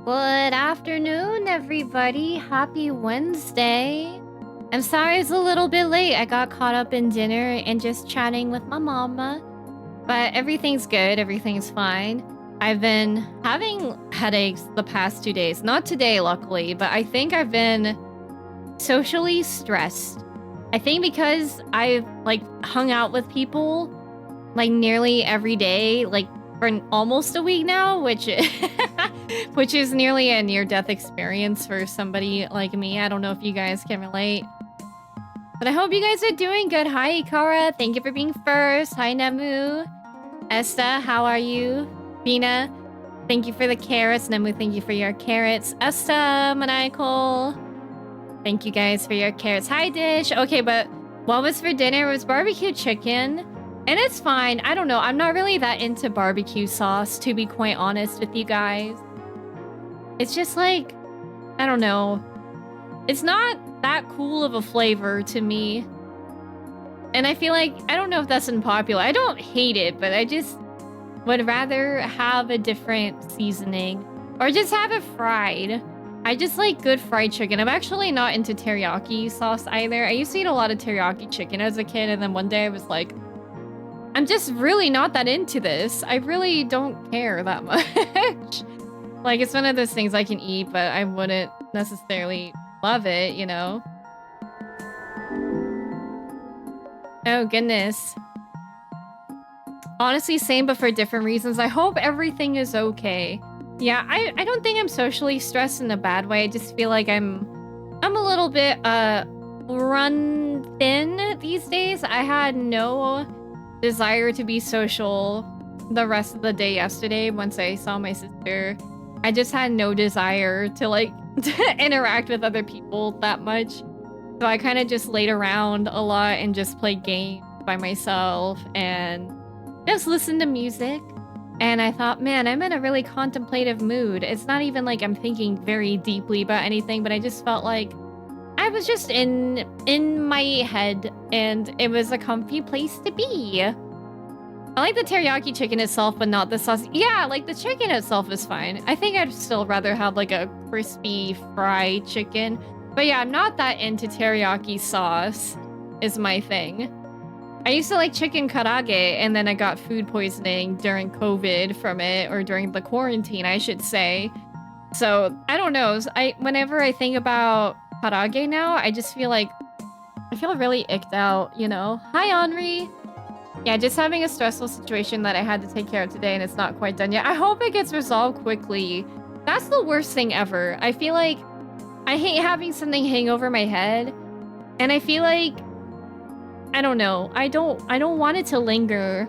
Good afternoon, everybody. Happy Wednesday. I'm sorry it's a little bit late. I got caught up in dinner and just chatting with my mama. But everything's good. Everything's fine. I've been having headaches the past 2 days. Not today, luckily, but I think I've been socially stressed. I think because I've hung out with people nearly every day, for almost a week now, which is nearly a near-death experience for somebody like me. I don't know if you guys can relate, but I hope you guys are doing good. Hi, Ikara. Thank you for being first. Hi, Nemu. Esta, how are you? Bina, thank you for the carrots. Nemu, thank you for your carrots. Esta, Maniacal, thank you guys for your carrots. Hi, Dish. Okay, but what was for dinner? It was barbecue chicken. And it's fine. I don't know. I'm not really that into barbecue sauce, to be quite honest with you guys. It's just I don't know. It's not that cool of a flavor to me. And I feel I don't know if that's unpopular. I don't hate it, but I just would rather have a different seasoning. Or just have it fried. I just like good fried chicken. I'm actually not into teriyaki sauce either. I used to eat a lot of teriyaki chicken as a kid, and then one day I was like, I'm just really not that into this. I really don't care that much. It's one of those things I can eat, but I wouldn't necessarily love it, you know? Oh, goodness. Honestly, same, but for different reasons. I hope everything is okay. Yeah, I don't think I'm socially stressed in a bad way. I just feel like I'm a little bit, run thin these days. I had no desire to be social the rest of the day yesterday once I saw my sister. I just had no desire to to interact with other people that much. So I kind of just laid around a lot and just played games by myself and just listened to music. And I thought, man, I'm in a really contemplative mood. It's not even I'm thinking very deeply about anything, but I just felt like I was just in my head, and it was a comfy place to be. I like the teriyaki chicken itself, but not the sauce. Yeah, the chicken itself is fine. I think I'd still rather have a crispy fried chicken. But yeah, I'm not that into teriyaki sauce is my thing. I used to like chicken karaage, and then I got food poisoning during COVID from it, or during the quarantine, I should say. So I don't know. Whenever I think about karaage now, I just feel I feel really icked out, you know? Hi, Henri. Yeah, just having a stressful situation that I had to take care of today, and it's not quite done yet. I hope it gets resolved quickly. That's the worst thing ever. I feel I hate having something hang over my head, and I feel I don't know. I don't want it to linger,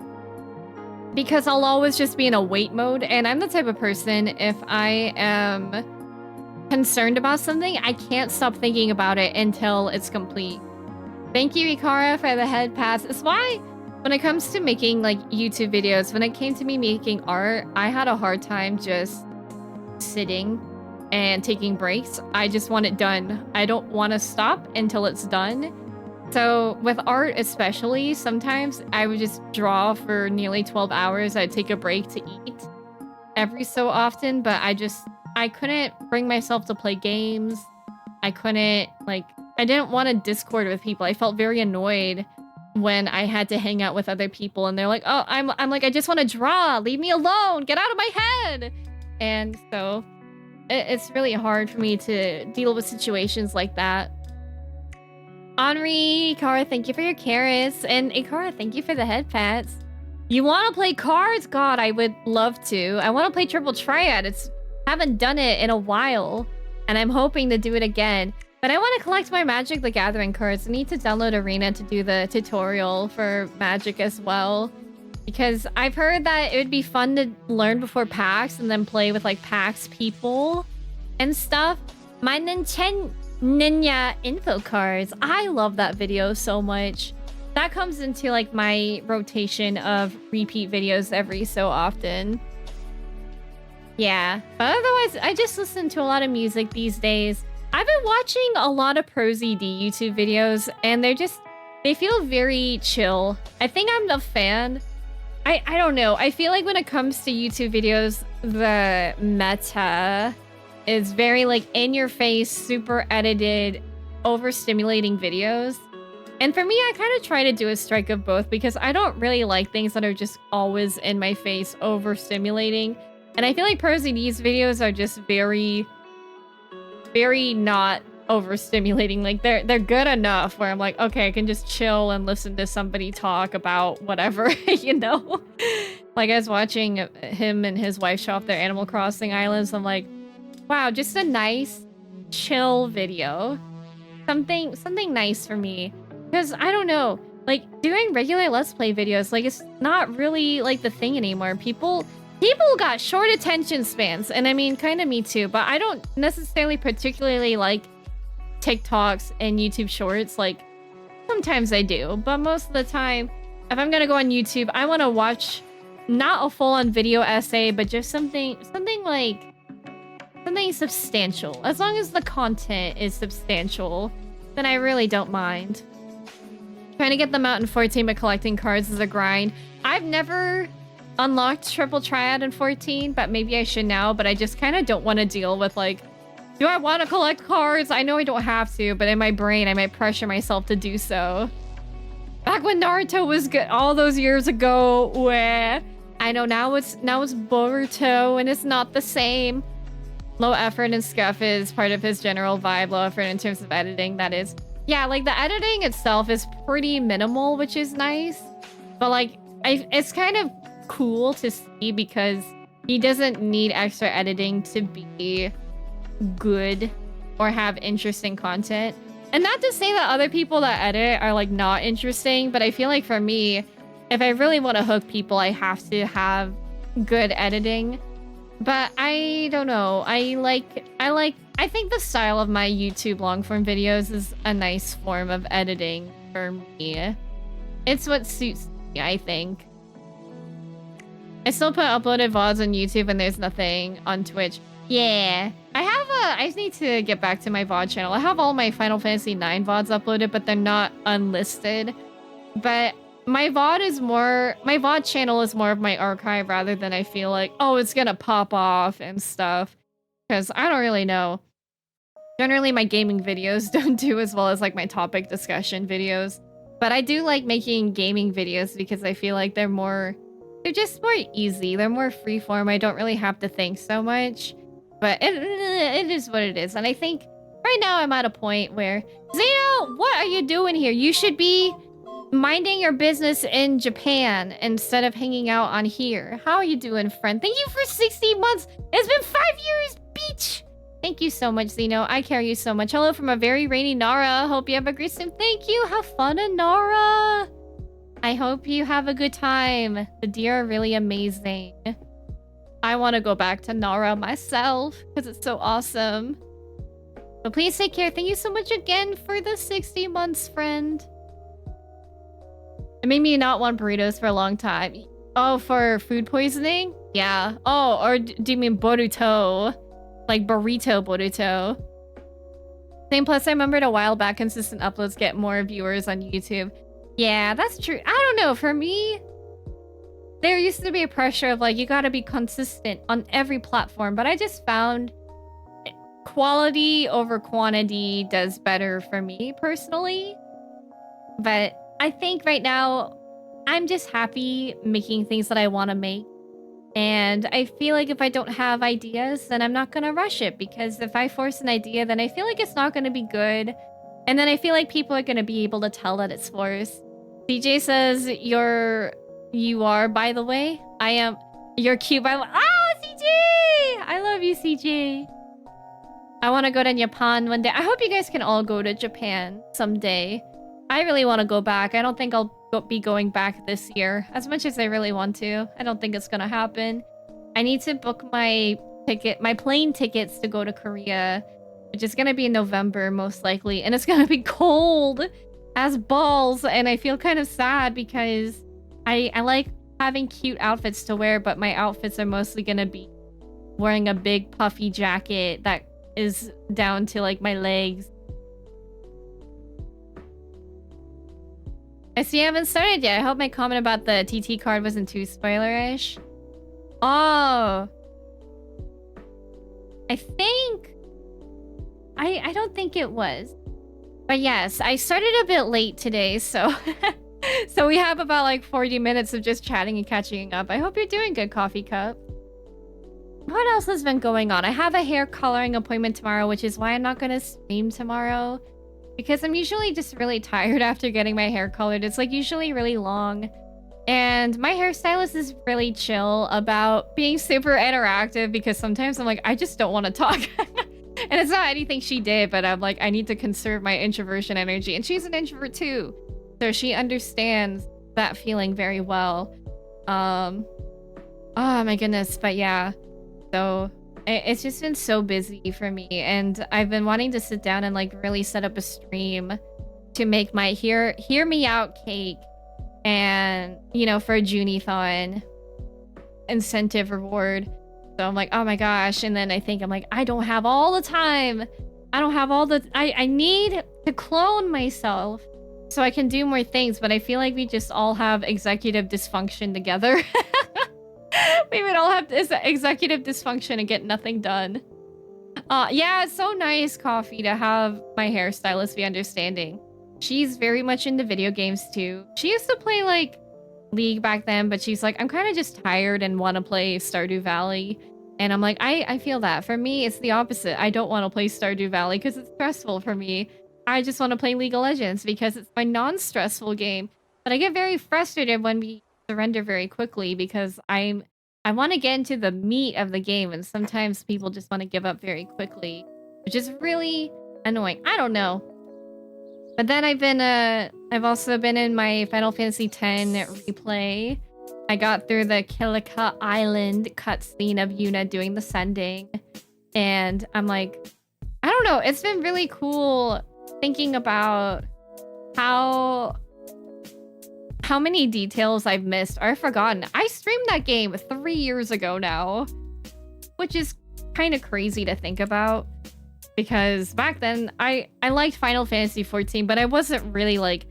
because I'll always just be in a wait mode, and I'm the type of person, if I am concerned about something, I can't stop thinking about it until it's complete. Thank you, Ikara, for the head pass. It's why when it comes to making YouTube videos, when it came to me making art, I had a hard time just sitting and taking breaks. I just want it done. I don't want to stop until it's done. So with art especially, sometimes I would just draw for nearly 12 hours. I'd take a break to eat every so often, but I couldn't bring myself to play games. I couldn't, I didn't want to Discord with people. I felt very annoyed when I had to hang out with other people, and they're like, oh, I'm I just want to draw. Leave me alone. Get out of my head. And so it's really hard for me to deal with situations like that. Henri, Ikara, thank you for your carrots. And Ikara, thank you for the head pats. You want to play cards? God, I would love to. I want to play Triple Triad. Haven't done it in a while, and I'm hoping to do it again. But I want to collect my Magic the Gathering cards. I need to download Arena to do the tutorial for Magic as well, because I've heard that it would be fun to learn before PAX and then play with PAX people and stuff. My Ninja info cards. I love that video so much. That comes into my rotation of repeat videos every so often. Yeah, but otherwise, I just listen to a lot of music these days. I've been watching a lot of ProZD YouTube videos, and they feel very chill. I think I'm a fan. I don't know. I feel when it comes to YouTube videos, the meta is very like in your face, super edited, overstimulating videos. And for me, I kind of try to do a strike of both because I don't really like things that are just always in my face, overstimulating. And I feel like ProZD's videos are just very, very not overstimulating. Like they're good enough where I'm like, okay, I can just chill and listen to somebody talk about whatever, you know? Like I was watching him and his wife show off their Animal Crossing islands. I'm like, wow, just a nice, chill video. Something nice for me. Because, I don't know, like, doing regular Let's Play videos, like, it's not really, like, the thing anymore. People got short attention spans, and I mean, kind of me too, but I don't necessarily particularly like TikToks and YouTube Shorts. Like, sometimes I do, but most of the time, if I'm gonna go on YouTube, I want to watch not a full-on video essay, but just something substantial. As long as the content is substantial, then I really don't mind. Trying to get them out in 14, but collecting cards is a grind. I've never unlocked Triple Triad in 14, but maybe I should now, but I just kind of don't want to deal with, like, do I want to collect cards? I know I don't have to, but in my brain, I might pressure myself to do so. Back when Naruto was good, all those years ago, where I know now it's Boruto, and it's not the same. Low effort and scuff is part of his general vibe. Low effort in terms of editing, that is. Yeah, like the editing itself is pretty minimal, which is nice. But like, it's kind of cool to see because he doesn't need extra editing to be good or have interesting content. And not to say that other people that edit are like not interesting, but I feel like for me, if I really want to hook people, I have to have good editing. But I don't know. I think the style of my YouTube long-form videos is a nice form of editing for me. It's what suits me, I think. I still put uploaded VODs on YouTube and there's nothing on Twitch. Yeah. I need to get back to my VOD channel. I have all my Final Fantasy IX VODs uploaded, but they're not unlisted. But my VOD channel is more of my archive rather than I feel like, oh, it's gonna pop off and stuff. Because I don't really know. Generally, my gaming videos don't do as well as like my topic discussion videos. But I do like making gaming videos because I feel like they're just more easy. They're more freeform. I don't really have to think so much. But it is what it is. And I think right now I'm at a point where, Zeno, what are you doing here? You should be minding your business in Japan instead of hanging out on here. How are you doing, friend? Thank you for 60 months. It's been 5 years, beach. Thank you so much, Zeno. I care you so much. Hello from a very rainy Nara. Hope you have a great stream. Thank you. Have fun in Nara. I hope you have a good time. The deer are really amazing. I want to go back to Nara myself because it's so awesome. But please take care. Thank you so much again for the 60 months, friend. It made me not want burritos for a long time. Oh, for food poisoning? Yeah. Oh, or do you mean Boruto? Like burrito Boruto. Same, plus I remembered a while back, consistent uploads get more viewers on YouTube. Yeah, that's true. I don't know, for me, there used to be a pressure of like, you gotta be consistent on every platform, but I just found quality over quantity does better for me personally. But I think right now, I'm just happy making things that I want to make. And I feel like if I don't have ideas, then I'm not going to rush it. Because if I force an idea, then I feel like it's not going to be good. And then I feel like people are going to be able to tell that it's forced. CJ says, you are, by the way. I am. You're cute, by the way. Oh, CJ! I love you, CJ. I want to go to Japan one day. I hope you guys can all go to Japan someday. I really want to go back. I don't think I'll be going back this year. As much as I really want to. I don't think it's gonna happen. I need to book my plane tickets to go to Korea. Which is gonna be in November, most likely. And it's gonna be cold as balls. And I feel kind of sad because I like having cute outfits to wear. But my outfits are mostly gonna be wearing a big puffy jacket that is down to like my legs. I see you haven't started yet. I hope my comment about the TT card wasn't too spoilerish. Oh. I think... I don't think it was. But yes, I started a bit late today, so... so we have about like 40 minutes of just chatting and catching up. I hope you're doing good, Coffee Cup. What else has been going on? I have a hair coloring appointment tomorrow, which is why I'm not going to stream tomorrow. Because I'm usually just really tired after getting my hair colored. It's like usually really long. And my hairstylist is really chill about being super interactive because sometimes I'm like, I just don't want to talk. And it's not anything she did, but I'm like, I need to conserve my introversion energy. And she's an introvert too. So she understands that feeling very well. Oh my goodness. But yeah. So it's just been so busy for me. And I've been wanting to sit down and like really set up a stream to make my hear me out cake. And, you know, for a Juunithon incentive reward. So I'm like, oh my gosh. And then I'm like, I don't have all the time. I don't have all the... I need to clone myself so I can do more things. But I feel like we just all have executive dysfunction together. We would all have this executive dysfunction and get nothing done. Yeah, it's so nice, Coffee, to have my hairstylist be understanding. She's very much into video games too. She used to play like League back then, but she's like, I'm kind of just tired and want to play Stardew Valley. And I'm like, I feel that. For me, it's the opposite. I don't want to play Stardew Valley because it's stressful for me. I just want to play League of Legends because it's my non-stressful game. But I get very frustrated when we surrender very quickly because I want to get into the meat of the game, and sometimes people just want to give up very quickly, which is really annoying. I don't know. But then I've also been in my Final Fantasy X replay. I got through the Kilika Island cutscene of Yuna doing the sending. And I'm like, I don't know. It's been really cool thinking about how many details I've missed or forgotten. I streamed that game 3 years ago now, which is kind of crazy to think about. Because back then, I liked Final Fantasy XIV, but I wasn't really, like,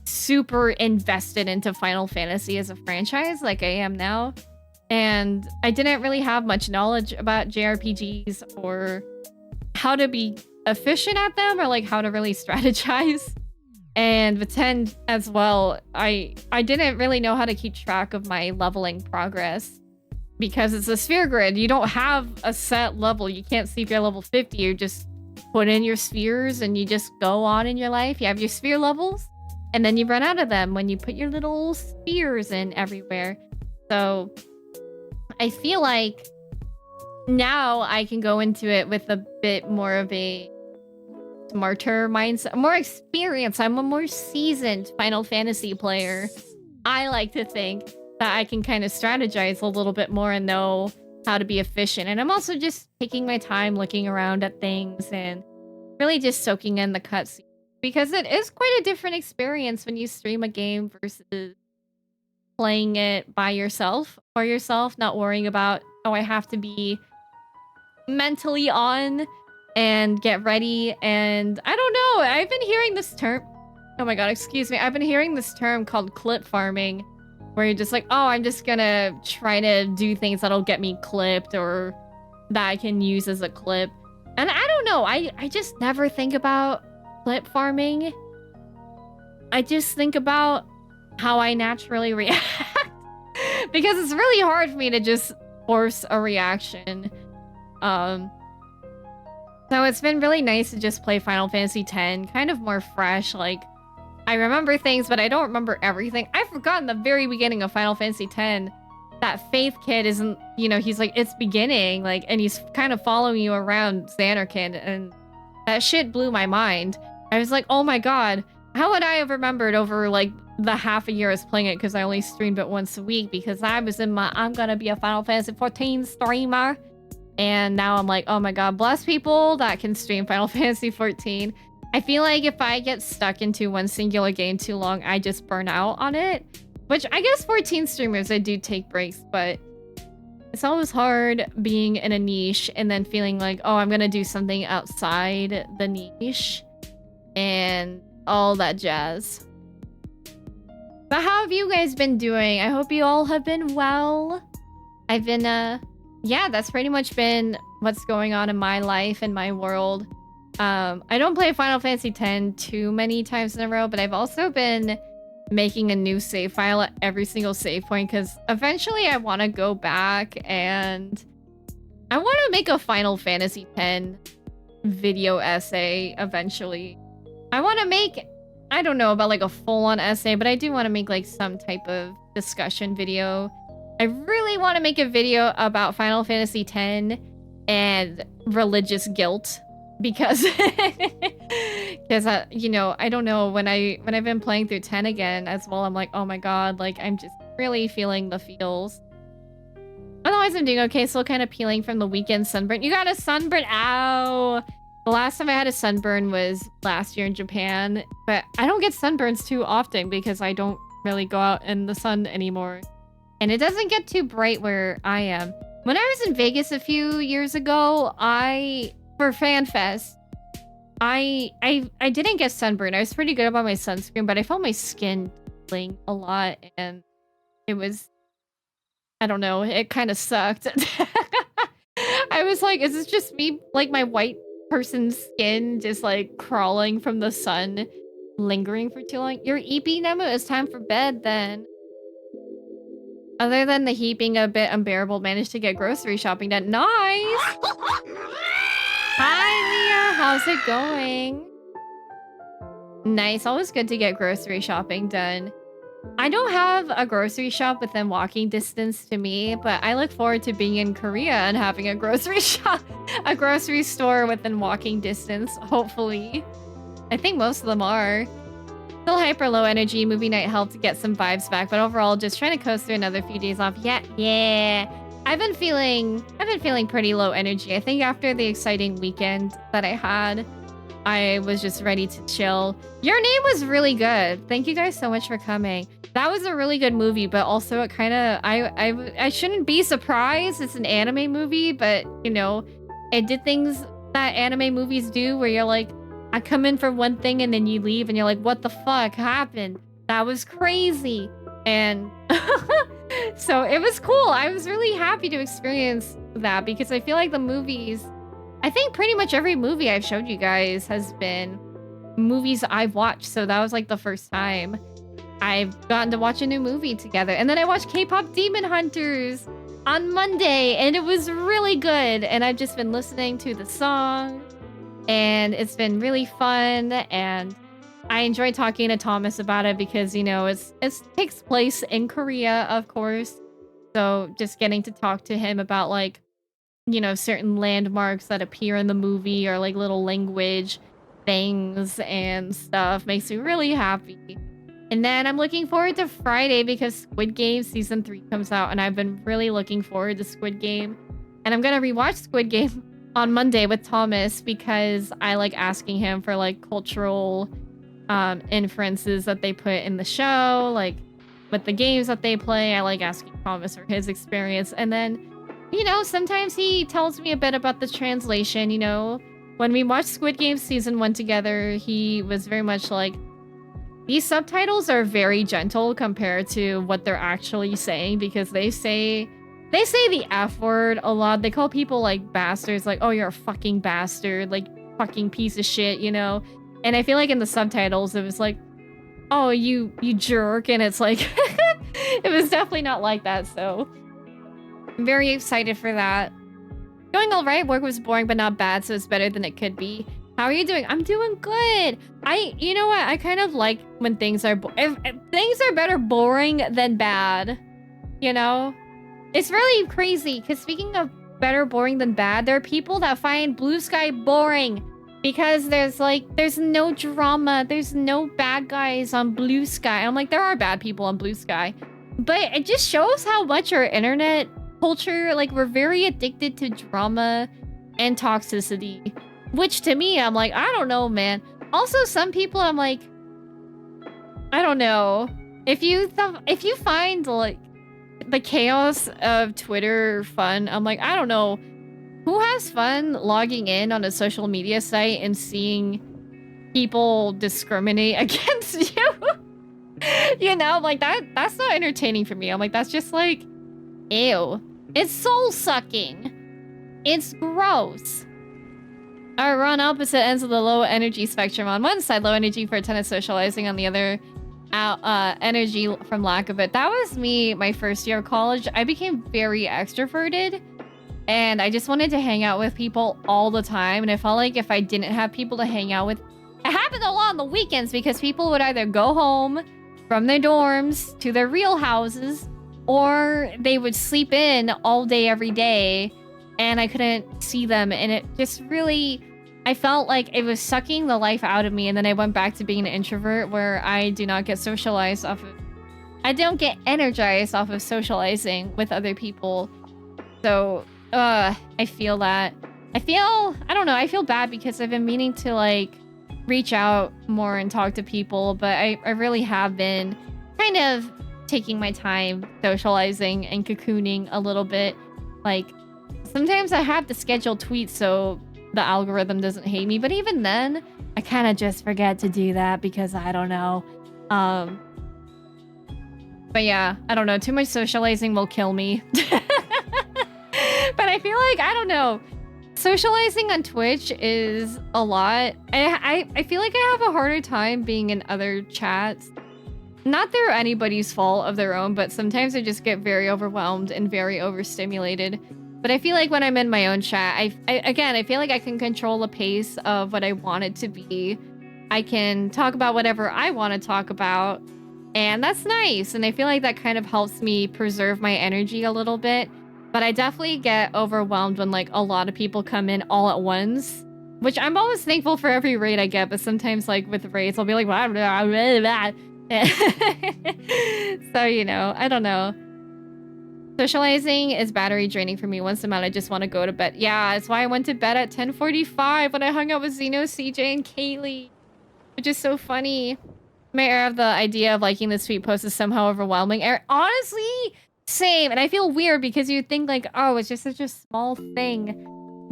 super invested into Final Fantasy as a franchise like I am now. And I didn't really have much knowledge about JRPGs or how to be efficient at them or, like, how to really strategize. And with 10 as well, I didn't really know how to keep track of my leveling progress. Because it's a sphere grid, you don't have a set level. You can't see if you're level 50. You just put in your spheres and you just go on in your life. You have your sphere levels, and then you run out of them when you put your little spheres in everywhere. So I feel like now I can go into it with a bit more of a smarter mindset, more experience. I'm a more seasoned Final Fantasy player. I like to think that I can kind of strategize a little bit more and know how to be efficient. And I'm also just taking my time looking around at things and really just soaking in the cutscenes. Because it is quite a different experience when you stream a game versus playing it by yourself, for yourself, not worrying about, oh, I have to be mentally on and get ready. And I don't know, I've been hearing this term. Oh my god, excuse me. I've been hearing this term called clip farming, where you're just like, oh, I'm just gonna try to do things that'll get me clipped or that I can use as a clip. And I don't know, I just never think about clip farming. I just think about how I naturally react. Because it's really hard for me to just force a reaction. So it's been really nice to just play Final Fantasy X, kind of more fresh, like, I remember things, but I don't remember everything. I forgot in the very beginning of Final Fantasy X that Faith Kid isn't, you know, he's like, it's beginning, like, and he's kind of following you around Xanarkand, and that shit blew my mind. I was like, oh my god, how would I have remembered over, like, the half a year I was playing it, because I only streamed it once a week, because I was in my, I'm gonna be a Final Fantasy XIV streamer, and now I'm like, oh my god, bless people that can stream Final Fantasy XIV. I feel like if I get stuck into one singular game too long, I just burn out on it. Which I guess 14 streamers, they do take breaks, but it's always hard being in a niche and then feeling like, oh, I'm gonna do something outside the niche and all that jazz. But how have you guys been doing? I hope you all have been well. I've been, yeah, that's pretty much been what's going on in my life and my world. I don't play Final Fantasy X too many times in a row, but I've also been making a new save file at every single save point because eventually I want to go back and I want to make a Final Fantasy X video essay eventually. I want to make, I don't know about like a full-on essay, but I do want to make like some type of discussion video. I really want to make a video about Final Fantasy X and religious guilt because you know, I don't know, when I've been playing through 10 again as well, I'm like, oh my god, like I'm just really feeling the feels. Otherwise I'm doing okay, still kind of peeling from the weekend sunburn. You got a sunburn? Ow! The last time I had a sunburn was last year in Japan, but I don't get sunburns too often because I don't really go out in the sun anymore. And it doesn't get too bright where I am. When I was in Vegas a few years ago, for FanFest, I didn't get sunburned. I was pretty good about my sunscreen, but I felt my skin peeling a lot, and it was, I don't know, it kind of sucked. I was like, is this just me, like my white person's skin just like crawling from the sun, lingering for too long? You're EP, Nemu? It's time for bed then. Other than the heat being a bit unbearable, managed to get grocery shopping done. Nice! Hi, Leah. How's it going? Nice. Always good to get grocery shopping done. I don't have a grocery shop within walking distance to me, but I look forward to being in Korea and having a grocery shop, a grocery store within walking distance, hopefully. I think most of them are. Still hyper low energy. Movie night helped get some vibes back, but overall just trying to coast through another few days off. Yeah. I've been feeling pretty low energy. I think after the exciting weekend that I had, I was just ready to chill. Your Name was really good. Thank you guys so much for coming. That was a really good movie, but also it kind of, I shouldn't be surprised. It's an anime movie, but you know, it did things that anime movies do where you're like, I come in for one thing and then you leave and you're like, what the fuck happened? That was crazy. And so it was cool. I was really happy to experience that because I feel like the movies, I think pretty much every movie I've showed you guys has been movies I've watched. So that was like the first time I've gotten to watch a new movie together. And then I watched K-pop Demon Hunters on Monday and it was really good. And I've just been listening to the song and it's been really fun. And I enjoy talking to Thomas about it because, you know, it takes place in Korea, of course. So just getting to talk to him about like, you know, certain landmarks that appear in the movie or like little language things and stuff makes me really happy. And then I'm looking forward to Friday because Squid Game Season 3 comes out and I've been really looking forward to Squid Game. And I'm going to rewatch Squid Game on Monday with Thomas because I like asking him for like cultural inferences that they put in the show, like with the games that they play. I like asking Thomas for his experience. And then, you know, sometimes he tells me a bit about the translation. You know, when we watched Squid Game Season 1 together, he was very much like, these subtitles are very gentle compared to what they're actually saying because they say the F word a lot. They call people like bastards, like, oh, you're a fucking bastard, like fucking piece of shit, you know? And I feel like in the subtitles, it was like, oh, you jerk. And it's like, it was definitely not like that. So I'm very excited for that. Going all right. Work was boring, but not bad. So it's better than it could be. How are you doing? I'm doing good. You know what? I kind of like when things are, if things are better boring than bad, you know? It's really crazy. Because speaking of better boring than bad, there are people that find Blue Sky boring. Because there's no drama. There's no bad guys on Blue Sky. I'm like, there are bad people on Blue Sky. But it just shows how much our internet culture, like, we're very addicted to drama and toxicity. Which to me, I'm like, I don't know, man. Also, some people, I'm like, I don't know. If you find, like, the chaos of Twitter fun, I'm like, I don't know. Who has fun logging in on a social media site and seeing people discriminate against you? You know, like that's not entertaining for me. I'm like, that's just like, ew. It's soul sucking. It's gross. We're on opposite ends of the low energy spectrum. On one side, low energy for a ton of socializing. On the other, energy from lack of it. That was me my first year of college. I became very extroverted. And I just wanted to hang out with people all the time. And I felt like if I didn't have people to hang out with... It happened a lot on the weekends because people would either go home from their dorms to their real houses, or they would sleep in all day, every day, and I couldn't see them. And it just really... I felt like it was sucking the life out of me. And then I went back to being an introvert where I do not get socialized off of... I don't get energized off of socializing with other people. So... I feel that. I don't know, I feel bad because I've been meaning to, like, reach out more and talk to people, but I really have been kind of taking my time socializing and cocooning a little bit. Like, sometimes I have to schedule tweets so the algorithm doesn't hate me, but even then, I kind of just forget to do that because I don't know. But yeah, I don't know, too much socializing will kill me. But I feel like, I don't know, socializing on Twitch is a lot. I feel like I have a harder time being in other chats. Not through anybody's fault of their own, but sometimes I just get very overwhelmed and very overstimulated. But I feel like when I'm in my own chat, again, I feel like I can control the pace of what I want it to be. I can talk about whatever I want to talk about, and that's nice. And I feel like that kind of helps me preserve my energy a little bit. But I definitely get overwhelmed when, like, a lot of people come in all at once. Which I'm always thankful for every raid I get, but sometimes, like, with raids, I'll be like, blah, blah, blah, blah. So, you know, I don't know. Socializing is battery draining for me. Once I'm out, I just want to go to bed. Yeah, that's why I went to bed at 10:45 when I hung out with Zeno, CJ, and Kaylee. Which is so funny. My air of the idea of liking this tweet post is somehow overwhelming. Honestly... Same, and I feel weird because you think like, oh, it's just such a small thing.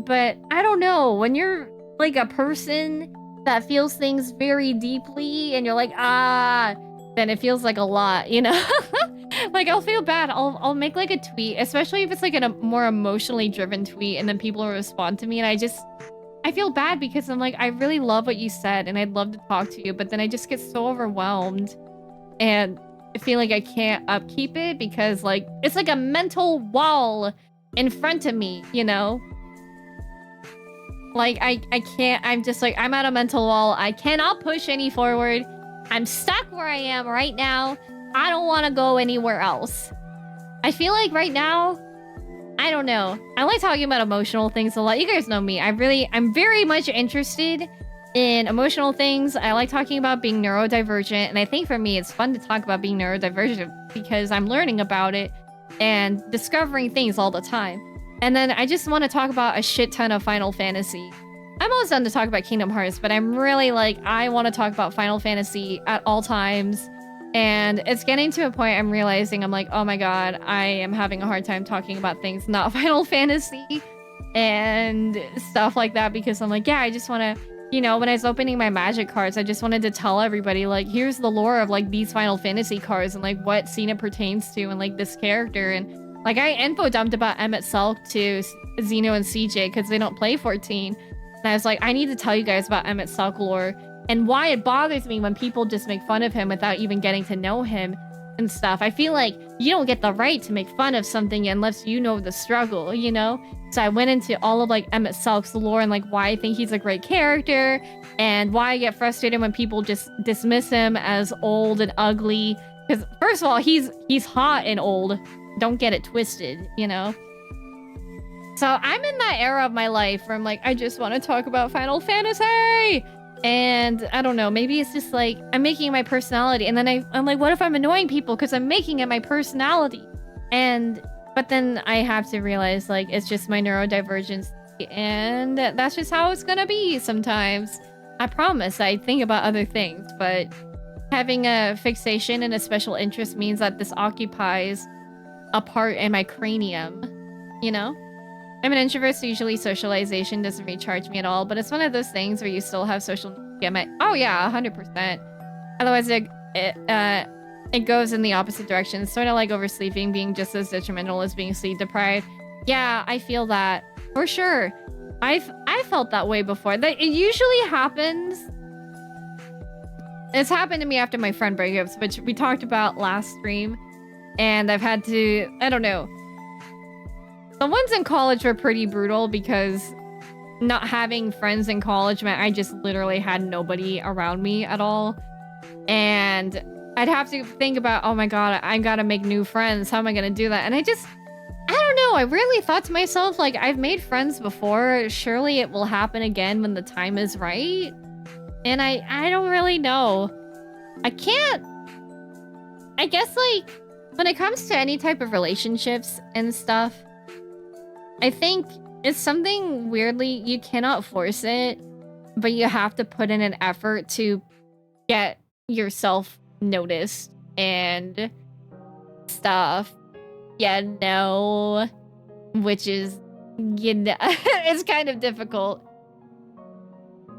But I don't know, when you're like a person that feels things very deeply and you're like, then it feels like a lot, you know? Like, I'll feel bad. I'll make like a tweet, especially if it's like a more emotionally driven tweet and then people will respond to me and I feel bad because I'm like, I really love what you said and I'd love to talk to you, but then I just get so overwhelmed and I feel like I can't upkeep it because, like, it's like a mental wall in front of me, you know? Like, I can't, I'm just like, I'm at a mental wall. I cannot push any forward. I'm stuck where I am right now. I don't want to go anywhere else. I feel like right now, I don't know. I like talking about emotional things a lot. You guys know me. I'm very much interested in emotional things. I like talking about being neurodivergent, and I think for me it's fun to talk about being neurodivergent because I'm learning about it and discovering things all the time. And then I just want to talk about a shit ton of Final Fantasy. I'm almost done to talk about Kingdom Hearts, but I'm really like, I want to talk about Final Fantasy at all times. And it's getting to a point I'm realizing I'm like, oh my god, I am having a hard time talking about things not Final Fantasy and stuff like that because I'm like, yeah, I just want to, you know, when I was opening my magic cards, I just wanted to tell everybody, like, here's the lore of, like, these Final Fantasy cards and, like, what scene it pertains to and, like, this character. And, like, I info dumped about AssetsShop to Zeno and CJ because they don't play 14. And I was like, I need to tell you guys about AssetsShop lore and why it bothers me when people just make fun of him without even getting to know him and stuff. I feel like you don't get the right to make fun of something unless you know the struggle, you know? So I went into all of like AssetsShop's lore and like why I think he's a great character and why I get frustrated when people just dismiss him as old and ugly. Because first of all, he's hot and old. Don't get it twisted, you know? So I'm in that era of my life where I'm like, I just want to talk about Final Fantasy. And I don't know, maybe it's just like I'm making it my personality. And then I'm like, what if I'm annoying people because I'm making it my personality? But then I have to realize, like, it's just my neurodivergence. And that's just how it's gonna be sometimes. I promise I think about other things, but having a fixation and a special interest means that this occupies a part in my cranium, you know? I'm an introvert, so usually socialization doesn't recharge me at all, but it's one of those things where you still have social... Oh yeah, 100%. Otherwise, it goes in the opposite direction. It's sort of like oversleeping being just as detrimental as being sleep deprived. Yeah, I feel that. for sure. I felt that way before. That it usually happens. It's happened to me after my friend breakups, which we talked about last stream. And I've had to, I don't know. The ones in college were pretty brutal because not having friends in college meant I just literally had nobody around me at all. And I'd have to think about, oh my god, I gotta make new friends. How am I gonna do that? And I don't know. I really thought to myself, like, I've made friends before. Surely it will happen again when the time is right. And I don't really know. I guess, like, when it comes to any type of relationships and stuff, I think it's something weirdly, you cannot force it, but you have to put in an effort to get yourself noticed and stuff. Yeah, no. Which is, you know, it's kind of difficult.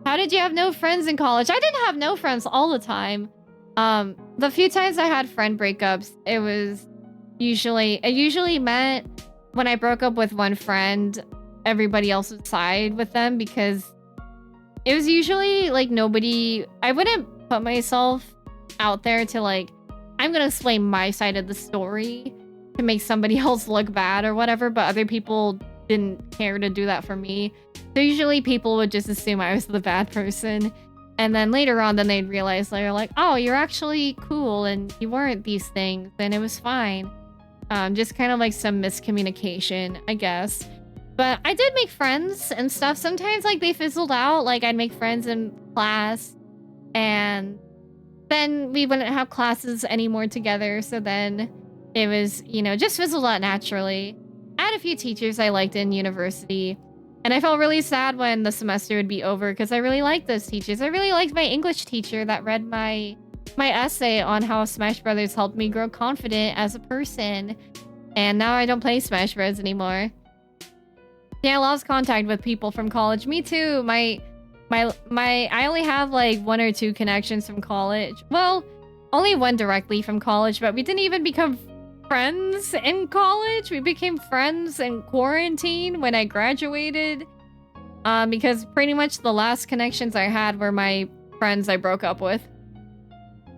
How did you have no friends in college? I didn't have no friends all the time. The few times I had friend breakups, it usually meant when I broke up with one friend, everybody else would side with them because it was usually like nobody, I wouldn't put myself out there to like, I'm gonna explain my side of the story to make somebody else look bad or whatever, but other people didn't care to do that for me. So usually people would just assume I was the bad person. And then later on, then they'd realize they're like, oh, you're actually cool and you weren't these things and it was fine. Just kind of like some miscommunication, I guess. But I did make friends and stuff. Sometimes like they fizzled out. Like I'd make friends in class and then we wouldn't have classes anymore together. So then it was, you know, just fizzled out naturally. I had a few teachers I liked in university. And I felt really sad when the semester would be over because I really liked those teachers. I really liked my English teacher that read my essay on how Smash Brothers helped me grow confident as a person. And now I don't play Smash Bros anymore. Yeah, I lost contact with people from college. Me too. I only have like 1 or 2 connections from college. Well, only one directly from college, but we didn't even become friends in college. We became friends in quarantine when I graduated. Because pretty much the last connections I had were my friends I broke up with.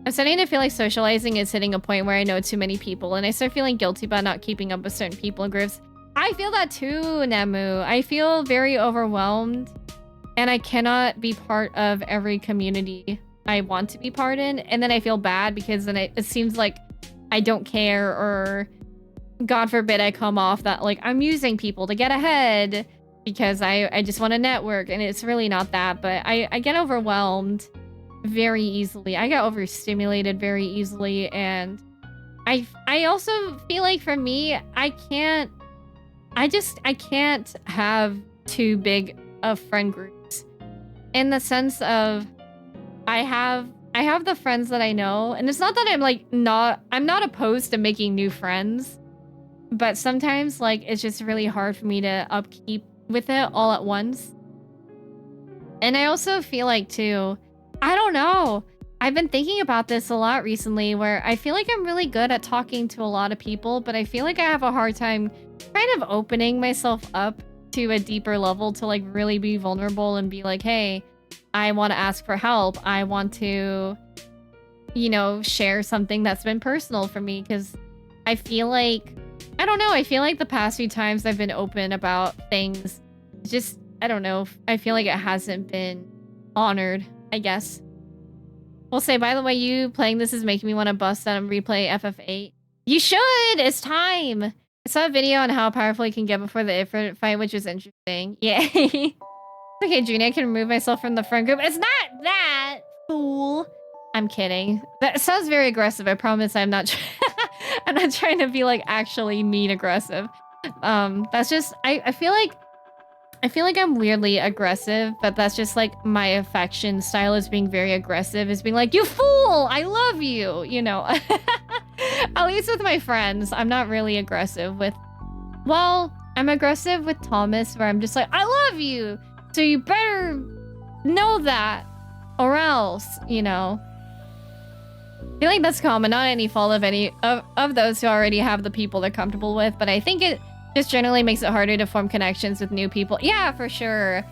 I'm starting to feel like socializing is hitting a point where I know too many people and I start feeling guilty about not keeping up with certain people in groups. I feel that too, Nemu. I feel very overwhelmed and I cannot be part of every community I want to be part in. And then I feel bad because then it seems like I don't care, or God forbid I come off that like I'm using people to get ahead because I just want to network, and it's really not that. But I get overwhelmed very easily. I get overstimulated very easily, and I also feel like for me, I can't have too big of friend groups in the sense of I have the friends that I know, and it's not that I'm not opposed to making new friends, but sometimes like it's just really hard for me to upkeep with it all at once. And I also feel like too, I don't know, I've been thinking about this a lot recently where I feel like I'm really good at talking to a lot of people, but I feel like I have a hard time kind of opening myself up to a deeper level to like really be vulnerable and be like, hey, I want to ask for help. I want to, you know, share something that's been personal for me, because I feel like, I don't know, I feel like the past few times I've been open about things, just, I don't know, I feel like it hasn't been honored, I guess. We'll say, by the way, you playing this is making me want to bust out and replay FF8. You should! It's time! I saw a video on how powerful you can get before the Ifrit fight, which was interesting. Yay! Okay, Junie, I can remove myself from the front group. It's not that, fool. I'm kidding. That sounds very aggressive. I promise I'm not I'm not trying to be like actually mean aggressive. That's just I feel like I'm weirdly aggressive, but that's just like my affection style is being very aggressive, is being like, you fool, I love you, you know. At least with my friends, I'm not really aggressive with, well, I'm aggressive with Thomas where I'm just like, I love you. So you better know that, or else, you know. I feel like that's common, not any fault of any of those who already have the people they're comfortable with, but I think Just generally makes it harder to form connections with new people. Yeah, for sure.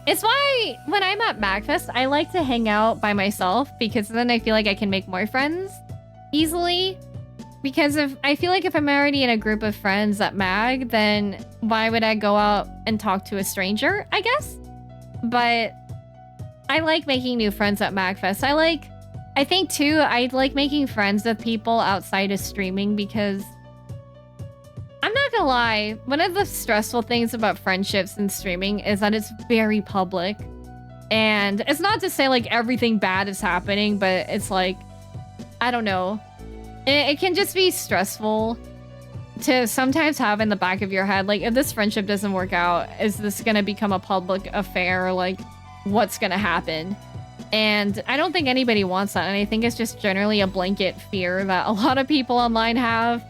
It's why when I'm at MagFest, I like to hang out by myself because then I feel like I can make more friends easily. Because I feel like if I'm already in a group of friends at Mag, then why would I go out and talk to a stranger, I guess? But I like making new friends at MagFest. I think too, I like making friends with people outside of streaming because I'm not gonna lie, one of the stressful things about friendships and streaming is that it's very public. And it's not to say like everything bad is happening, but it's like, I don't know. It can just be stressful to sometimes have in the back of your head, like, if this friendship doesn't work out, is this gonna become a public affair? Like, what's gonna happen? And I don't think anybody wants that. And I think it's just generally a blanket fear that a lot of people online have.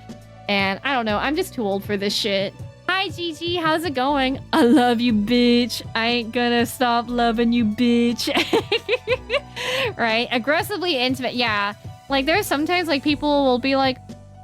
And I don't know, I'm just too old for this shit. Hi, Gigi, how's it going? I love you, bitch. I ain't gonna stop loving you, bitch. Right? Aggressively intimate. Yeah. Like, there's sometimes, like, people will be like,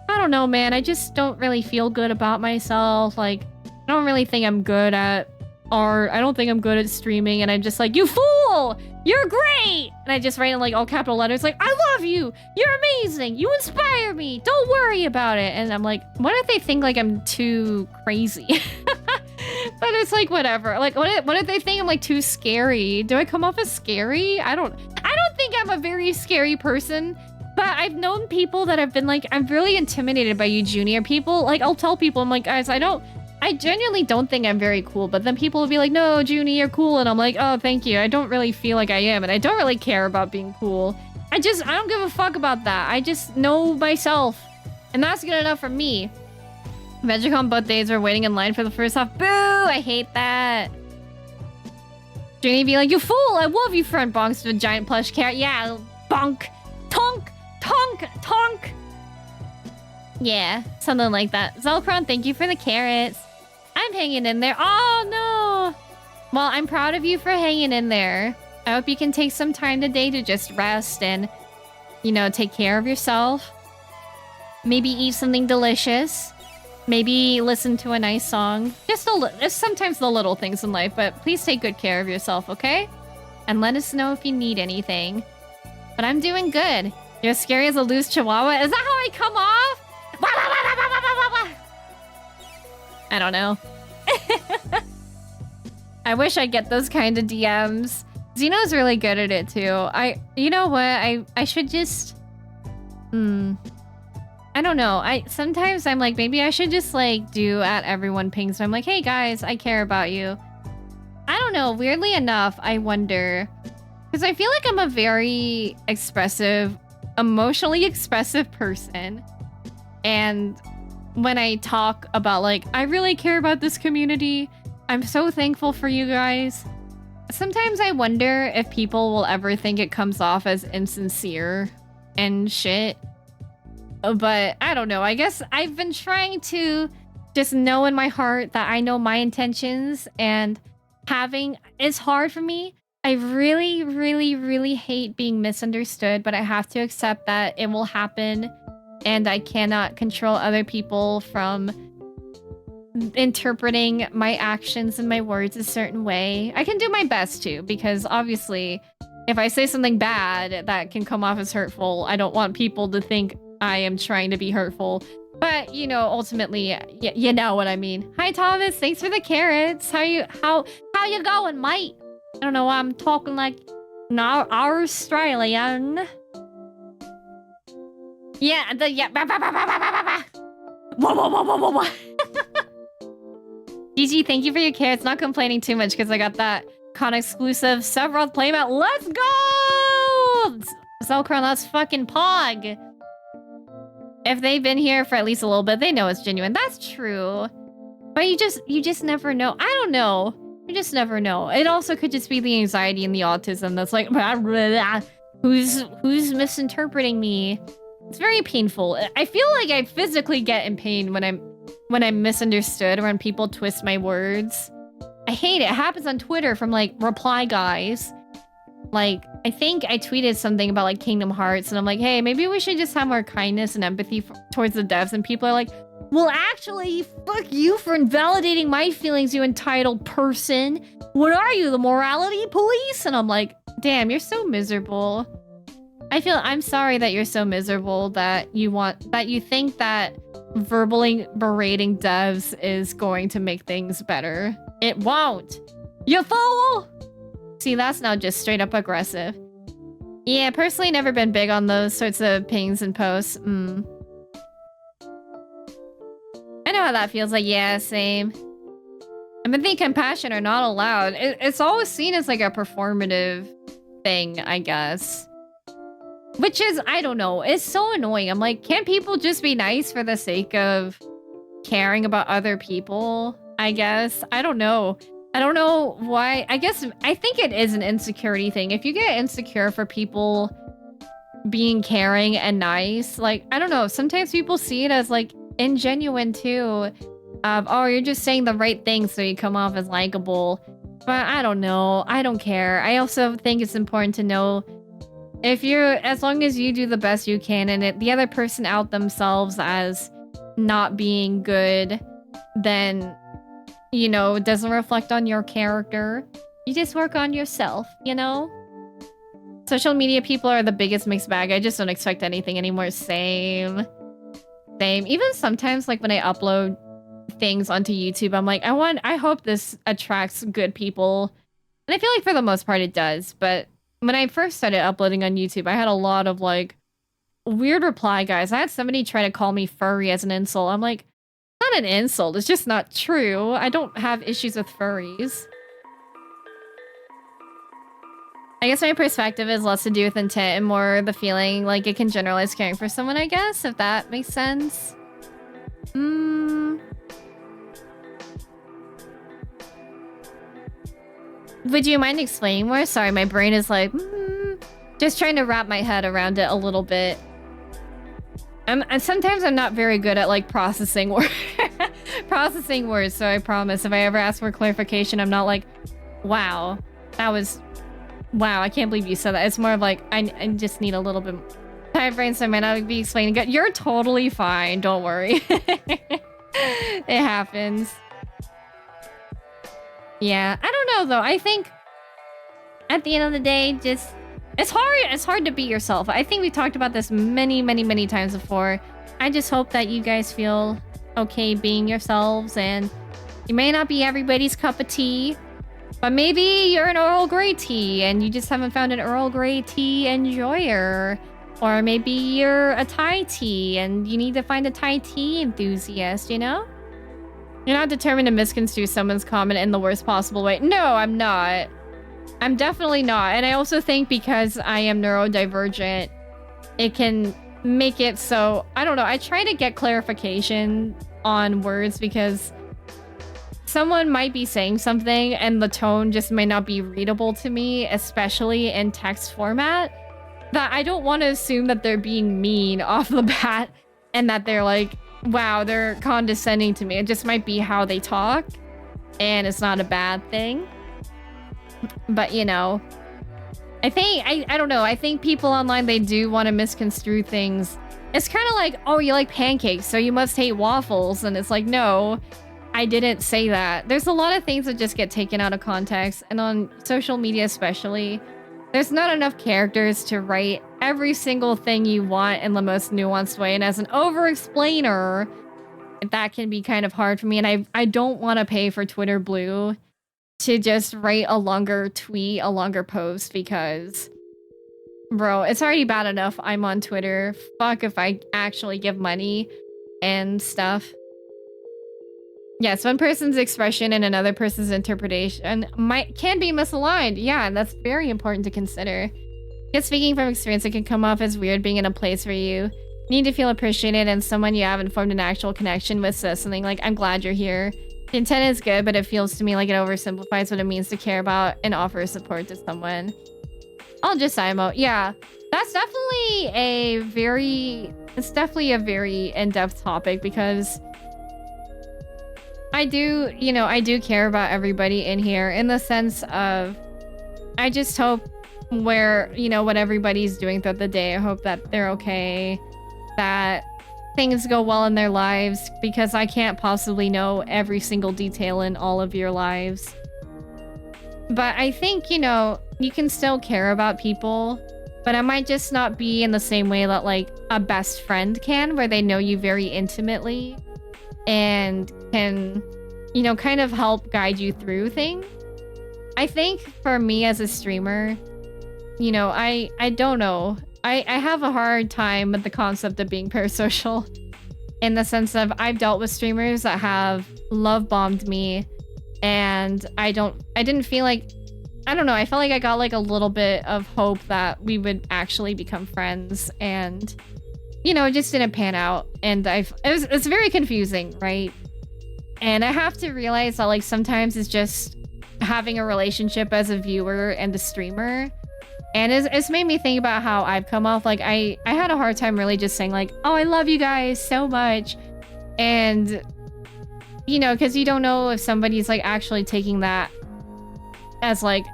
I don't know, man. I just don't really feel good about myself. Like, I don't really think I'm good at art. I don't think I'm good at streaming. And I'm just like, you fool! You're great! And I just write in, like, all capital letters, like, I love you! You're amazing! You inspire me! Don't worry about it! And I'm like, what if they think, like, I'm too crazy? But it's like, whatever. Like, what if they think I'm, like, too scary? Do I come off as scary? I don't think I'm a very scary person. But I've known people that have been like, I'm really intimidated by you junior people. Like, I'll tell people, I'm like, guys, I genuinely don't think I'm very cool. But then people will be like, no, Junie, you're cool. And I'm like, oh, thank you. I don't really feel like I am. And I don't really care about being cool. I don't give a fuck about that. I just know myself. And that's good enough for me. VegCon both days are waiting in line for the first half. Boo! I hate that. Junie be like, you fool! I love you, friend. Bonks with a giant plush carrot. Yeah, bonk. Tonk! Tonk! Tonk! Yeah, something like that. Zelkron, thank you for the carrots. I'm hanging in there. Oh, no! Well, I'm proud of you for hanging in there. I hope you can take some time today to just rest and, you know, take care of yourself. Maybe eat something delicious. Maybe listen to a nice song. Just sometimes the little things in life, but please take good care of yourself, okay? And let us know if you need anything. But I'm doing good. You're scary as a loose chihuahua? Is that how I come off? I don't know. I wish I get those kind of DMs. Xeno's really good at it too. You know what? I should just... I don't know. Sometimes I'm like, maybe I should just like do at everyone pings. So I'm like, hey guys, I care about you. I don't know. Weirdly enough, I wonder... Because I feel like I'm a very expressive, emotionally expressive person. And when I talk about like, I really care about this community. I'm so thankful for you guys. Sometimes I wonder if people will ever think it comes off as insincere and shit. But I don't know. I guess I've been trying to just know in my heart that I know my intentions, and it's hard for me. I really, really, really hate being misunderstood, but I have to accept that it will happen, and I cannot control other people from interpreting my actions and my words a certain way. I can do my best to, because obviously, if I say something bad that can come off as hurtful, I don't want people to think I am trying to be hurtful. But, you know, ultimately, you know what I mean. Hi, Thomas. Thanks for the carrots. How you going, mate? I don't know why I'm talking like an Australian. Yeah, GG, thank you for your carrots. Not complaining too much because I got that con exclusive Sephiroth playmat. Let's go! Zelkron, that's fucking pog. If they've been here for at least a little bit, they know it's genuine. That's true. But you just never know. I don't know. You just never know. It also could just be the anxiety and the autism that's like, who's misinterpreting me? It's very painful. I feel like I physically get in pain when I'm misunderstood or when people twist my words. I hate it. It happens on Twitter from like reply guys. Like, I think I tweeted something about like Kingdom Hearts and I'm like, hey, maybe we should just have more kindness and empathy towards the devs. And people are like, Well, actually, fuck you for invalidating my feelings, you entitled person. What are you, the morality police? And I'm like, damn, you're so miserable. I'm sorry that you're so miserable that you think that verbally berating devs is going to make things better. It won't. You fool! See, that's not just straight up aggressive. Yeah, personally never been big on those sorts of pings and posts. I know how that feels like. Yeah, same. Empathy and compassion are not allowed. It's always seen as like a performative thing, I guess. Which is, I don't know, it's so annoying. I'm like, can't people just be nice for the sake of caring about other people? I guess. I don't know. I don't know why. I think it is an insecurity thing. If you get insecure for people being caring and nice, like, I don't know, sometimes people see it as like ingenuine too. Oh, you're just saying the right thing so you come off as likable. But I don't know. I don't care. I also think it's important to know as long as you do the best you can and the other person out themselves as not being good, then, you know, it doesn't reflect on your character. You just work on yourself, you know? Social media people are the biggest mixed bag. I just don't expect anything anymore. Same. Even sometimes, like, when I upload things onto YouTube, I'm like, I hope this attracts good people. And I feel like for the most part it does, but when I first started uploading on YouTube, I had a lot of, like, weird reply guys. I had somebody try to call me furry as an insult. I'm like, not an insult. It's just not true. I don't have issues with furries. I guess my perspective is less to do with intent and more the feeling like it can generalize caring for someone, I guess, if that makes sense. Would you mind explaining more? Sorry, my brain is like, just trying to wrap my head around it a little bit. Sometimes I'm not very good at, like, processing words, so I promise if I ever ask for clarification, I'm not like, wow, I can't believe you said that. It's more of like, I just need a little bit time frame, so I might not be explaining good. You're totally fine, don't worry. It happens. Yeah, I don't know though. I think at the end of the day, just it's hard to be yourself. I think we talked about this many times before. I just hope that you guys feel okay being yourselves, and you may not be everybody's cup of tea, but maybe you're an Earl Grey tea and you just haven't found an Earl Grey tea enjoyer. Or maybe you're a Thai tea and you need to find a Thai tea enthusiast, you know? You're not determined to misconstrue someone's comment in the worst possible way. No, I'm not. I'm definitely not. And I also think because I am neurodivergent, it can make it so... I don't know. I try to get clarification on words because someone might be saying something and the tone just may not be readable to me, especially in text format, that I don't want to assume that they're being mean off the bat and that they're like, wow, they're condescending to me. It just might be how they talk, and it's not a bad thing. But, you know, I think, I don't know, I think people online, they do want to misconstrue things. It's kind of like, oh, you like pancakes, so you must hate waffles. And it's like, no, I didn't say that. There's a lot of things that just get taken out of context, and on social media especially, there's not enough characters to write every single thing you want in the most nuanced way. And as an over-explainer, that can be kind of hard for me. And I don't want to pay for Twitter Blue to just write a longer tweet, a longer post, because, bro, it's already bad enough I'm on Twitter. Fuck if I actually give money and stuff. Yes, one person's expression and another person's interpretation can be misaligned. Yeah, and that's very important to consider. Because speaking from experience, it can come off as weird being in a place where you need to feel appreciated and someone you haven't formed an actual connection with says something like, I'm glad you're here. The intent is good, but it feels to me like it oversimplifies what it means to care about and offer support to someone. I'll just emote. Yeah, that's definitely a very in-depth topic, because I do care about everybody in here in the sense of, I just hope what everybody's doing throughout the day, I hope that they're okay, that things go well in their lives, because I can't possibly know every single detail in all of your lives. But I think, you know, you can still care about people, but it might just not be in the same way that like a best friend can, where they know you very intimately and can, you know, kind of help guide you through things. I think for me as a streamer, you know, I don't know. I have a hard time with the concept of being parasocial, in the sense of I've dealt with streamers that have love bombed me, and I didn't feel like, I don't know, I felt like I got like a little bit of hope that we would actually become friends, and you know, it just didn't pan out, and it's very confusing, right? And I have to realize that like sometimes it's just having a relationship as a viewer and a streamer. And it's made me think about how I've come off. Like, I had a hard time really just saying, like, oh, I love you guys so much. And, you know, because you don't know if somebody's, like, actually taking that as, like,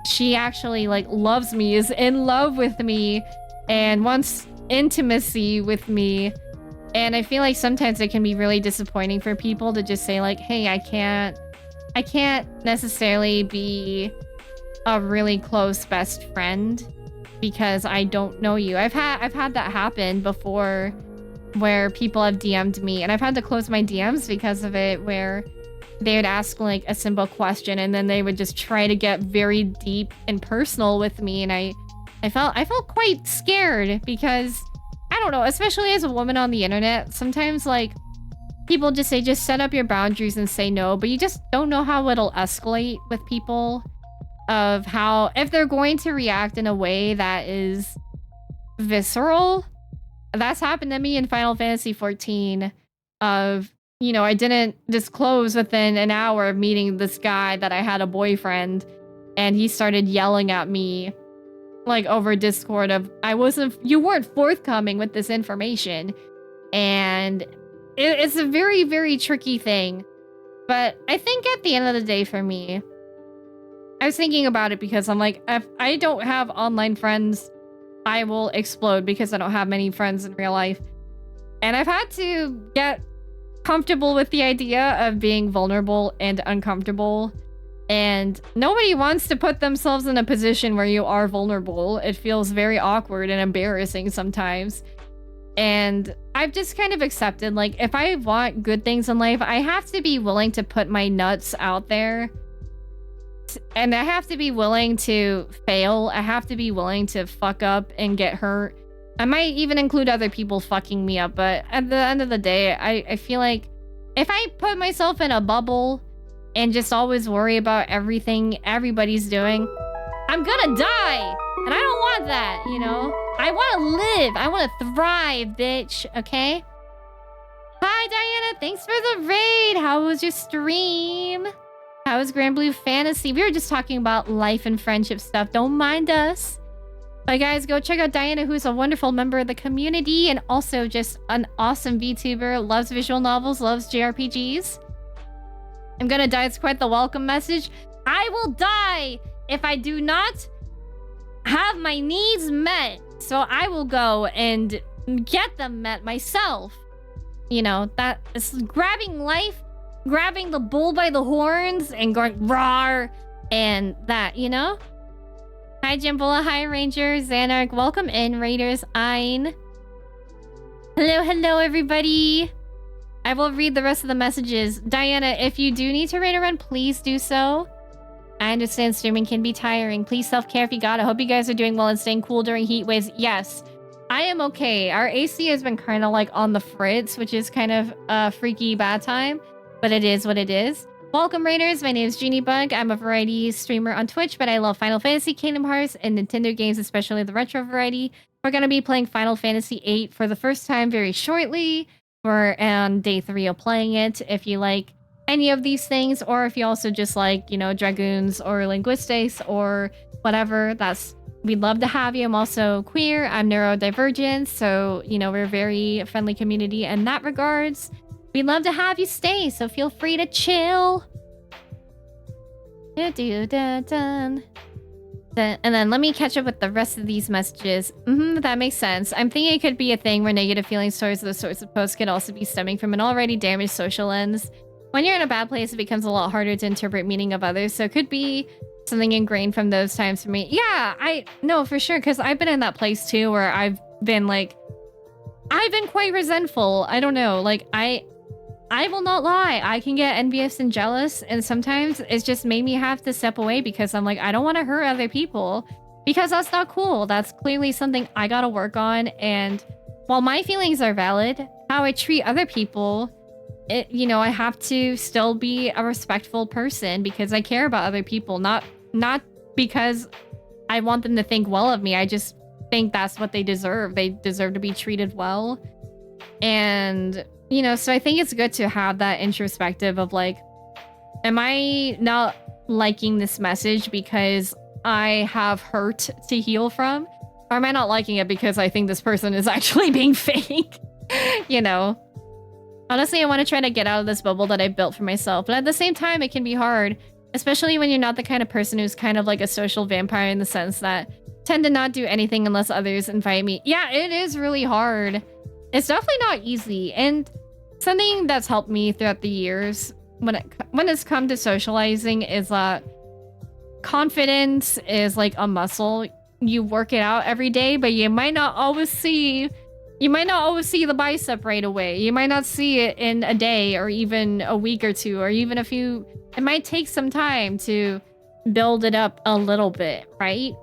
she actually, like, loves me, is in love with me, and wants intimacy with me. And I feel like sometimes it can be really disappointing for people to just say, like, hey, I can't necessarily be a really close best friend because I don't know you. I've had that happen before, where people have DM'd me and I've had to close my DMs because of it, where they would ask like a simple question and then they would just try to get very deep and personal with me, and I felt quite scared, because I don't know, especially as a woman on the internet, sometimes like people just say, just set up your boundaries and say no, but you just don't know how it'll escalate with people, of how, if they're going to react in a way that is visceral. That's happened to me in Final Fantasy XIV, of, you know, I didn't disclose within an hour of meeting this guy that I had a boyfriend, and he started yelling at me like over Discord of, you weren't forthcoming with this information. And it's a very, very tricky thing. But I think at the end of the day, for me, I was thinking about it because I'm like, if I don't have online friends, I will explode, because I don't have many friends in real life. And I've had to get comfortable with the idea of being vulnerable and uncomfortable. And nobody wants to put themselves in a position where you are vulnerable. It feels very awkward and embarrassing sometimes. And I've just kind of accepted, like, if I want good things in life, I have to be willing to put my nuts out there. And I have to be willing to fail. I have to be willing to fuck up and get hurt. I might even include other people fucking me up, but at the end of the day, I feel like if I put myself in a bubble and just always worry about everything everybody's doing, I'm gonna die. And I don't want that, you know? I want to live. I want to thrive, bitch. Okay? Hi, Diana. Thanks for the raid. How was your stream? How was Grand Blue Fantasy? We were just talking about life and friendship stuff. Don't mind us. But guys, go check out Diana, who's a wonderful member of the community and also just an awesome VTuber. Loves visual novels, loves JRPGs. I'm gonna die. It's quite the welcome message. I will die if I do not have my needs met. So I will go and get them met myself. You know, that is grabbing life, grabbing the bull by the horns and going rawr, and that, you know? Hi, Jimbola. Hi, Ranger. Xanark. Welcome in, Raiders. Ein. Hello, hello, everybody. I will read the rest of the messages. Diana, if you do need to raid a run, please do so. I understand streaming can be tiring. Please self-care if you got it. Hope you guys are doing well and staying cool during heat waves. Yes, I am okay. Our AC has been kind of like on the fritz, which is kind of a freaky bad time, but it is what it is. Welcome, Raiders. My name is Juunibug. I'm a variety streamer on Twitch, but I love Final Fantasy, Kingdom Hearts, and Nintendo games, especially the retro variety. We're going to be playing Final Fantasy VIII for the first time very shortly. We're on day 3 of playing it. If you like any of these things, or if you also just like, you know, Dragoons or Linguistics or whatever, we'd love to have you. I'm also queer. I'm neurodivergent. So, you know, we're a very friendly community in that regards. We'd love to have you stay, so feel free to chill. And then let me catch up with the rest of these messages. That makes sense. I'm thinking it could be a thing where negative feelings towards those sorts of posts could also be stemming from an already damaged social lens. When you're in a bad place, it becomes a lot harder to interpret meaning of others. So it could be something ingrained from those times for me. Yeah, no, for sure. Because I've been in that place too, where I've been quite resentful. I don't know. Like, I will not lie. I can get envious and jealous. And sometimes it's just made me have to step away because I'm like, I don't want to hurt other people because that's not cool. That's clearly something I got to work on. And while my feelings are valid, how I treat other people, I have to still be a respectful person because I care about other people, not because I want them to think well of me. I just think that's what they deserve. They deserve to be treated well. And, so I think it's good to have that introspective of like, am I not liking this message because I have hurt to heal from? Or am I not liking it because I think this person is actually being fake? Honestly, I want to try to get out of this bubble that I built for myself. But at the same time, it can be hard, especially when you're not the kind of person who's kind of like a social vampire in the sense that tend to not do anything unless others invite me. Yeah, it is really hard. It's definitely not easy. And something that's helped me throughout the years when it's come to socializing is that confidence is like a muscle. You work it out every day, but you might not always see the bicep right away. You might not see it in a day or even a week or two or even a few. It might take some time to build it up a little bit, right?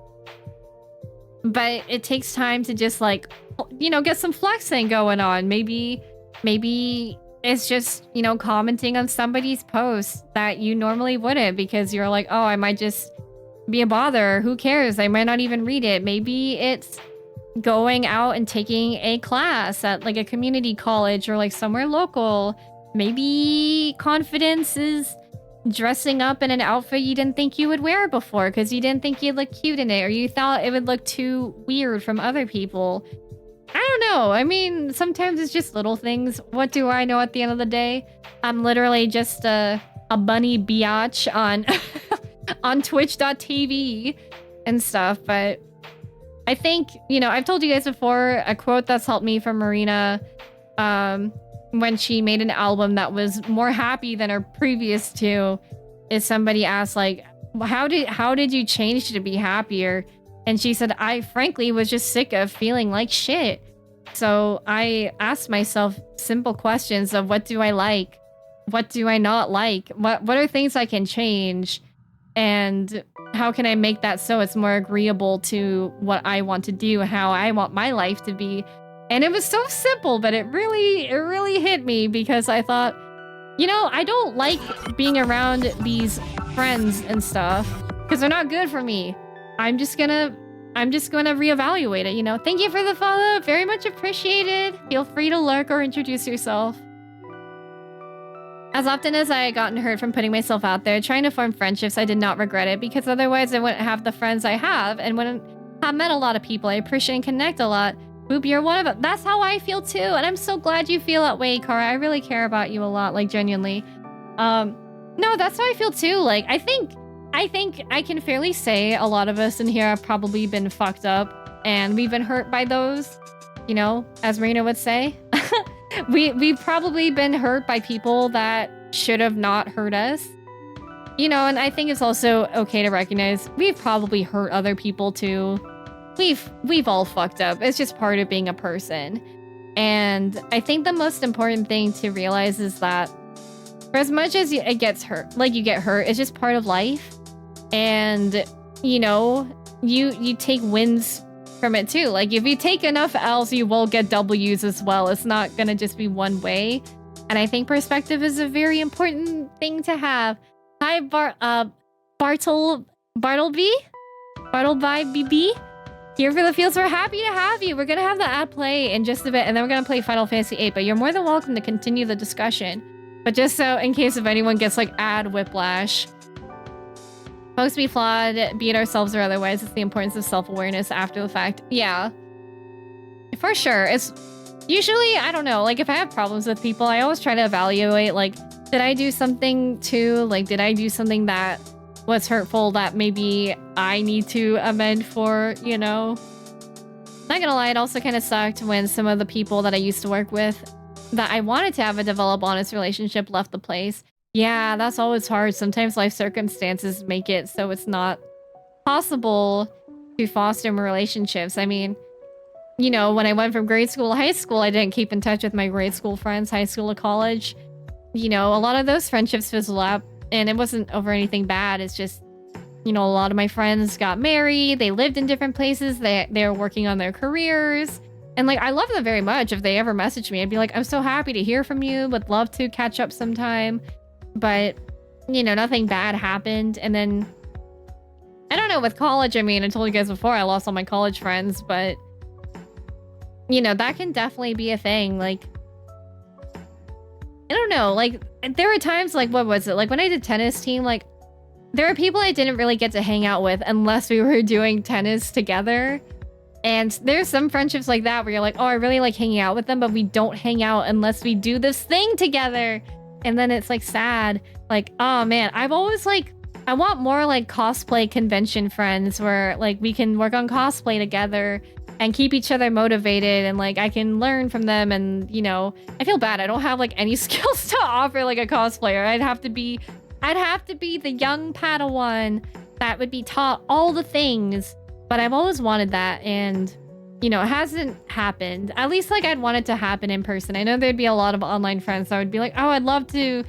But it takes time to just like, get some flexing going on. Maybe it's just, commenting on somebody's post that you normally wouldn't because you're like, oh, I might just be a bother. Who cares? I might not even read it. Maybe it's going out and taking a class at like a community college or like somewhere local. Maybe confidence is dressing up in an outfit you didn't think you would wear before because you didn't think you'd look cute in it or you thought it would look too weird from other people. I don't know. I mean, sometimes it's just little things. What do I know at the end of the day? I'm literally just a bunny biatch on on twitch.tv and stuff, but I think, I've told you guys before, a quote that's helped me from Marina when she made an album that was more happy than her previous two is somebody asked, like, how did you change to be happier? And she said, I frankly was just sick of feeling like shit. So I asked myself simple questions of what do I like? What do I not like? What are things I can change? And how can I make that so it's more agreeable to what I want to do, how I want my life to be? And it was so simple, but it really hit me because I thought, I don't like being around these friends and stuff because they're not good for me. I'm just gonna reevaluate it, Thank you for the follow. Very much appreciated. Feel free to lurk or introduce yourself. As often as I had gotten hurt from putting myself out there, trying to form friendships, I did not regret it because otherwise I wouldn't have the friends I have and wouldn't have met a lot of people I appreciate and connect a lot. Boop, you're one of them. That's how I feel too. And I'm so glad you feel that way, Kara. I really care about you a lot, like genuinely. No, that's how I feel too. Like, I think I can fairly say a lot of us in here have probably been fucked up and we've been hurt by those, as Marina would say. We've probably been hurt by people that should have not hurt us. And I think it's also okay to recognize we've probably hurt other people too. We've all fucked up. It's just part of being a person. And I think the most important thing to realize is that for as much as it gets hurt, like you get hurt, it's just part of life. And, you take wins from it too. Like if you take enough L's, you will get W's as well. It's not gonna just be one way. And I think perspective is a very important thing to have. Hi, Bartleby BB. Here for the fields. We're happy to have you. We're gonna have the ad play in just a bit, and then we're gonna play Final Fantasy VIII. But you're more than welcome to continue the discussion. But just so in case if anyone gets like ad whiplash. Folks be flawed, be it ourselves or otherwise. It's the importance of self-awareness after the fact. Yeah. For sure. It's usually, I don't know, like if I have problems with people, I always try to evaluate, like, did I do something too? Like, did I do something that was hurtful that maybe I need to amend for, you know. Not gonna lie, it also kind of sucked when some of the people that I used to work with that I wanted to have a develop honest relationship left the place. Yeah, that's always hard. Sometimes life circumstances make it so it's not possible to foster relationships. I mean, you know, when I went from grade school to high school, I didn't keep in touch with my grade school friends, high school to college. You know, a lot of those friendships fizzled out, and it wasn't over anything bad. It's just, you know, a lot of my friends got married. They lived in different places. They were working on their careers. And, like, I love them very much. If they ever message me, I'd be like, I'm so happy to hear from you. Would love to catch up sometime. But, you know, nothing bad happened. And then, I don't know, with college, I mean, I told you guys before, I lost all my college friends. But, you know, that can definitely be a thing. Like, I don't know. Like, there were times, like, what was it? Like, when I did tennis team, like, there are people I didn't really get to hang out with unless we were doing tennis together. And there's some friendships like that where you're like, oh, I really like hanging out with them, but we don't hang out unless we do this thing together. And then it's like sad. Like, oh man, I've always like, I want more like cosplay convention friends where like we can work on cosplay together and keep each other motivated, and like I can learn from them. And you know, I feel bad. I don't have like any skills to offer like a cosplayer. I'd have to be the young Padawan that would be taught all the things. But I've always wanted that, and you know, it hasn't happened. At least like I'd want it to happen in person. I know there'd be a lot of online friends that would be like, oh, I'd love to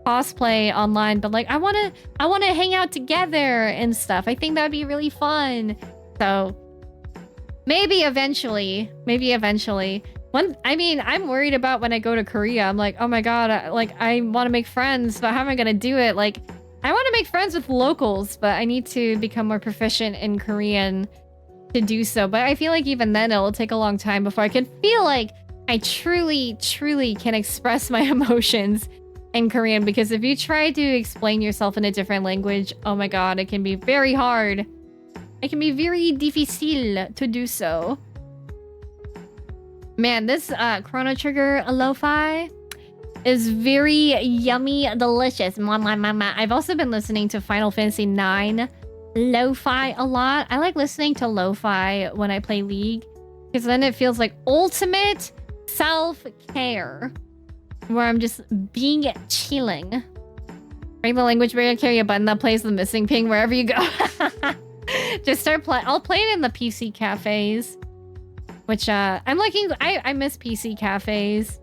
cosplay online, but like I want to hang out together and stuff. I think that'd be really fun. So maybe eventually. I mean, I'm worried about when I go to Korea. I'm like, oh my god, I want to make friends, but how am I gonna do it? Like, I want to make friends with locals, but I need to become more proficient in Korean to do so. But I feel like even then it'll take a long time before I can feel like I truly can express my emotions in Korean. Because if you try to explain yourself in a different language, oh my god, it can be very hard. It can be very difficile to do so. Man, this Chrono Trigger lo-fi is very yummy, delicious. I've also been listening to Final Fantasy IX lo-fi a lot. I like listening to lo-fi when I play League, because then it feels like ultimate self-care, where I'm just being chilling. Right, the language barrier, carry a button that plays the missing ping wherever you go. Just start playing. I'll play it in the PC cafes, which I'm liking. I miss PC cafes.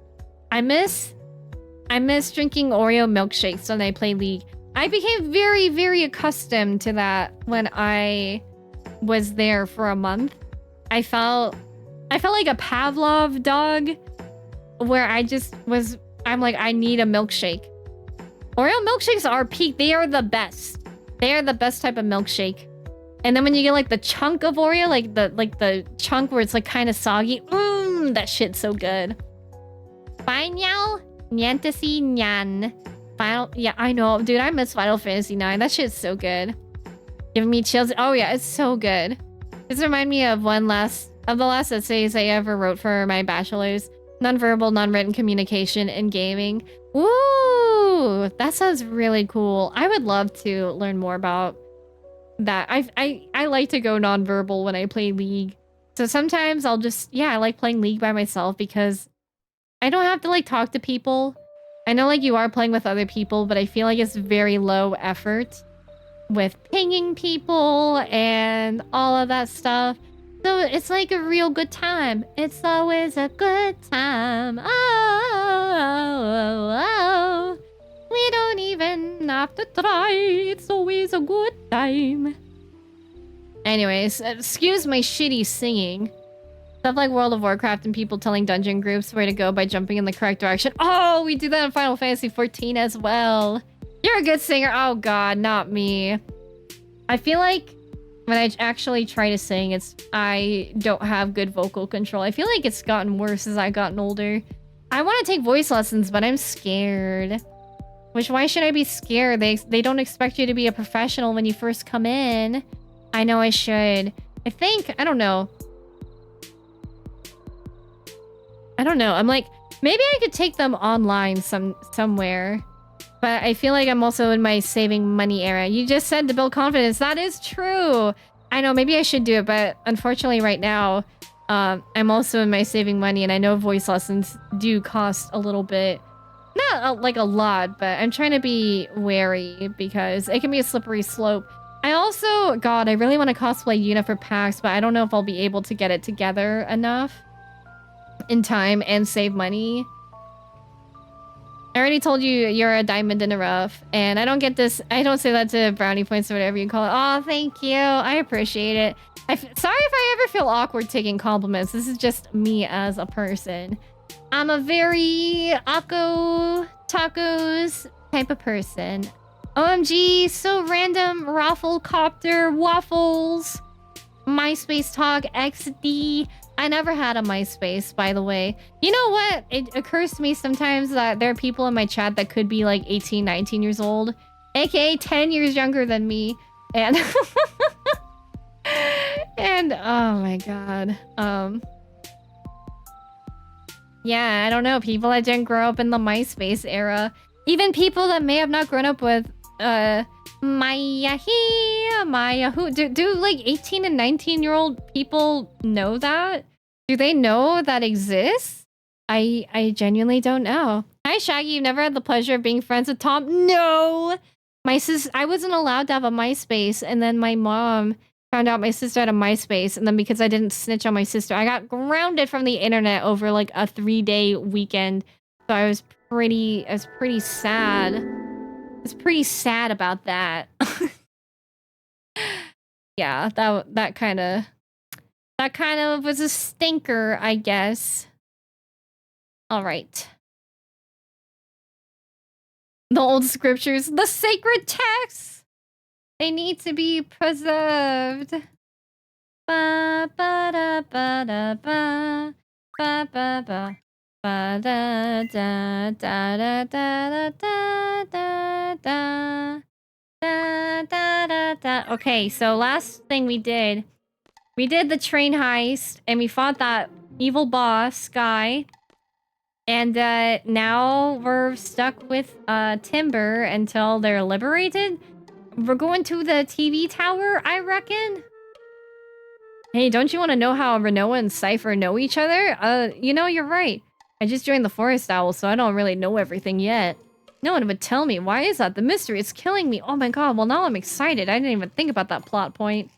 I miss drinking Oreo milkshakes when I play League. I became very accustomed to that when I was there for a month. I felt like a Pavlov dog, where I'm like, I need a milkshake. Oreo milkshakes are peak. They are the best. They are the best type of milkshake. And then when you get like the chunk of Oreo, like the chunk where it's like kind of soggy, that shit's so good. Final Fantasy Nyan. Yeah, I know, dude. I miss Final Fantasy 9. That shit's so good. Giving me chills. Oh yeah, it's so good. This reminds me of the last essays I ever wrote for my bachelor's. Nonverbal, non-written communication in gaming. Ooh, that sounds really cool. I would love to learn more about that. I like to go nonverbal when I play League. So sometimes I'll just, I like playing League by myself because I don't have to like talk to people. I know like you are playing with other people, but I feel like it's very low effort with pinging people and all of that stuff. So it's like a real good time. It's always a good time. Oh. We don't even have to try. It's always a good time. Anyways, excuse my shitty singing. Stuff like World of Warcraft and people telling dungeon groups where to go by jumping in the correct direction. Oh, we do that in Final Fantasy 14 as well. You're a good singer. Oh god, not me. I feel like when I actually try to sing, I don't have good vocal control. I feel like it's gotten worse as I've gotten older. I want to take voice lessons, but I'm scared. Which, why should I be scared? They don't expect you to be a professional when you first come in. I know I should. I don't know. I'm like, maybe I could take them online somewhere. But I feel like I'm also in my saving money era. You just said to build confidence. That is true. I know, maybe I should do it, but unfortunately right now, I'm also in my saving money, and I know voice lessons do cost a little bit. Not like a lot, but I'm trying to be wary because it can be a slippery slope. I also, God, I really want to cosplay Yuna for PAX, but I don't know if I'll be able to get it together enough in time and save money. I already told you you're a diamond in the rough, and I don't get this. I don't say that to brownie points or whatever you call it. Oh, thank you. I appreciate it. Sorry if I ever feel awkward taking compliments. This is just me as a person. I'm a very Akko tacos type of person. OMG, so random. Rafflecopter, waffles, MySpace Talk, XD. I never had a MySpace, by the way. You know what? It occurs to me sometimes that there are people in my chat that could be like 18, 19 years old, aka 10 years younger than me. And and oh my god. Yeah, I don't know. People that didn't grow up in the MySpace era. Even people that may have not grown up with Maya who do like 18 and 19-year-old people know that? Do they know that exists? I genuinely don't know. Hi Shaggy, you've never had the pleasure of being friends with Tom? No! I wasn't allowed to have a MySpace, and then my mom found out my sister had a MySpace, and then because I didn't snitch on my sister, I got grounded from the internet over like a 3-day weekend. So I was pretty sad. I was pretty sad about that. Yeah, that kind of was a stinker, I guess. All right. The old scriptures, the sacred texts, they need to be preserved. Ba ba da ba da ba ba ba ba ba da da da da da da da da. Da, da, da, da. Okay, so last thing we did the train heist, and we fought that evil boss guy, and now we're stuck with Timber until they're liberated. We're going to the TV tower, I reckon. Hey, don't you want to know how Renoa and Cypher know each other? You know, you're right. I just joined the Forest Owl, so I don't really know everything yet. No one would tell me. Why is that? The mystery is killing me. Oh my god, well now I'm excited. I didn't even think about that plot point.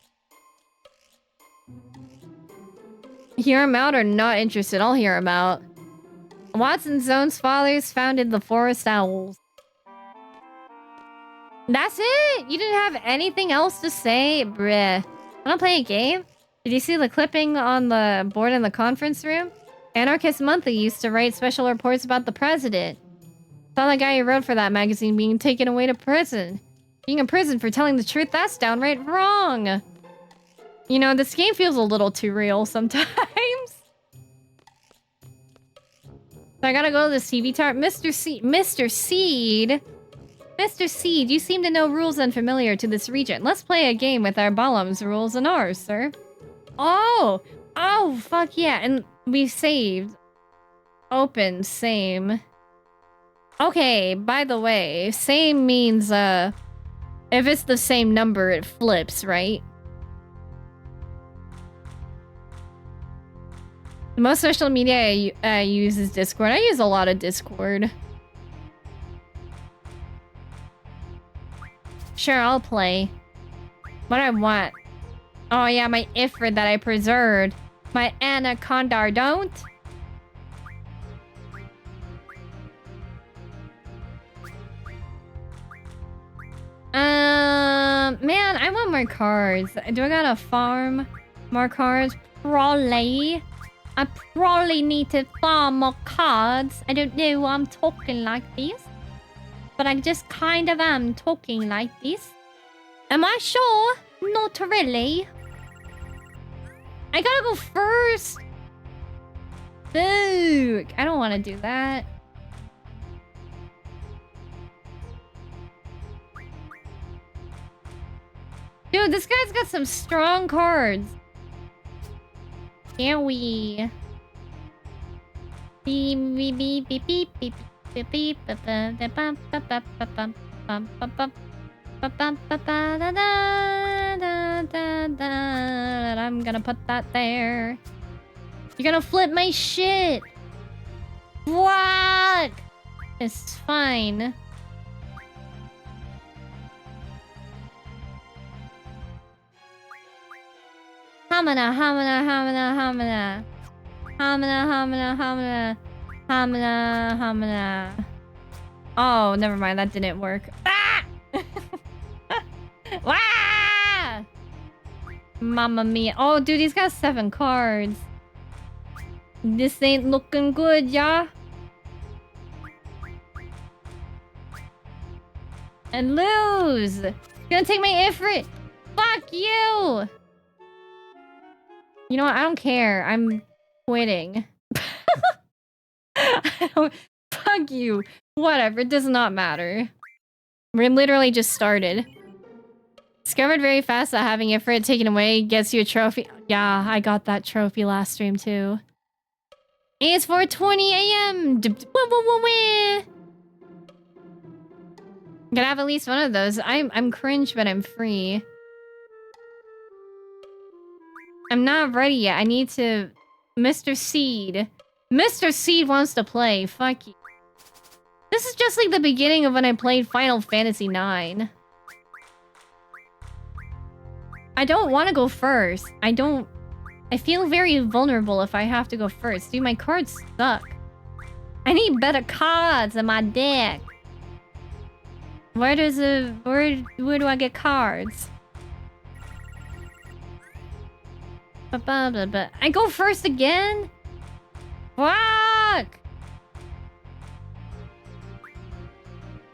Hear him out or not interested? I'll hear him out. Watson's own fathers founded the Forest Owls. That's it? You didn't have anything else to say? Bruh. Wanna play a game? Did you see the clipping on the board in the conference room? Anarchist Monthly used to write special reports about the president. Saw the guy who wrote for that magazine being taken away to prison. Being in prison for telling the truth, that's downright wrong. You know, this game feels a little too real sometimes. So I gotta go to this TV tower. Mr. Seed, you seem to know rules unfamiliar to this region. Let's play a game with our Balam's rules and ours, sir. Oh, fuck yeah. And we saved. Open, same. Okay, by the way, same means, if it's the same number, it flips, right? The most social media I use is Discord. I use a lot of Discord. Sure, I'll play. What I want. Oh yeah, my Ifrit that I preserved. My Anaconda don't. Man, I want more cards. Do I gotta farm more cards? Probably. I probably need to farm more cards. I don't know why I'm talking like this. But I just kind of am talking like this. Am I sure? Not really. I gotta go first. Fuck. I don't want to do that. Dude, this guy's got some strong cards. Can we? Beep, beep, beep, beep, beep, beep. I'm gonna put that there. You're gonna flip my shit. What? It's fine. Hamana, hamana, hamana, hamana. Hamana, hamana, hamana. Hamana, hamana. Oh, never mind. That didn't work. Ah! Ah! Mamma mia. Oh, dude, he's got 7 cards. This ain't looking good, yeah? And lose! Gonna take my Ifrit! Fuck you! You know what? I don't care. I'm quitting. Fuck you. Whatever. It does not matter. We literally just started. Discovered very fast that having Ifrit taken away gets you a trophy. Yeah, I got that trophy last stream too. It's 4:20 a.m. Gotta have at least one of those. I'm cringe, but I'm free. I'm not ready yet. I need to... Mr. Seed. Mr. Seed wants to play. Fuck you. This is just like the beginning of when I played Final Fantasy IX. I don't want to go first. I feel very vulnerable if I have to go first. Dude, my cards suck. I need better cards in my deck. Where do I get cards? I go first again? Fuck!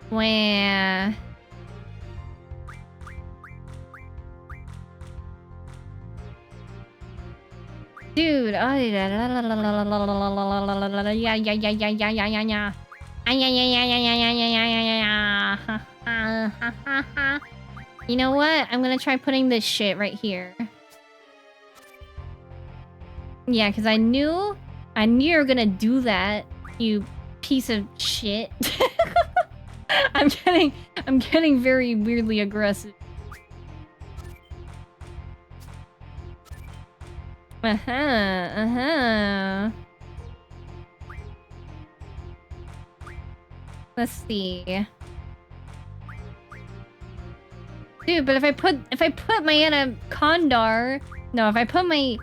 Wah. Dude, You know what? I'm gonna try putting this shit right here. Yeah, because I knew you were gonna do that, you piece of shit. I'm getting very weirdly aggressive. Let's see. Dude, but if I put my anaconda, no, if I put my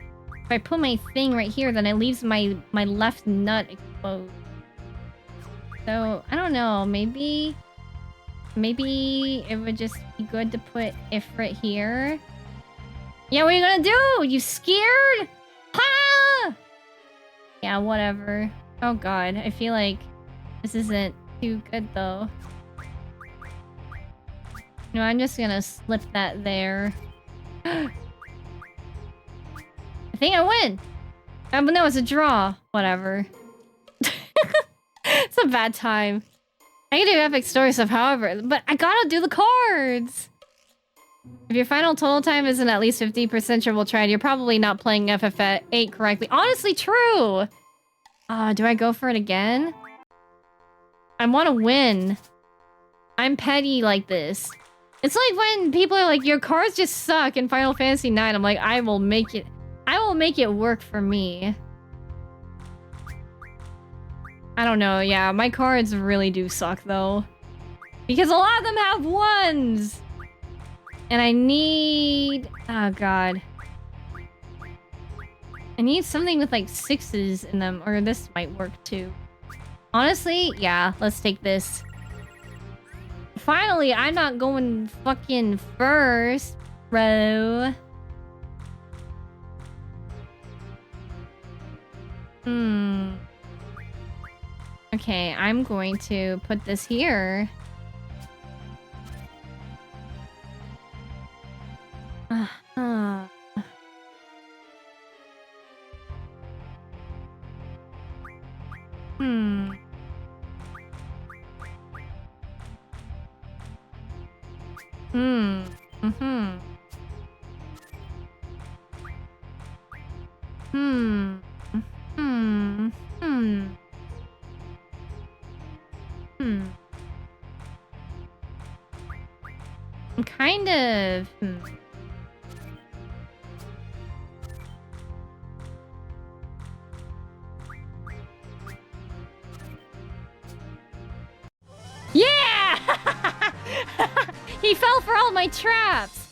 thing right here, then it leaves my left nut exposed. So I don't know. Maybe it would just be good to put Ifrit here. Yeah, what are you gonna do? You scared? Ha! Yeah, whatever. Oh god, I feel like this isn't too good though. No, I'm just gonna slip that there. I think I win. But no, it's a draw. Whatever. It's a bad time. I can do epic story stuff, however, but I gotta do the cards. If your final total time isn't at least 50% triple tried, you're probably not playing FF8 correctly. Honestly, true. Do I go for it again? I want to win. I'm petty like this. It's like when people are like, your cards just suck in Final Fantasy IX. I'm like, I will make it work for me. I don't know. Yeah, my cards really do suck though. Because a lot of them have 1s. And I need... Oh god. I need something with like 6s in them. Or this might work too. Honestly, yeah, let's take this. Finally, I'm not going fucking first, bro. Okay, I'm going to put this here. kind of... Yeah! He fell for all my traps!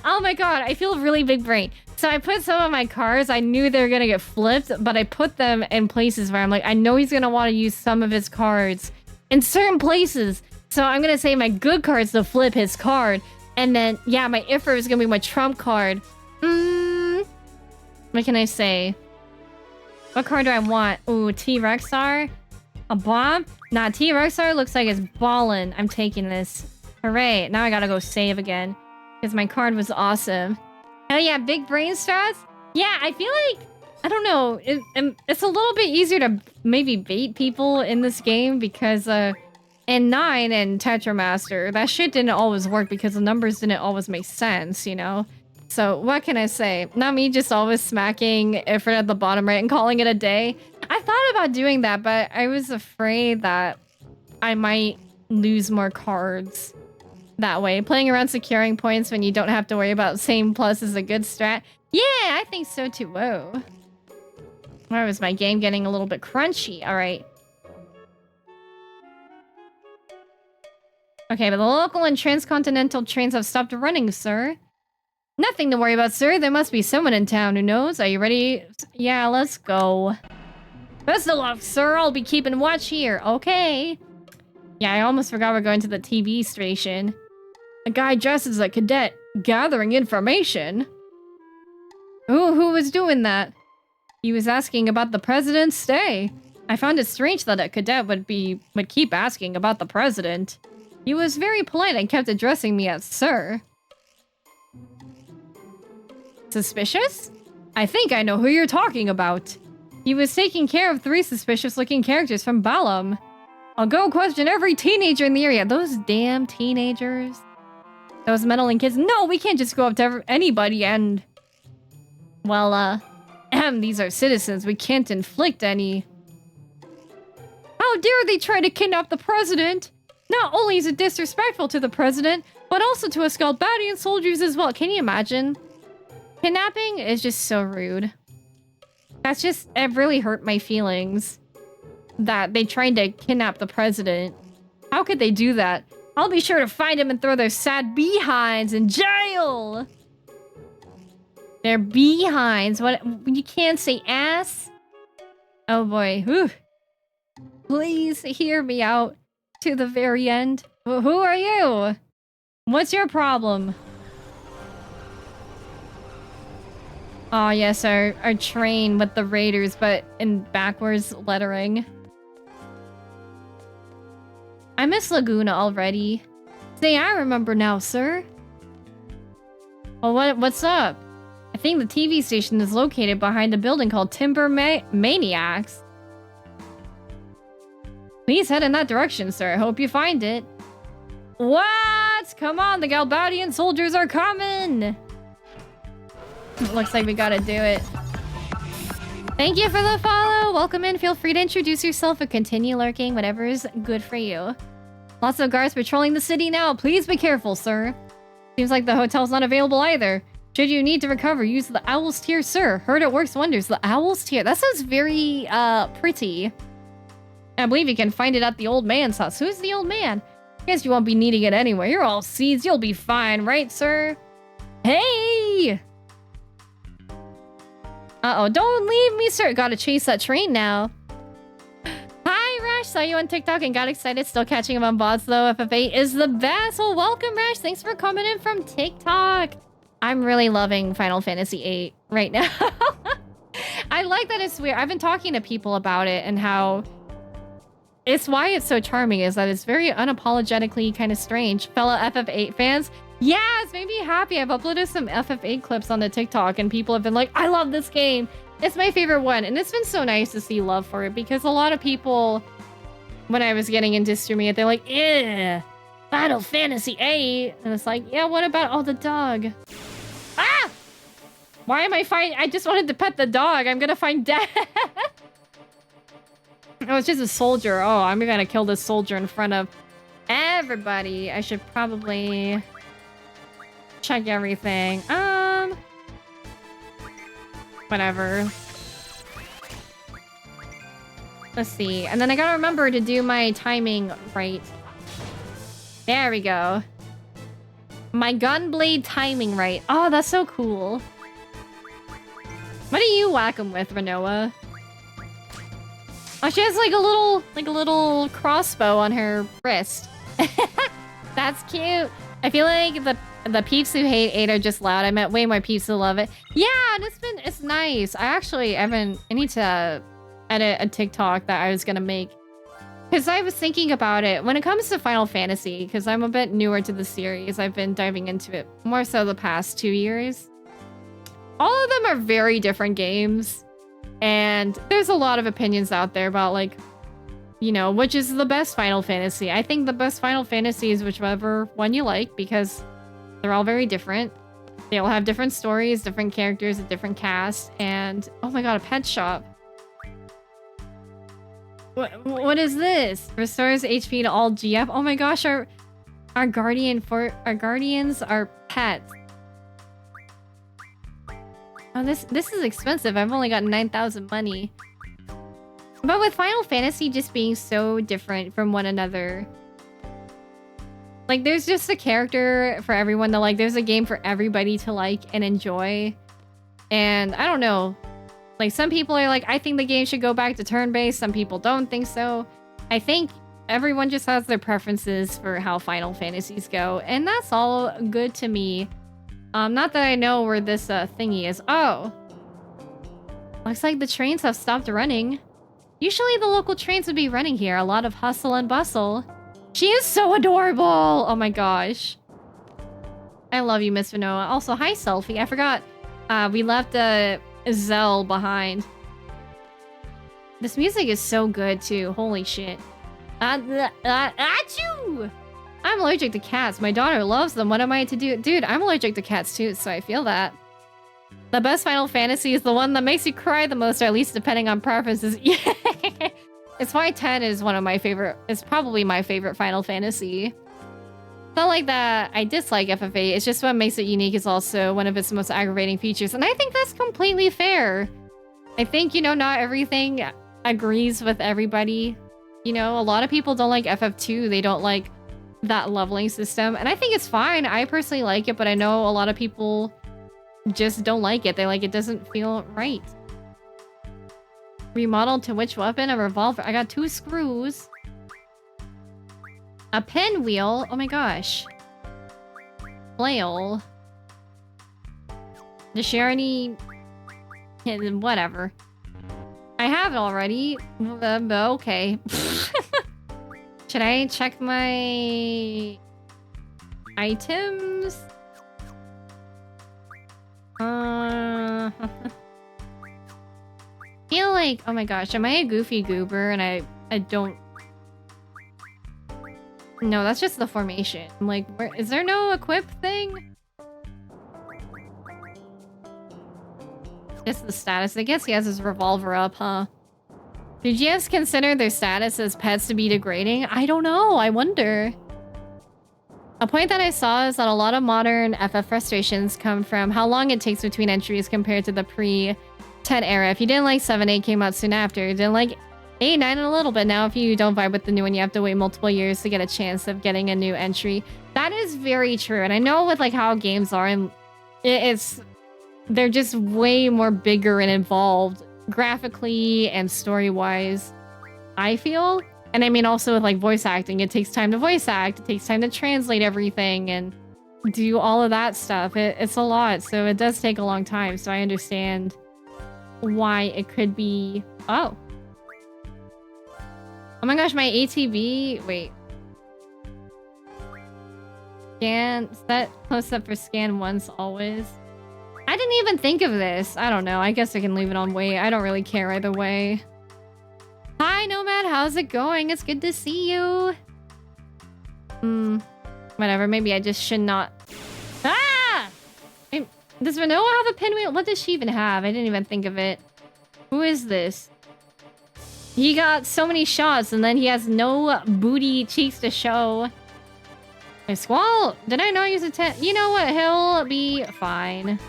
Oh my god, I feel really big brain. So I put some of my cards, I knew they were gonna get flipped, but I put them in places where I'm like, I know he's gonna want to use some of his cards in certain places. So I'm gonna say my good cards to flip his card. And then, yeah, my Iffer is gonna be my trump card. What can I say? What card do I want? Ooh, T-Rexar? A bomb? Nah, T-Rexar looks like it's ballin'. I'm taking this. Hooray. Now I gotta go save again. Because my card was awesome. Hell yeah, big brain strats? Yeah, I feel like... I don't know. It's a little bit easier to maybe bait people in this game because in 9 and Tetramaster, that shit didn't always work because the numbers didn't always make sense, you know? So what can I say? Not me just always smacking Ifrit at the bottom right and calling it a day. I thought about doing that, but I was afraid that I might lose more cards that way. Playing around securing points when you don't have to worry about same plus is a good strat. Yeah, I think so too. Whoa. Why was my game getting a little bit crunchy? All right. Okay, but the local and transcontinental trains have stopped running, sir. Nothing to worry about, sir. There must be someone in town who knows. Are you ready? Yeah, let's go. Best of luck, sir. I'll be keeping watch here. Okay. Yeah, I almost forgot we're going to the TV station. A guy dressed as a cadet gathering information. Ooh, who was doing that? He was asking about the president's stay. I found it strange that a cadet would keep asking about the president. He was very polite and kept addressing me as sir. Suspicious? I think I know who you're talking about. He was taking care of 3 suspicious-looking characters from Balam. I'll go question every teenager in the area. Those damn teenagers. Those meddling kids. No, we can't just go up to anybody and... Well, these are citizens. We can't inflict any... How dare they try to kidnap the president? Not only is it disrespectful to the president, but also to Ascalbadian soldiers as well. Can you imagine? Kidnapping is just so rude. It really hurt my feelings. That they tried to kidnap the president. How could they do that? I'll be sure to find him and throw their sad behinds in jail! Their behinds? What? You can't say ass? Oh boy. Whew. Please hear me out to the very end. Who are you? What's your problem? Oh yes, our train with the raiders, but in backwards lettering. I miss Laguna already. Say, I remember now, sir. Well, what's up? I think the TV station is located behind a building called Timber Maniacs. Please head in that direction, sir. I hope you find it. What? Come on, the Galbadian soldiers are coming! Looks like we gotta do it. Thank you for the follow. Welcome in. Feel free to introduce yourself or continue lurking. Whatever is good for you. Lots of guards patrolling the city now. Please be careful, sir. Seems like the hotel's not available either. Should you need to recover, use the Owl's Tear, sir. Heard it works wonders. The Owl's Tear. That sounds very, pretty. I believe you can find it at the old man's house. Who's the old man? Guess you won't be needing it anyway. You're all seeds. You'll be fine, right, sir? Hey! Uh-oh, don't leave me, sir. Gotta chase that train now. Hi, Rash. Saw you on TikTok and got excited. Still catching him on bots, though. FF8 is the best. Well, welcome, Rash. Thanks for coming in from TikTok. I'm really loving Final Fantasy VIII right now. I like that it's weird. I've been talking to people about it and how... It's why it's so charming is that it's very unapologetically kind of strange. Fellow FF8 fans, yeah, it's made me happy. I've uploaded some FF8 clips on the TikTok and people have been like, I love this game. It's my favorite one. And it's been so nice to see love for it because a lot of people, when I was getting into streaming it, they're like, eh, Final Fantasy VIII. And it's like, yeah, what about the dog? Ah! Why am I fighting? I just wanted to pet the dog. I'm gonna find death. Oh, it's just a soldier. Oh, I'm gonna kill this soldier in front of... Everybody. I should probably check everything. Whatever. Let's see. And then I gotta remember to do my timing right. There we go. My gunblade timing right. Oh, that's so cool. What do you whack him with, Renoa? Oh, she has like a little crossbow on her wrist. That's cute. I feel like the peeps who hate 8 are just loud. I met way more peeps who love it. Yeah, and it's nice. I need to edit a TikTok that I was gonna make. Because I was thinking about it when it comes to Final Fantasy, because I'm a bit newer to the series. I've been diving into it more so the past 2 years. All of them are very different games. And there's a lot of opinions out there about, like, you know, which is the best Final Fantasy. I think the best Final Fantasy is whichever one you like, because they're all very different. They all have different stories, different characters, a different cast, and oh my god, a pet shop. What is this? Restores HP to all GF. Oh my gosh, our guardians are pets. Oh, this is expensive. I've only got 9,000 money. But with Final Fantasy just being so different from one another, like, there's just a character for everyone to like. There's a game for everybody to like and enjoy. And I don't know. Like, some people are like, I think the game should go back to turn-based. Some people don't think so. I think everyone just has their preferences for how Final Fantasies go. And that's all good to me. Not that I know where this thingy is. Oh. Looks like the trains have stopped running. Usually the local trains would be running here. A lot of hustle and bustle. She is so adorable! Oh my gosh. I love you, Miss Vanoa. Also, hi, Selfie. I forgot. We left Zell behind. This music is so good, too. Holy shit. Achoo! I'm allergic to cats. My daughter loves them. What am I to do? Dude, I'm allergic to cats, too, so I feel that. The best Final Fantasy is the one that makes you cry the most, or at least depending on preferences. Yeah. It's why 10 is one of my favorite. It's probably my favorite Final Fantasy. It's not like that I dislike FF8. It's just what makes it unique is also one of its most aggravating features. And I think that's completely fair. I think, you know, not everything agrees with everybody. You know, a lot of people don't like FF2. They don't like that leveling system. And I think it's fine. I personally like it, but I know a lot of people just don't like it. They like it doesn't feel right. Remodeled to which weapon? A revolver. I got 2 screws. A pinwheel. Oh my gosh. Flail. Does she already... Whatever. I have it already. Okay. Should I check my... items? I feel like, oh my gosh, am I a goofy goober and I don't... No, that's just the formation. I'm like, where is there no equip thing? Just the status. I guess he has his revolver up, huh? Do GFs consider their status as pets to be degrading? I don't know. I wonder. A point that I saw is that a lot of modern FF frustrations come from how long it takes between entries compared to the pre-10 era. If you didn't like 7, 8 came out soon after. You didn't like 8, 9 and a little bit. Now if you don't vibe with the new one, you have to wait multiple years to get a chance of getting a new entry. That is very true. And I know with like how games are, and they're just way more bigger and involved graphically and story-wise, I feel. And I mean also with like voice acting, it takes time to voice act, it takes time to translate everything and do all of that stuff. It's a lot, so it does take a long time. So I understand why it could be... Oh. Oh my gosh, my ATB... Wait. Scan... Set close up for scan once always. I didn't even think of this. I don't know. I guess I can leave it on wait. I don't really care either way. Hi, Nomad. How's it going? It's good to see you. Whatever. Maybe I just should not... Ah! Does Renoa have a pinwheel? What does she even have? I didn't even think of it. Who is this? He got so many shots and then he has no booty cheeks to show. Hey, Squall, did I not use a 10? You know what? He'll be fine.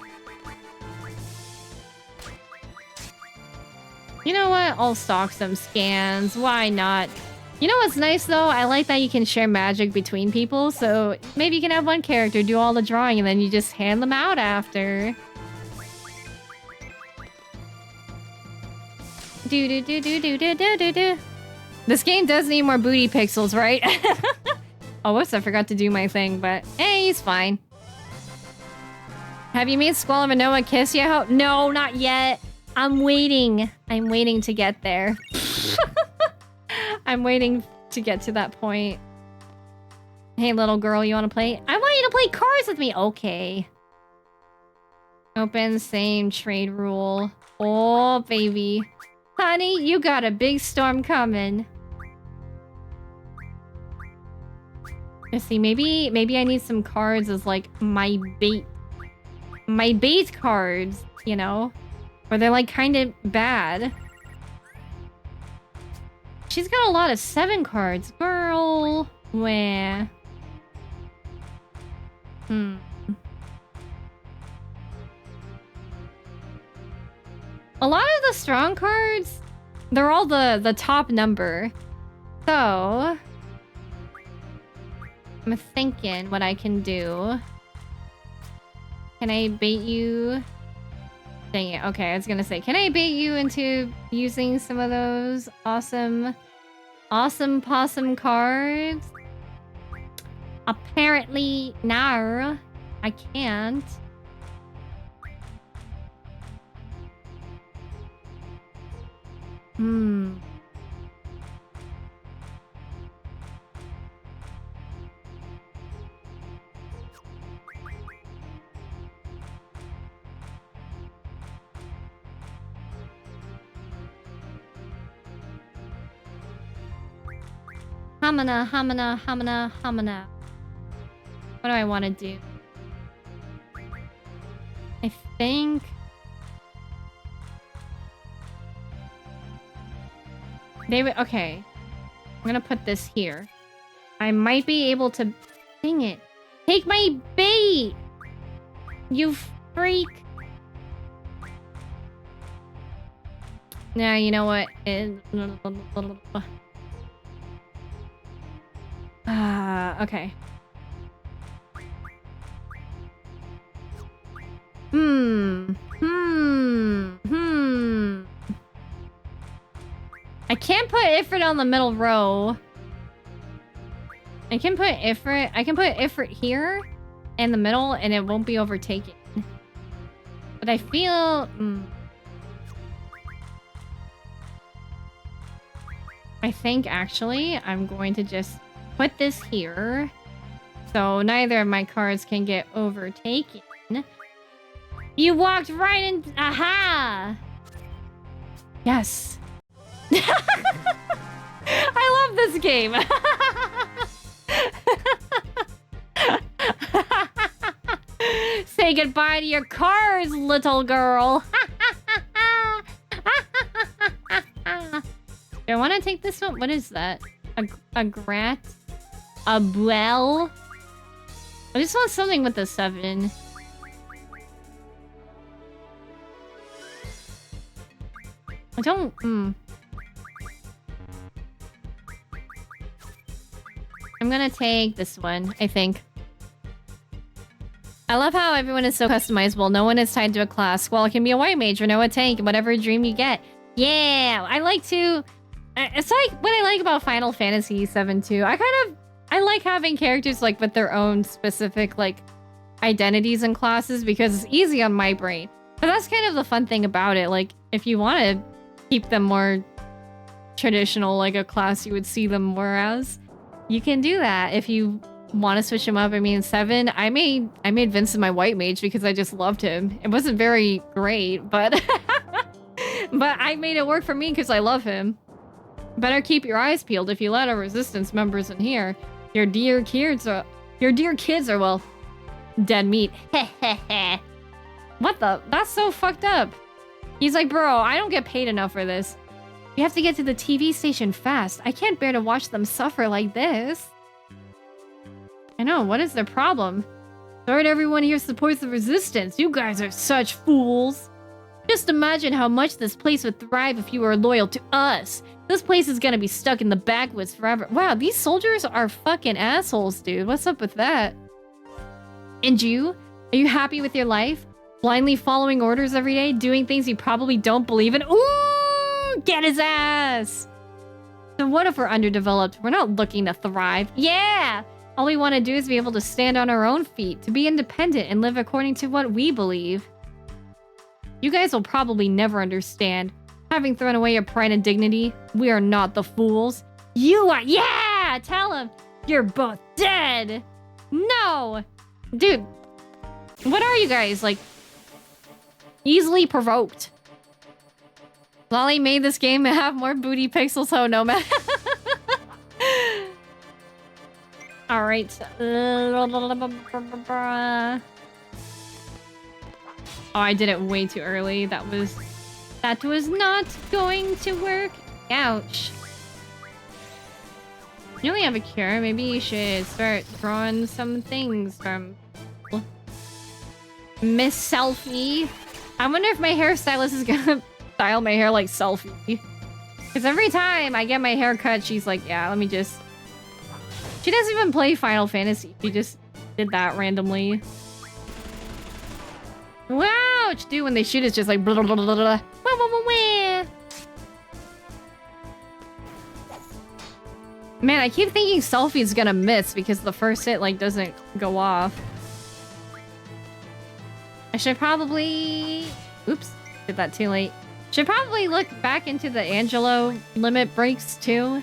You know what? I'll stock some scans. Why not? You know what's nice though? I like that you can share magic between people. So maybe you can have one character do all the drawing and then you just hand them out after. Do. This game does need more booty pixels, right? Oh, whoops, I forgot to do my thing, but hey, he's fine. Have you made Squall and Manoa kiss yet? No, not yet. I'm waiting. I'm waiting to get there. I'm waiting to get to that point. Hey, little girl, you want to play? I want you to play cards with me. Okay. Open, same trade rule. Oh, baby. Honey, you got a big storm coming. Let's see, maybe I need some cards as like my bait. My bait cards, you know? Or they're like kind of bad. She's got a lot of 7 cards. Girl. Where? A lot of the strong cards, they're all the top number. So I'm thinking what I can do. Can I bait you? Dang it. Okay, I was gonna say, can I bait you into using some of those awesome possum cards? Apparently, no. I can't. Hamana. What do I want to do? I think... Okay. I'm gonna put this here. I might be able to... Dang it. Take my bait! You freak! Nah, you know what? Okay. I can't put Ifrit on the middle row. I can put Ifrit here in the middle and it won't be overtaken. But I feel... I think actually I'm going to just put this here. So neither of my cards can get overtaken. You walked right in... Aha! Yes. I love this game. Say goodbye to your cards, little girl. Do I want to take this one? What is that? A grat? A bell? I just want something with a 7. I don't... I'm gonna take this one, I think. I love how everyone is so customizable. No one is tied to a class. Well, it can be a white mage or no a tank, whatever dream you get. Yeah, I like to... It's like what I like about Final Fantasy VII too. I like having characters like with their own specific like identities and classes because it's easy on my brain. But that's kind of the fun thing about it. Like if you want to keep them more traditional, like a class you would see them more as, you can do that if you want to switch them up. I mean, 7, I made Vincent my white mage because I just loved him. It wasn't very great, but but I made it work for me because I love him. Better keep your eyes peeled if you let our resistance members in here. Your dear kids are well, dead meat. What the? That's so fucked up. He's like, bro, I don't get paid enough for this. We have to get to the TV station fast. I can't bear to watch them suffer like this. I know, what is their problem? Sorry, everyone here supports the resistance. You guys are such fools. Just imagine how much this place would thrive if you were loyal to us. This place is gonna be stuck in the backwoods forever. Wow, these soldiers are fucking assholes, dude. What's up with that? And you? Are you happy with your life? Blindly following orders every day? Doing things you probably don't believe in? Ooh! Get his ass! So what if we're underdeveloped? We're not looking to thrive. Yeah! All we want to do is be able to stand on our own feet, to be independent and live according to what we believe. You guys will probably never understand. Having thrown away your pride and dignity, we are not the fools. You are. Yeah! Tell him. You're both dead. No! Dude. What are you guys? Like, easily provoked. Lolly made this game have more booty pixels. Oh no, man. Alright. Oh, I did it way too early. That was not going to work. Ouch. You only have a cure. Maybe you should start drawing some things from Miss Selfie. I wonder if my hairstylist is gonna style my hair like Selfie. Because every time I get my hair cut, she's like, yeah, let me just... She doesn't even play Final Fantasy. She just did that randomly. Ouch! Dude, when they shoot, it's just like... Blah, blah, blah, blah, blah. Wah, wah, wah, wah. Man, I keep thinking Selfie's gonna miss because the first hit, like, doesn't go off. I should probably... Oops. Did that too late. Should probably look back into the Angelo limit breaks, too.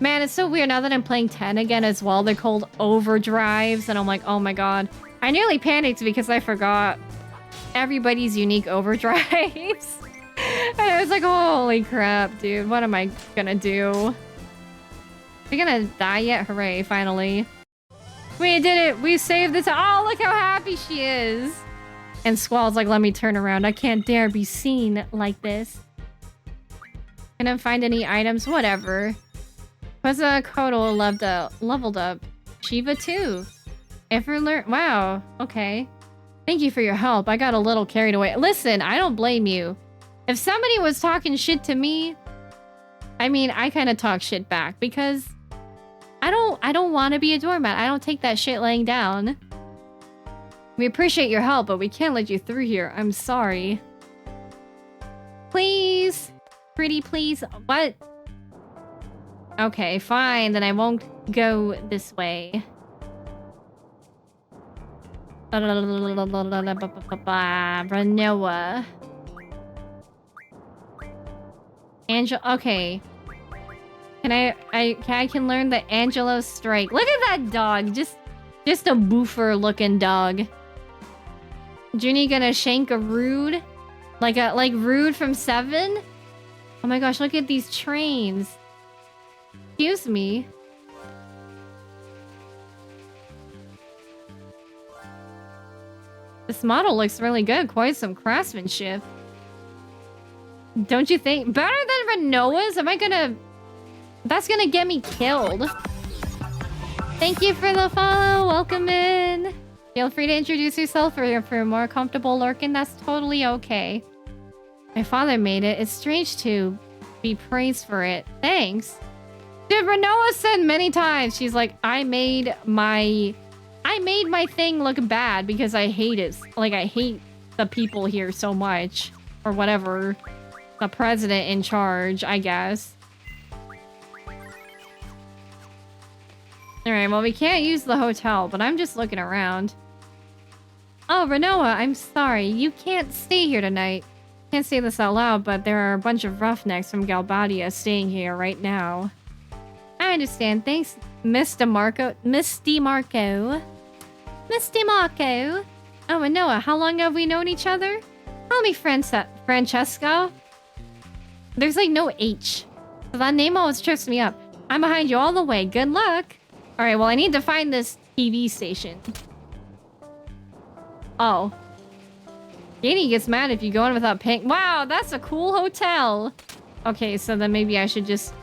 Man, it's so weird now that I'm playing 10 again as well. They're called overdrives, and I'm like, oh my god. I nearly panicked because I forgot everybody's unique overdrives. And I was like, holy crap, dude. What am I gonna do? Are we gonna die yet? Hooray, finally. We did it! We saved it! Oh, look how happy she is! And Squall's like, let me turn around. I can't dare be seen like this. Can I find any items? Whatever. Quezza Koto leveled up. Shiva too. Ever learn? Wow. Okay. Thank you for your help. I got a little carried away. Listen, I don't blame you. If somebody was talking shit to me, I mean, I kind of talk shit back because I don't want to be a doormat. I don't take that shit laying down. We appreciate your help, but we can't let you through here. I'm sorry. Please. Pretty please. What? Okay, fine. Then I won't go this way. Renoa. Angel. Okay. Can I can learn the Angelo strike. Look at that dog. Just a boofer looking dog. Junie gonna shank a Rude? Like Rude from 7? Oh my gosh, look at these trains. Excuse me. This model looks really good. Quite some craftsmanship. Don't you think? Better than Renoa's? Am I gonna... That's gonna get me killed. Thank you for the follow. Welcome in. Feel free to introduce yourself for a more comfortable lurking. That's totally okay. My father made it. It's strange to be praised for it. Thanks. Dude, Renoa said many times, she's like, I made my thing look bad because I hate it. Like, I hate the people here so much. Or whatever. The president in charge, I guess. Alright, well, we can't use the hotel, but I'm just looking around. Oh, Renoa, I'm sorry. You can't stay here tonight. Can't say this out loud, but there are a bunch of roughnecks from Galbadia staying here right now. I understand. Thanks, Miss DeMarco. Miss DeMarco. Miss DeMarco. Oh, and Noah, how long have we known each other? Call me Francesco. There's like no H. So that name always trips me up. I'm behind you all the way. Good luck. Alright, well, I need to find this TV station. Oh. Katie gets mad if you go in without paying. Wow, that's a cool hotel. Okay, so then maybe I should just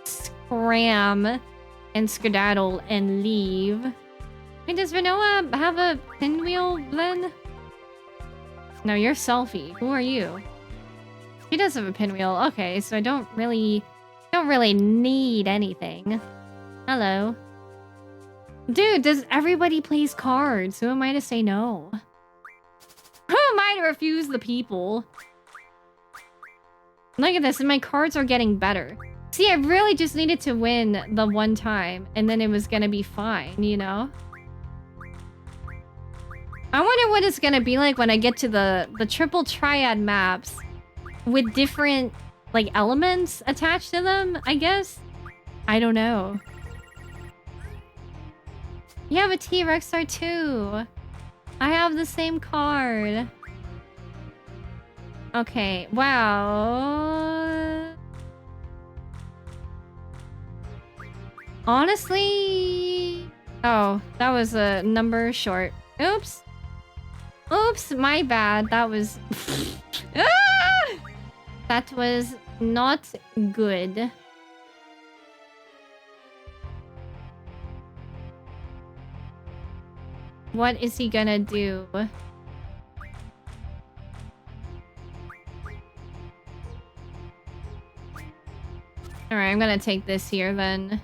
scram and skedaddle and leave. Hey, does Vanoa have a pinwheel then? No, you're Selfie. Who are you? She does have a pinwheel. Okay, so I don't really need anything. Hello. Dude, does everybody plays cards? Who am I to say no? Who am I to refuse the people? Look at this, and my cards are getting better. See, I really just needed to win the one time, and then it was gonna be fine, you know? I wonder what it's gonna be like when I get to the triple triad maps with different, like, elements attached to them, I guess? I don't know. You have a T-Rexar too. I have the same card. Okay, wow. Honestly... Oh, that was a number short. Oops. Oops, my bad. That was... Ah! That was not good. What is he gonna do? Alright, I'm gonna take this here then.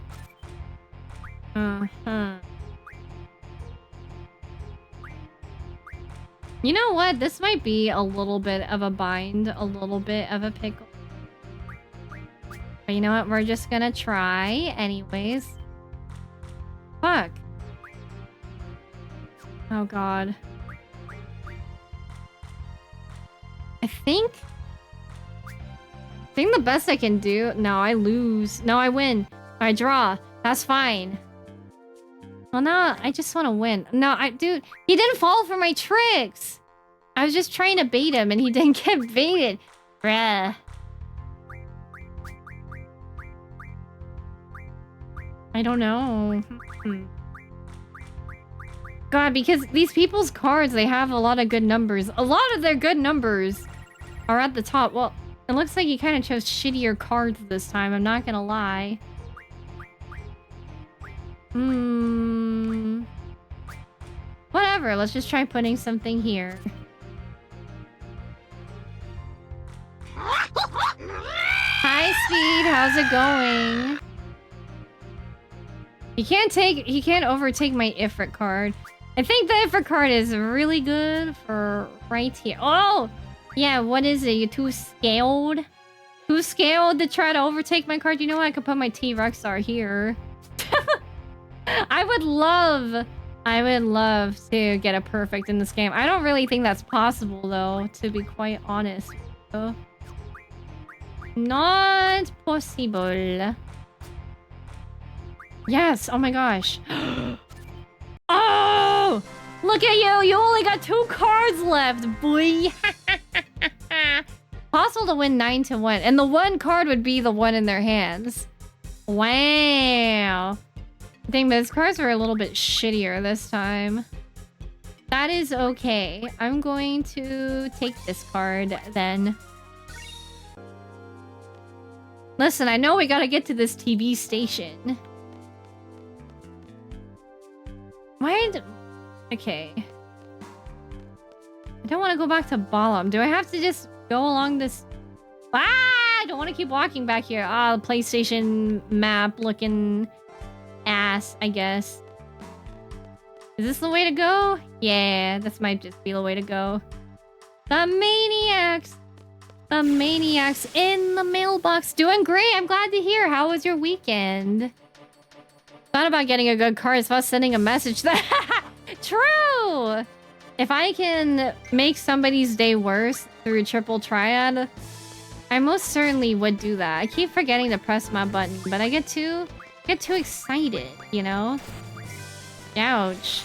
You know what? This might be a little bit of a bind, a little bit of a pickle. But you know what? We're just gonna try anyways. Fuck. Oh god. I think the best I can do... No, I lose. No, I win. I draw. That's fine. Well, no, I just want to win. No, dude, he didn't fall for my tricks. I was just trying to bait him and he didn't get baited. Bruh. I don't know. God, because these people's cards, they have a lot of good numbers. A lot of their good numbers are at the top. Well, it looks like he kind of chose shittier cards this time. I'm not gonna lie. Whatever, let's just try putting something here. Hi, Speed. How's it going? He can't overtake my Ifrit card. I think the Ifrit card is really good for right here. Oh! Yeah, what is it? You're too scaled? Too scaled to try to overtake my card? You know what? I could put my T-Rexar here. I would love to get a perfect in this game. I don't really think that's possible, though, to be quite honest. So, not possible. Yes! Oh my gosh. Oh! Look at you! You only got 2 cards left, boy! Possible to win 9-1. And the one card would be the one in their hands. Wow. I think those cards were a little bit shittier this time. That is okay. I'm going to take this card then. Listen, I know we gotta get to this TV station. Okay. I don't want to go back to Balam. Do I have to just go along this... Ah! I don't want to keep walking back here. Ah, PlayStation map looking ass, I guess. Is this the way to go? Yeah, this might just be the way to go. The Maniacs! The Maniacs in the mailbox. Doing great. I'm glad to hear. How was your weekend? It's not about getting a good card. It's about sending a message. True! If I can make somebody's day worse through triple triad, I most certainly would do that. I keep forgetting to press my button, but I get too excited, you know? Ouch.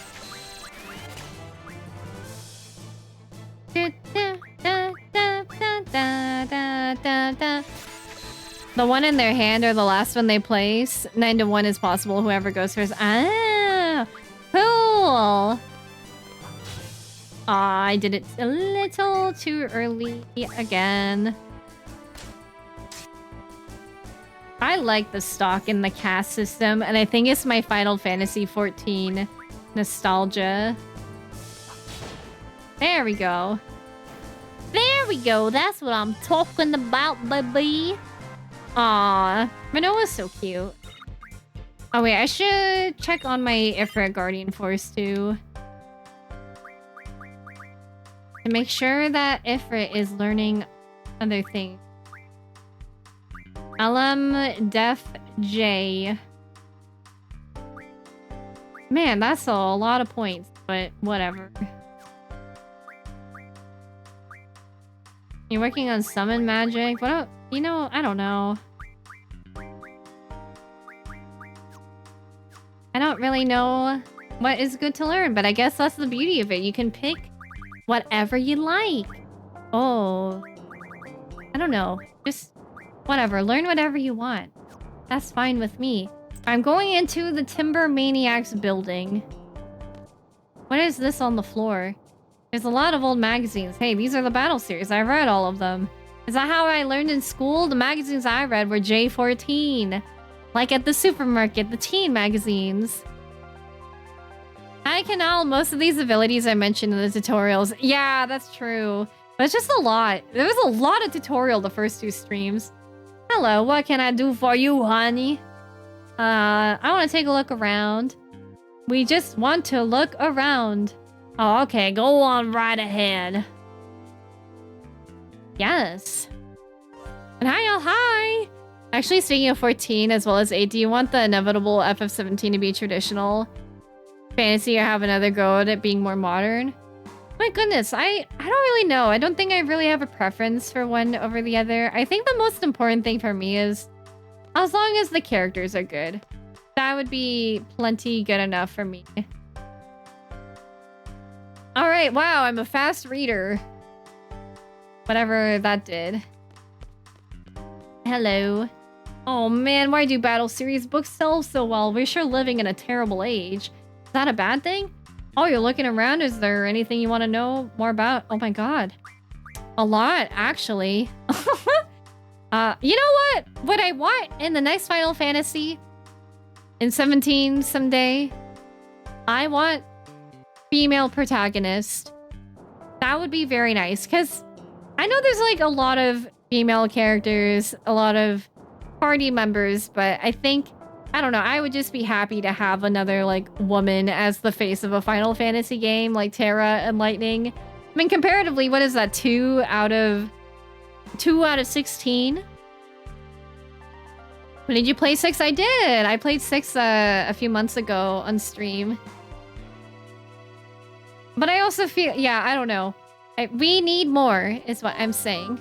The one in their hand or the last one they place. 9-1 is possible. Whoever goes first. Ah, cool. I did it a little too early again. I like the stock in the cast system, and I think it's my Final Fantasy XIV nostalgia. There we go. There we go. That's what I'm talking about, baby. Aw, Manoa's so cute. Oh wait, I should check on my Ifrit Guardian Force too. To make sure that Ifrit is learning other things. Def J. Man, that's a lot of points, but whatever. You're working on summon magic? What? You know, I don't know. I don't really know what is good to learn, but I guess that's the beauty of it. You can pick whatever you like. Oh. I don't know. Just whatever. Learn whatever you want. That's fine with me. I'm going into the Timber Maniacs building. What is this on the floor? There's a lot of old magazines. Hey, these are the battle series. I read all of them. Is that how I learned in school? The magazines I read were J14. Like at the supermarket, the teen magazines. I can all most of these abilities I mentioned in the tutorials. Yeah, that's true. But it's just a lot. There was a lot of tutorial the first 2 streams. Hello, what can I do for you, honey? I want to take a look around. We just want to look around. Oh, okay. Go on right ahead. Yes. And hi, y'all. Hi. Actually, speaking of 14 as well as 8, do you want the inevitable FF17 to be traditional fantasy or have another go at it being more modern? My goodness, I don't really know. I don't think I really have a preference for one over the other. I think the most important thing for me is as long as the characters are good. That would be plenty good enough for me. Alright, wow, I'm a fast reader. Whatever that did. Hello. Oh man, why do battle series books sell so well? We're sure living in a terrible age. Is that a bad thing? Oh, you're looking around. Is there anything you want to know more about? Oh my god. A lot, actually. You know what? What I want in the next Final Fantasy in 17 someday, I want female protagonist. That would be very nice, because I know there's like a lot of female characters, a lot of party members, but I think, I don't know, I would just be happy to have another like woman as the face of a Final Fantasy game, like Terra and Lightning. I mean, comparatively, what is that? 2 out of 16? When did you play 6? I did. I played 6 a few months ago on stream. But I also feel, yeah, I don't know. We need more, is what I'm saying.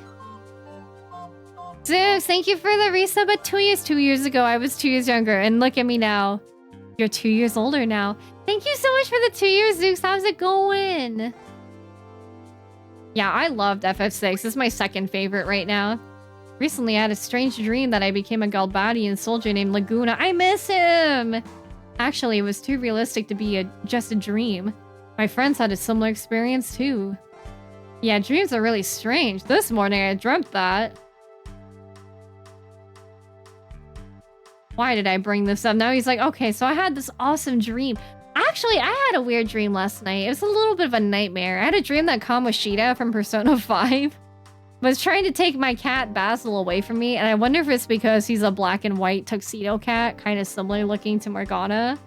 Zeus, thank you for the resub at 2 years. 2 years ago, I was 2 years younger, and look at me now. You're 2 years older now. Thank you so much for the 2 years, Zeus. How's it going? Yeah, I loved FF6. This is my second favorite right now. Recently, I had a strange dream that I became a Galbadian soldier named Laguna. I miss him! Actually, it was too realistic to be just a dream. My friends had a similar experience, too. Yeah, dreams are really strange. This morning, I dreamt that. Why did I bring this up? Now he's like, okay, so I had this awesome dream. Actually, I had a weird dream last night. It was a little bit of a nightmare. I had a dream that Kamoshida from Persona 5 was trying to take my cat Basil away from me, and I wonder if it's because he's a black and white tuxedo cat, kind of similar looking to Morgana.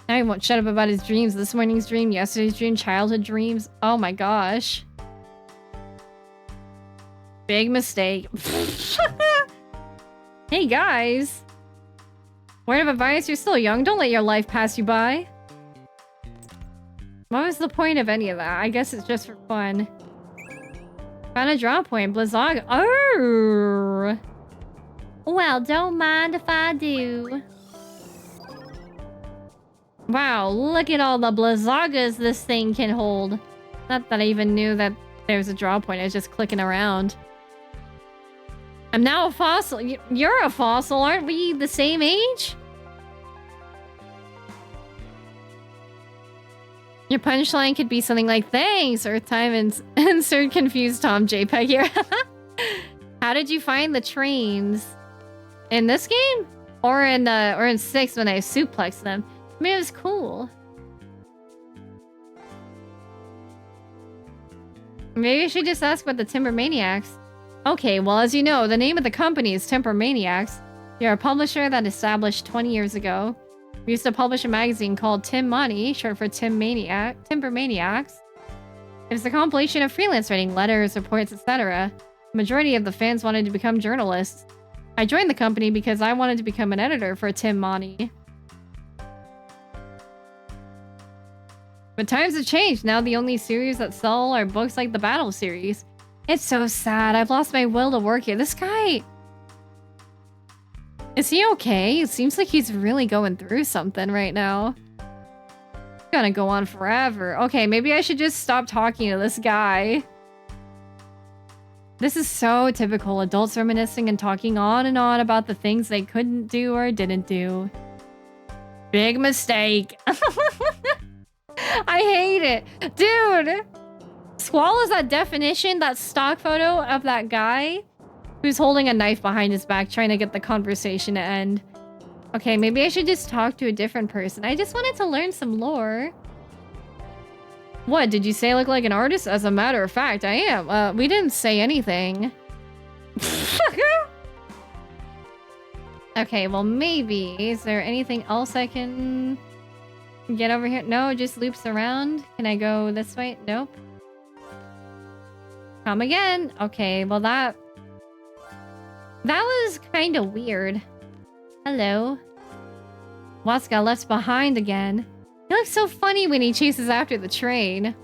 Now he won't shut up about his dreams. This morning's dream, yesterday's dream, childhood dreams. Oh my gosh. Big mistake. Hey guys. Word of advice, you're still young. Don't let your life pass you by. What was the point of any of that? I guess it's just for fun. Found a draw point. Blizzaga. Oh. Well, don't mind if I do. Wow, look at all the Blizzagas this thing can hold. Not that I even knew that there was a draw point. I was just clicking around. I'm now a fossil. You're a fossil. Aren't we the same age? Your punchline could be something like, thanks, Earth Time, and insert confused Tom JPEG here. How did you find the trains? In this game? Or in 6 when I suplexed them. I mean, it was cool. Maybe I should just ask about the Timber Maniacs. Okay, well, as you know, the name of the company is Timber Maniacs. You're a publisher that established 20 years ago. We used to publish a magazine called Tim Money, short for Timber Maniacs. It was a compilation of freelance writing, letters, reports, etc. The majority of the fans wanted to become journalists. I joined the company because I wanted to become an editor for Tim Money. But times have changed. Now the only series that sell are books like the Battle series. It's so sad. I've lost my will to work here. This guy... Is he okay? It seems like he's really going through something right now. It's gonna go on forever. Okay, maybe I should just stop talking to this guy. This is so typical. Adults reminiscing and talking on and on about the things they couldn't do or didn't do. Big mistake. I hate it. Dude! Squall is that definition, that stock photo of that guy who's holding a knife behind his back trying to get the conversation to end. Okay, maybe I should just talk to a different person. I just wanted to learn some lore. What, did you say I look like an artist? As a matter of fact, I am. We didn't say anything. Okay, well maybe. Is there anything else I can get over here? No, it just loops around. Can I go this way? Nope. Come again. Okay, well that was kind of weird. Hello. Watts got left behind again. He looks so funny when he chases after the train.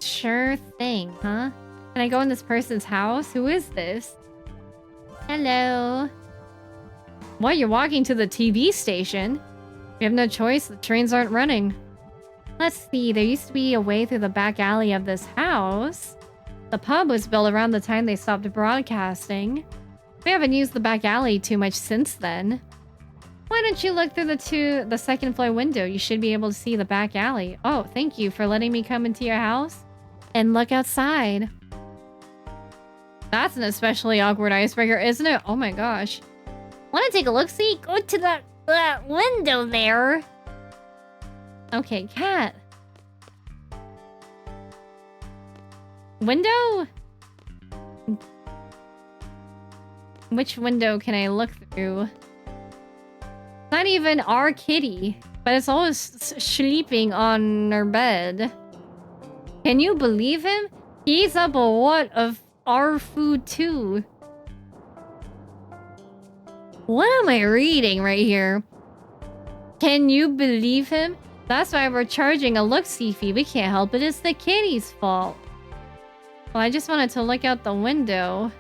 Sure thing, huh? Can I go in this person's house? Who is this? Hello. What, you're walking to the TV station? We have no choice, the trains aren't running. Let's see, there used to be a way through the back alley of this house. The pub was built around the time they stopped broadcasting. We haven't used the back alley too much since then. Why don't you look through the second floor window? You should be able to see the back alley. Oh, thank you for letting me come into your house and look outside. That's an especially awkward icebreaker, isn't it? Oh my gosh. Want to take a look-see? Go to that window there. Okay, cat. Window? Which window can I look through? Not even our kitty, but it's always sleeping on her bed. Can you believe him? He's up a what of our food too. What am I reading right here? Can you believe him? That's why we're charging a look-see fee. We can't help it. It's the kitty's fault. Well, I just wanted to look out the window.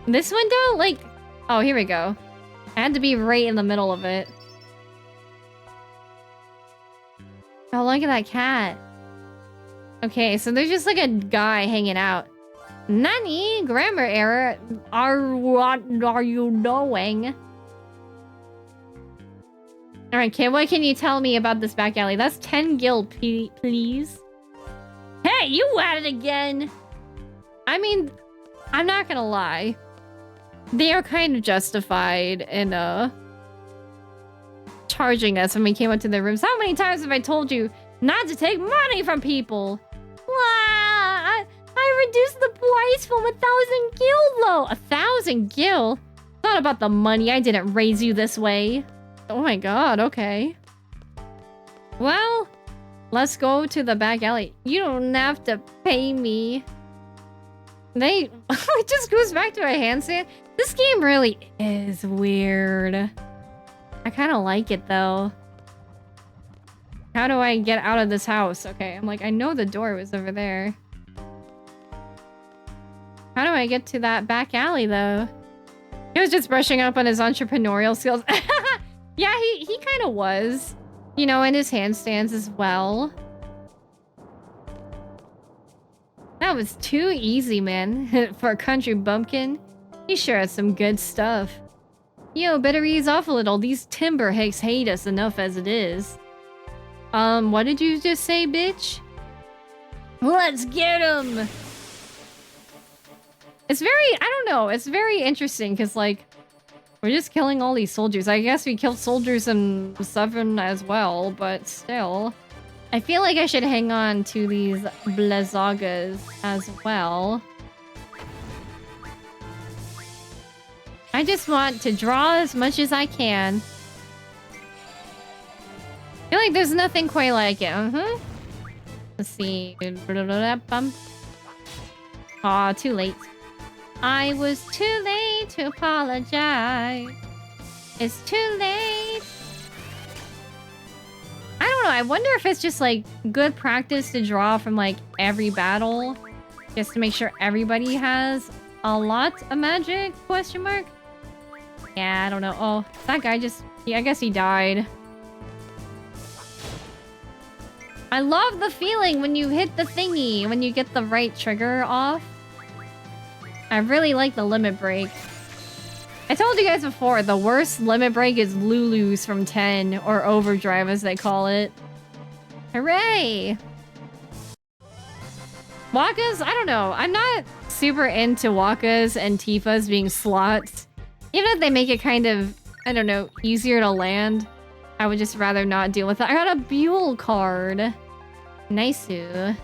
This window? Like... Oh, here we go. I had to be right in the middle of it. Oh, look at that cat. Okay, so there's just like a guy hanging out. Nani? Grammar error. What are you doing? Alright, kid, what can you tell me about this back alley? That's 10 gil, please. Hey, you at it again! I mean, I'm not gonna lie. They are kind of justified in, charging us when we came up to their rooms. How many times have I told you not to take money from people? Wow, I reduced the price from 1,000 gil, though. 1,000 gil? It's not about the money. I didn't raise you this way. Oh my god, okay. Well, let's go to the back alley. You don't have to pay me. It just goes back to a handstand. This game really is weird. I kind of like it, though. How do I get out of this house? Okay, I'm like, I know the door was over there. How do I get to that back alley, though? He was just brushing up on his entrepreneurial skills. Yeah, he kind of was. You know, in his handstands as well. That was too easy, man. For a country bumpkin. He sure has some good stuff. Yo, better ease off a little. These timber hicks hate us enough as it is. What did you just say, bitch? Let's get him! It's very, I don't know, it's very interesting because, like, we're just killing all these soldiers. I guess we killed soldiers in 7 as well, but still. I feel like I should hang on to these Blazagas as well. I just want to draw as much as I can. I feel like there's nothing quite like it. Let's see. Aw, too late. I was too late to apologize. It's too late. I don't know. I wonder if it's just like good practice to draw from like every battle, just to make sure everybody has a lot of magic? Question mark. Yeah, I don't know. Oh, that guy just... Yeah, I guess he died. I love the feeling when you hit the thingy, when you get the right trigger off. I really like the limit break. I told you guys before, the worst limit break is Lulu's from 10, or Overdrive as they call it. Hooray! Wakas? I don't know. I'm not super into Wakas and Tifas being slots. Even if they make it kind of, I don't know, easier to land, I would just rather not deal with it. I got a Buell card. Nice. Here.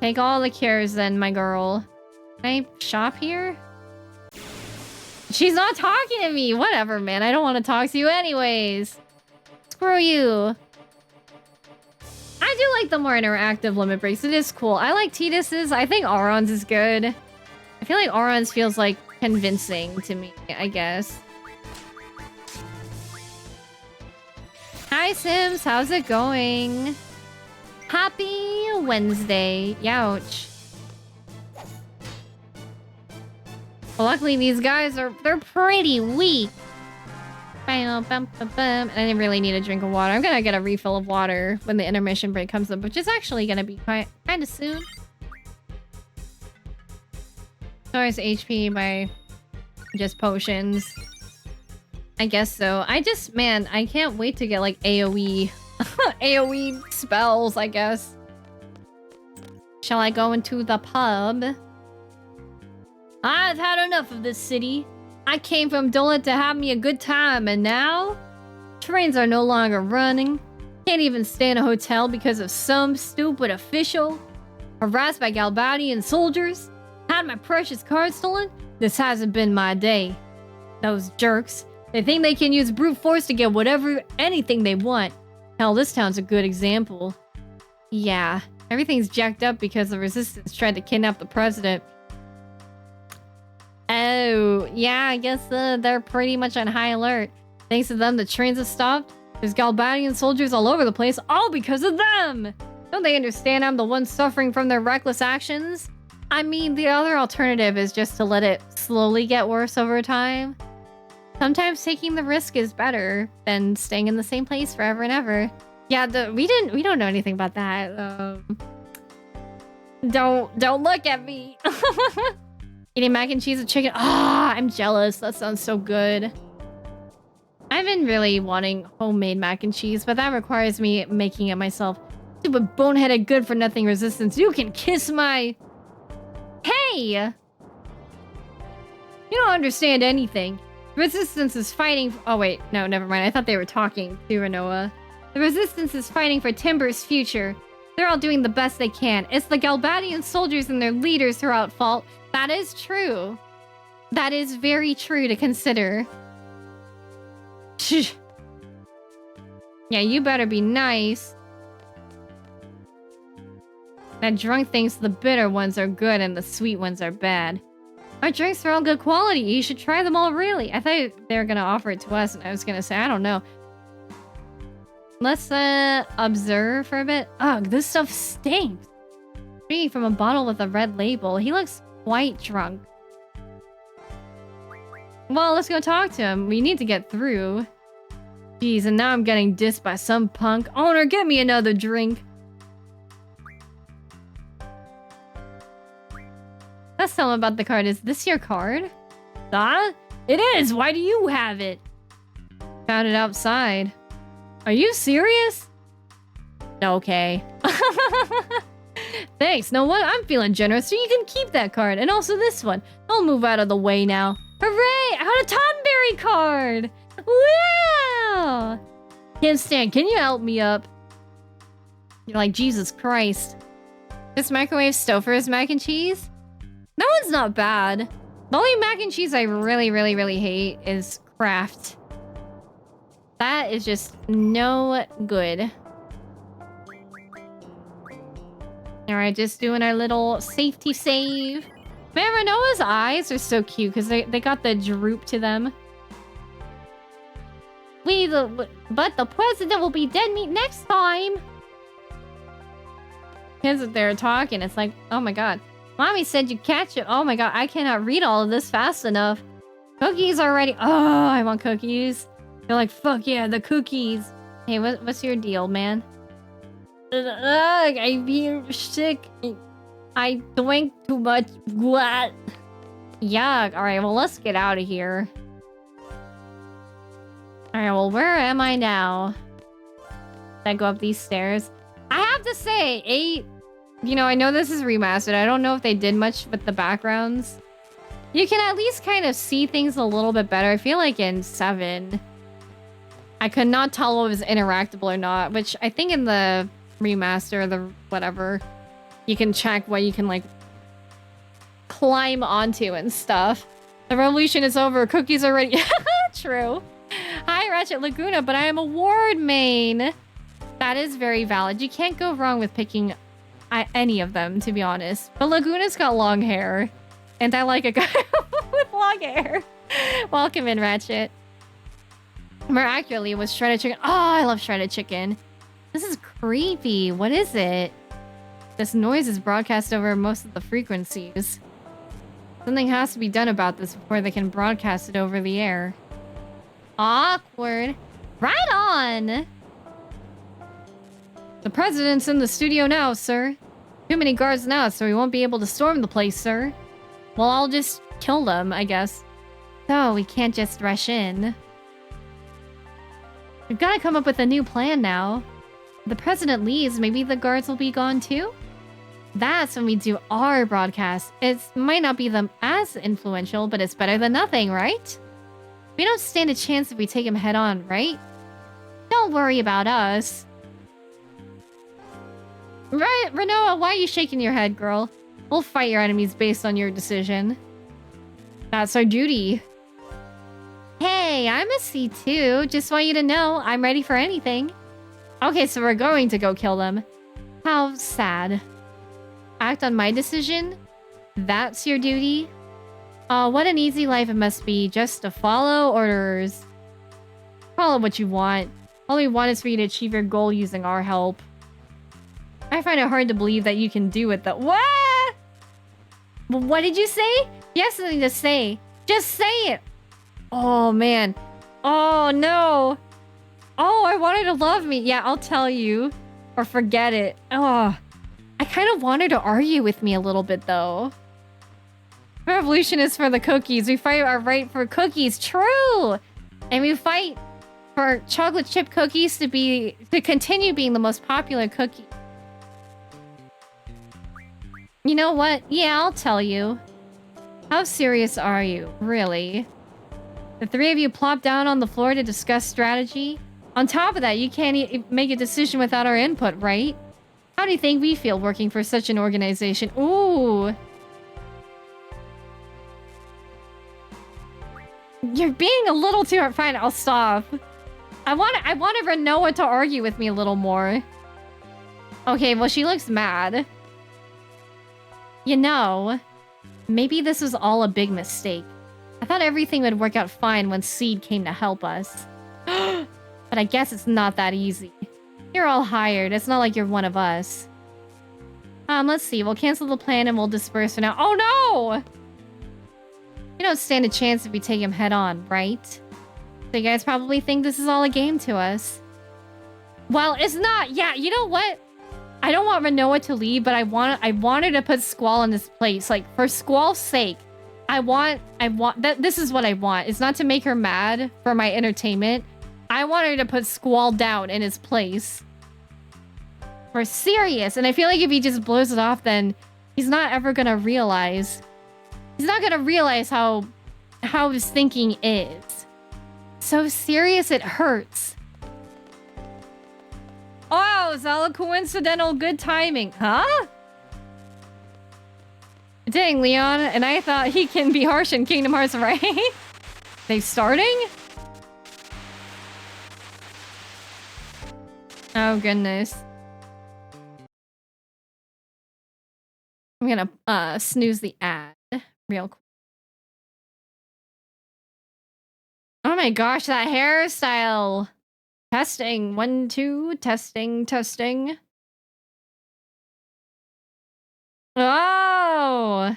Take all the cures then, my girl. Can I shop here? She's not talking to me! Whatever, man. I don't want to talk to you anyways. Screw you. I do like the more interactive limit breaks. It is cool. I like Tidus's. I think Auron's is good. I feel like Auron's feels like convincing to me, I guess. Hi, Sims. How's it going? Happy Wednesday. Youch. Well, luckily these guys they're pretty weak. And I really need a drink of water. I'm gonna get a refill of water when the intermission break comes up, which is actually gonna be kind of soon. Source HP by just potions. I guess so. Man, I can't wait to get like AoE. AoE spells, I guess. Shall I go into the pub? I've had enough of this city. I came from Dolan to have me a good time, and now? Trains are no longer running. Can't even stay in a hotel because of some stupid official. Harassed by Galbadian soldiers. Had my precious card stolen. This hasn't been my day. Those jerks. They think they can use brute force to get anything they want. Hell, this town's a good example. Yeah, everything's jacked up because the resistance tried to kidnap the president. Oh, yeah, I guess they're pretty much on high alert. Thanks to them, the trains have stopped. There's Galbadian soldiers all over the place, all because of them! Don't they understand I'm the one suffering from their reckless actions? I mean, the other alternative is just to let it slowly get worse over time. Sometimes taking the risk is better than staying in the same place forever and ever. Yeah, we don't know anything about that. Don't look at me. Eating mac and cheese and chicken. Ah, I'm jealous. That sounds so good. I've been really wanting homemade mac and cheese, but that requires me making it myself. Stupid boneheaded good for nothing resistance. You can kiss my... Hey! You don't understand anything. Resistance is fighting... Oh, wait. No, never mind. I thought they were talking to Renoa. The Resistance is fighting for Timber's future. They're all doing the best they can. It's the Galbadian soldiers and their leaders who are at fault. That is true. That is very true to consider. Yeah, you better be nice. That drunk thinks the bitter ones are good and the sweet ones are bad. Our drinks are all good quality. You should try them all, really. I thought they were going to offer it to us, and I was going to say, I don't know. Let's observe for a bit. Ugh, this stuff stinks. Drinking from a bottle with a red label. He looks quite drunk. Well, let's go talk to him. We need to get through. Jeez, and now I'm getting dissed by some punk. Owner, get me another drink. Let's tell him about the card. Is this your card? Huh? It is! Why do you have it? Found it outside. Are you serious? Okay. Thanks. No what? I'm feeling generous, so you can keep that card. And also this one. I'll move out of the way now. Hooray! I got a Tonberry card! Wow! Kim Stan, can you help me up? You're like, Jesus Christ. This microwave Stouffer's mac and cheese? That one's not bad. The only mac and cheese I really, really, really hate is Kraft. That is just no good. Alright, just doing our little safety save. Man, Renoa's eyes are so cute because they got the droop to them. But the president will be dead meat next time. Kids that they're talking, it's like, oh my god. Mommy said you catch it. Oh my god, I cannot read all of this fast enough. Cookies already. Oh, I want cookies. They're like, fuck yeah, the cookies. Hey, what's your deal, man? I feel sick. I drank too much. What? Yuck. Alright, well, let's get out of here. Alright, well, where am I now? Did I go up these stairs? I have to say, 8... You know, I know this is remastered. I don't know if they did much with the backgrounds. You can at least kind of see things a little bit better. I feel like in 7... I could not tell what was interactable or not, which I think in the remaster, the whatever, you can check what you can, like, climb onto and stuff. The revolution is over. Cookies are ready. True. Hi, Ratchet Laguna, but I am a ward main. That is very valid. You can't go wrong with picking any of them, to be honest. But Laguna's got long hair. And I like a guy with long hair. Welcome in, Ratchet. More accurately, it was shredded chicken. Oh, I love shredded chicken. This is creepy. What is it? This noise is broadcast over most of the frequencies. Something has to be done about this before they can broadcast it over the air. Awkward. Right on! The president's in the studio now, sir. Too many guards now, so we won't be able to storm the place, sir. Well, I'll just kill them, I guess. So, we can't just rush in. We've got to come up with a new plan now. If the president leaves, maybe the guards will be gone too? That's when we do our broadcast. It might not be as influential, but it's better than nothing, right? We don't stand a chance if we take him head on, right? Don't worry about us. Right, Renoa, why are you shaking your head, girl? We'll fight your enemies based on your decision. That's our duty. Hey, I'm a C2. Just want you to know, I'm ready for anything. Okay, so we're going to go kill them. How sad. Act on my decision? That's your duty? Oh, what an easy life it must be, just to follow orders. Follow what you want. All we want is for you to achieve your goal using our help. I find it hard to believe that you can do it though. What? What did you say? You have something to say. Just say it. Oh, man. Oh, no. Oh, I want her to love me. Yeah, I'll tell you. Or forget it. Oh, I kind of want her to argue with me a little bit, though. Revolution is for the cookies. We fight our right for cookies. True. And we fight for chocolate chip cookies to continue being the most popular cookie. You know what? Yeah, I'll tell you. How serious are you? Really? The three of you plop down on the floor to discuss strategy? On top of that, you can't make a decision without our input, right? How do you think we feel working for such an organization? Ooh. You're being a little too hard. Fine, I'll stop. I want Renoa to argue with me a little more. Okay, well, she looks mad. You know, maybe this was all a big mistake. I thought everything would work out fine when Seed came to help us. But I guess it's not that easy. You're all hired. It's not like you're one of us. Let's see. We'll cancel the plan and we'll disperse for now. Oh, no! We don't stand a chance if we take him head on, right? So you guys probably think this is all a game to us. Well, it's not. Yeah, you know what? I don't want Renoa to leave, but I wanted to put Squall in this place. Like, for Squall's sake, this is what I want. It's not to make her mad for my entertainment. I want her to put Squall down in his place. We're serious. And I feel like if he just blows it off, then he's not ever gonna realize. He's not gonna realize how his thinking is. So serious it hurts. Oh, is that a coincidental good timing? Huh? Dang, Leon. And I thought he can be harsh in Kingdom Hearts, right? They starting? Oh, goodness. I'm gonna snooze the ad real quick. Oh my gosh, that hairstyle. Testing. 1, 2. Testing, testing. Oh!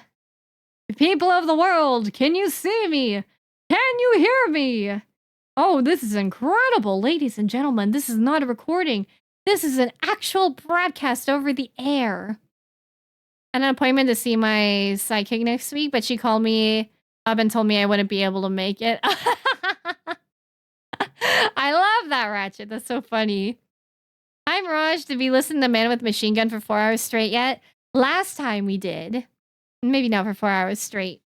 People of the world, can you see me? Can you hear me? Oh, this is incredible, ladies and gentlemen. This is not a recording. This is an actual broadcast over the air. I had an appointment to see my sidekick next week, but she called me up and told me I wouldn't be able to make it. I love that, Ratchet. That's so funny. Hi, Mirage. Did we listen to Man with Machine Gun for 4 hours straight yet? Last time we did. Maybe not for 4 hours straight.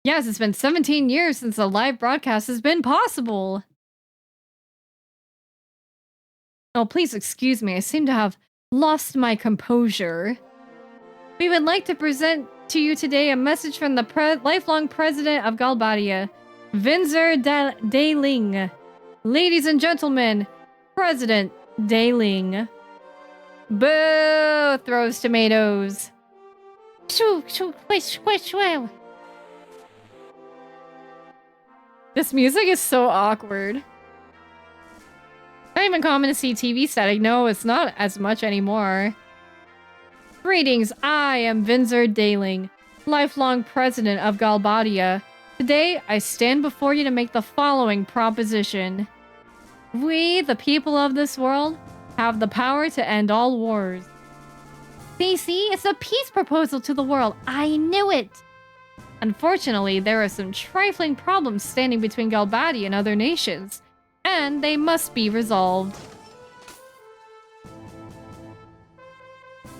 Yes, it's been 17 years since a live broadcast has been possible. Oh, please excuse me. I seem to have lost my composure. We would like to present to you today a message from the lifelong president of Galbadia, Vinzer Dailing. Ladies and gentlemen, President Dailing. Boo! Throws tomatoes. Shoo, shoo, squish, squish, shoo. This music is so awkward. Not even common to see TV static. No, it's not as much anymore. Greetings, I am Vinzer Dailing, lifelong president of Galbadia. Today, I stand before you to make the following proposition. We, the people of this world, have the power to end all wars. See, it's a peace proposal to the world. I knew it. Unfortunately, there are some trifling problems standing between Galbadia and other nations, and they must be resolved.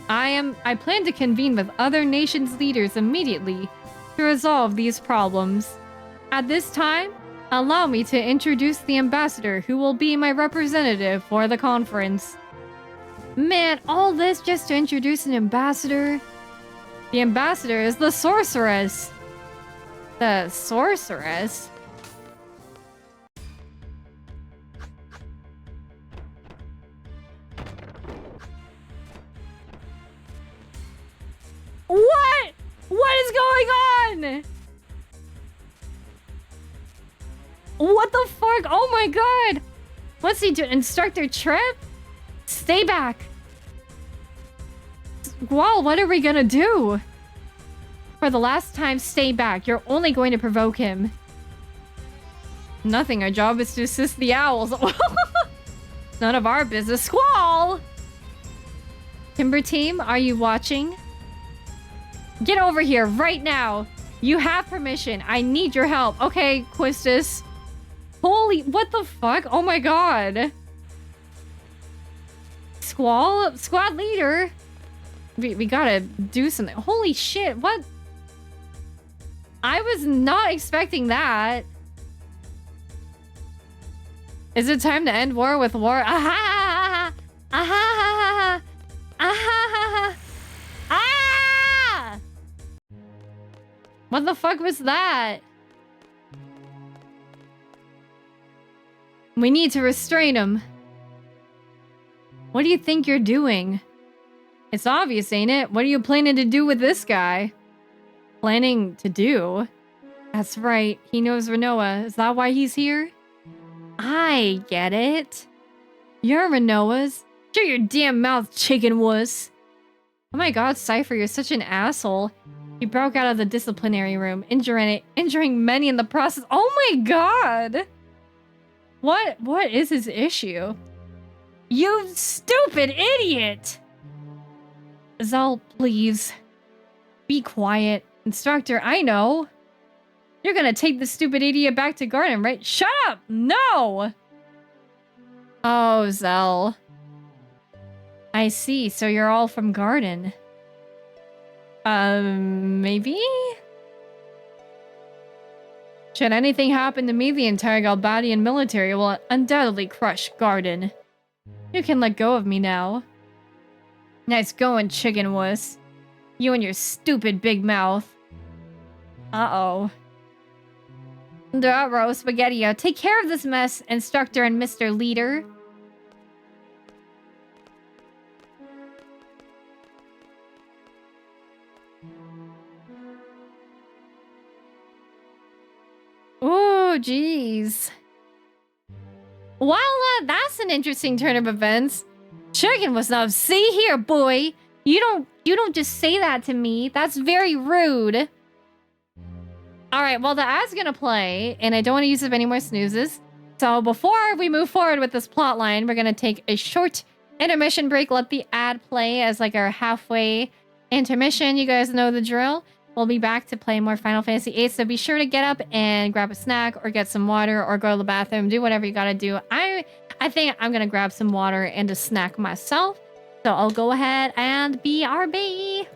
I plan to convene with other nations' leaders immediately to resolve these problems. At this time, allow me to introduce the ambassador who will be my representative for the conference. Man, all this just to introduce an ambassador? The ambassador is the sorceress. The sorceress? What? What is going on? What the fuck? Oh my god! What's he doing? Instructor Trip? Stay back. Well, what are we gonna do? For the last time, stay back. You're only going to provoke him. Nothing. Our job is to assist the owls. None of our business. Squall! Timber Team, are you watching? Get over here right now. You have permission. I need your help. Okay, Quistis. Holy, what the fuck? Oh my god. Squall? Squad leader? We gotta do something. Holy shit, what? I was not expecting that. Is it time to end war with war? Aha! Aha! Aha! Ah! What the fuck was that? We need to restrain him. What do you think you're doing? It's obvious, ain't it? What are you planning to do with this guy? Planning to do? That's right. He knows Renoa. Is that why he's here? I get it. You're Renoa's. Shut your damn mouth, chicken wuss. Oh my god, Cypher, you're such an asshole. He broke out of the disciplinary room, injuring many in the process. Oh my god! What is his issue? You stupid idiot! Zal, please. Be quiet. Instructor, I know. You're gonna take the stupid idiot back to garden, right? Shut up! No! Oh, Zell. I see. So you're all from Garden. Maybe? Should anything happen to me, the entire Galbadian military will undoubtedly crush Garden. You can let go of me now. Nice going, chicken wuss. You and your stupid big mouth. Uh-oh. Daro, Spaghetti-O, take care of this mess, Instructor and Mr. Leader. Oh, jeez. Well, that's an interesting turn of events. Chicken was not. See here, boy. You don't just say that to me. That's very rude. All right, well, the ad's gonna play, and I don't want to use up any more snoozes. So before we move forward with this plot line, we're gonna take a short intermission break. Let the ad play as like our halfway intermission. You guys know the drill. We'll be back to play more Final Fantasy VIII, so be sure to get up and grab a snack or get some water or go to the bathroom. Do whatever you gotta do. I think I'm gonna grab some water and a snack myself. So I'll go ahead and BRB.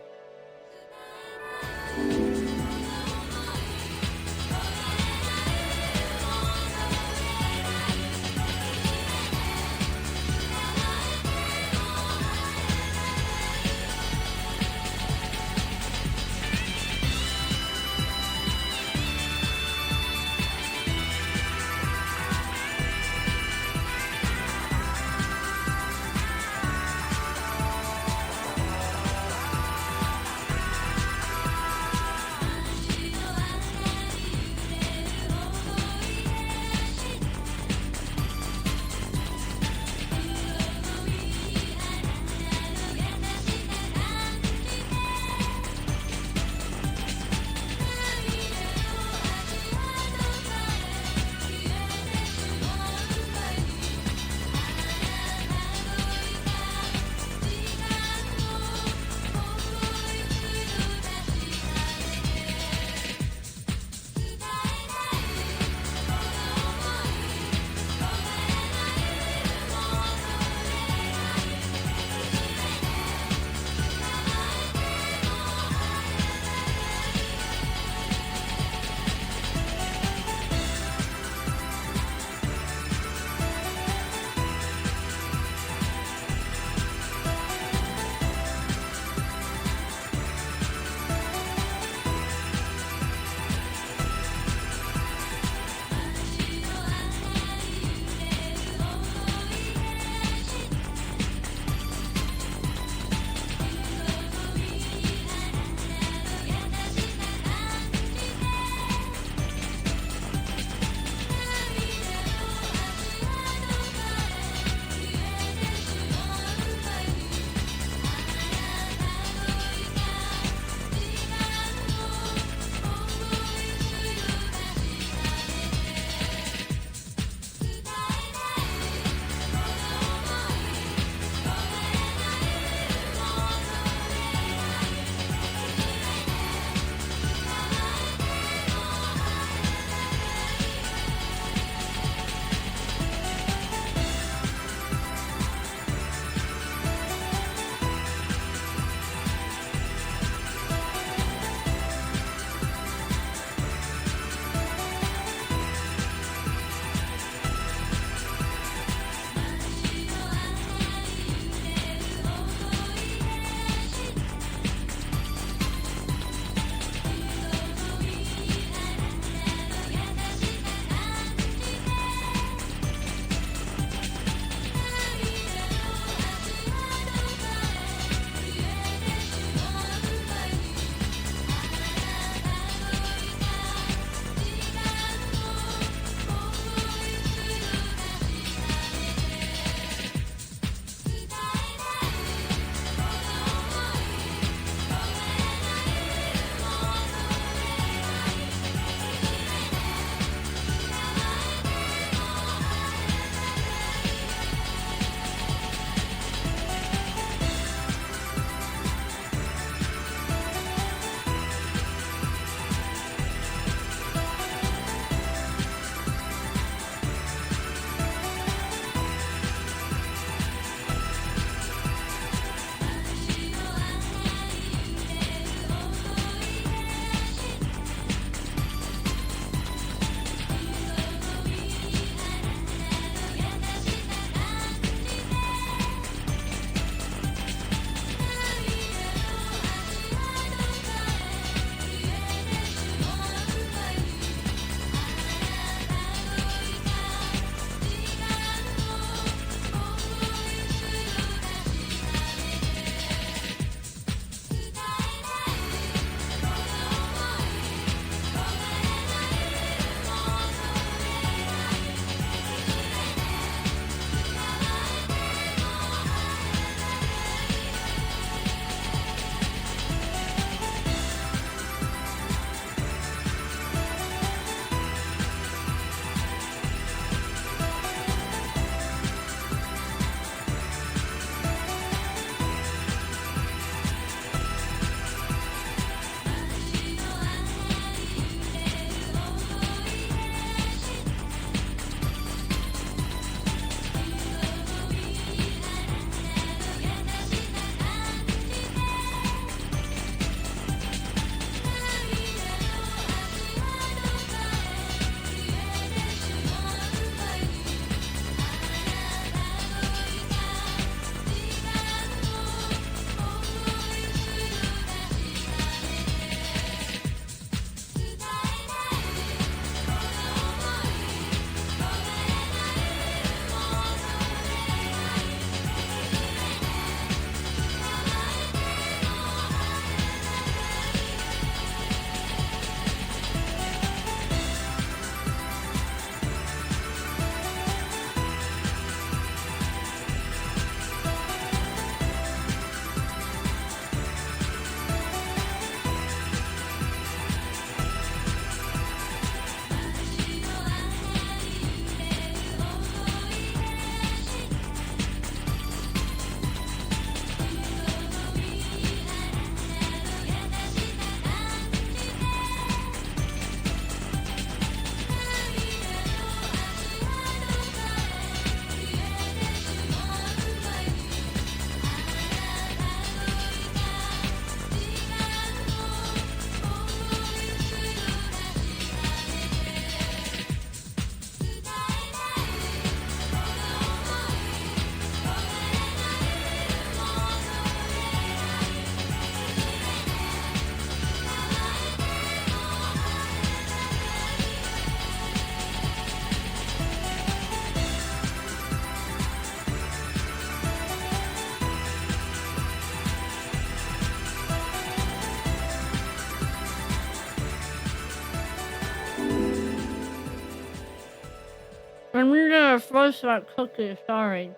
I'm gonna frost that cookie, sorry.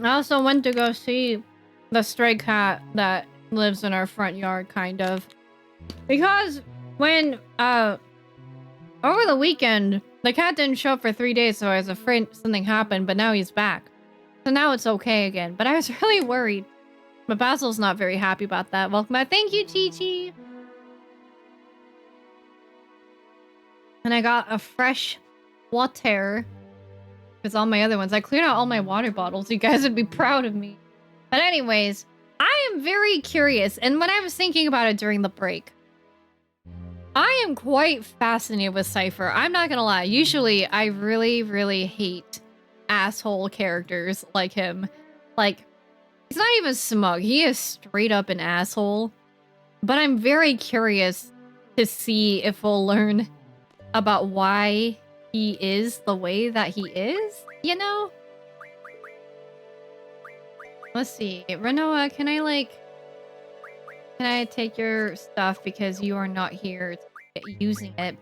I also went to go see the stray cat that lives in our front yard, kind of. Because when, over the weekend, the cat didn't show up for 3 days, so I was afraid something happened, but now he's back. So now it's okay again, but I was really worried. But Basil's not very happy about that. Welcome back. Thank you, Chi-Chi! And I got a fresh water. Because all my other ones, I cleared out all my water bottles. You guys would be proud of me. But anyways, I am very curious. And when I was thinking about it during the break, I am quite fascinated with Cypher. I'm not gonna lie. Usually, I really, really hate asshole characters like him. Like, he's not even smug. He is straight up an asshole. But I'm very curious to see if we'll learn about why he is the way that he is, you know? Let's see. Renoa, can I take your stuff because you are not here using it?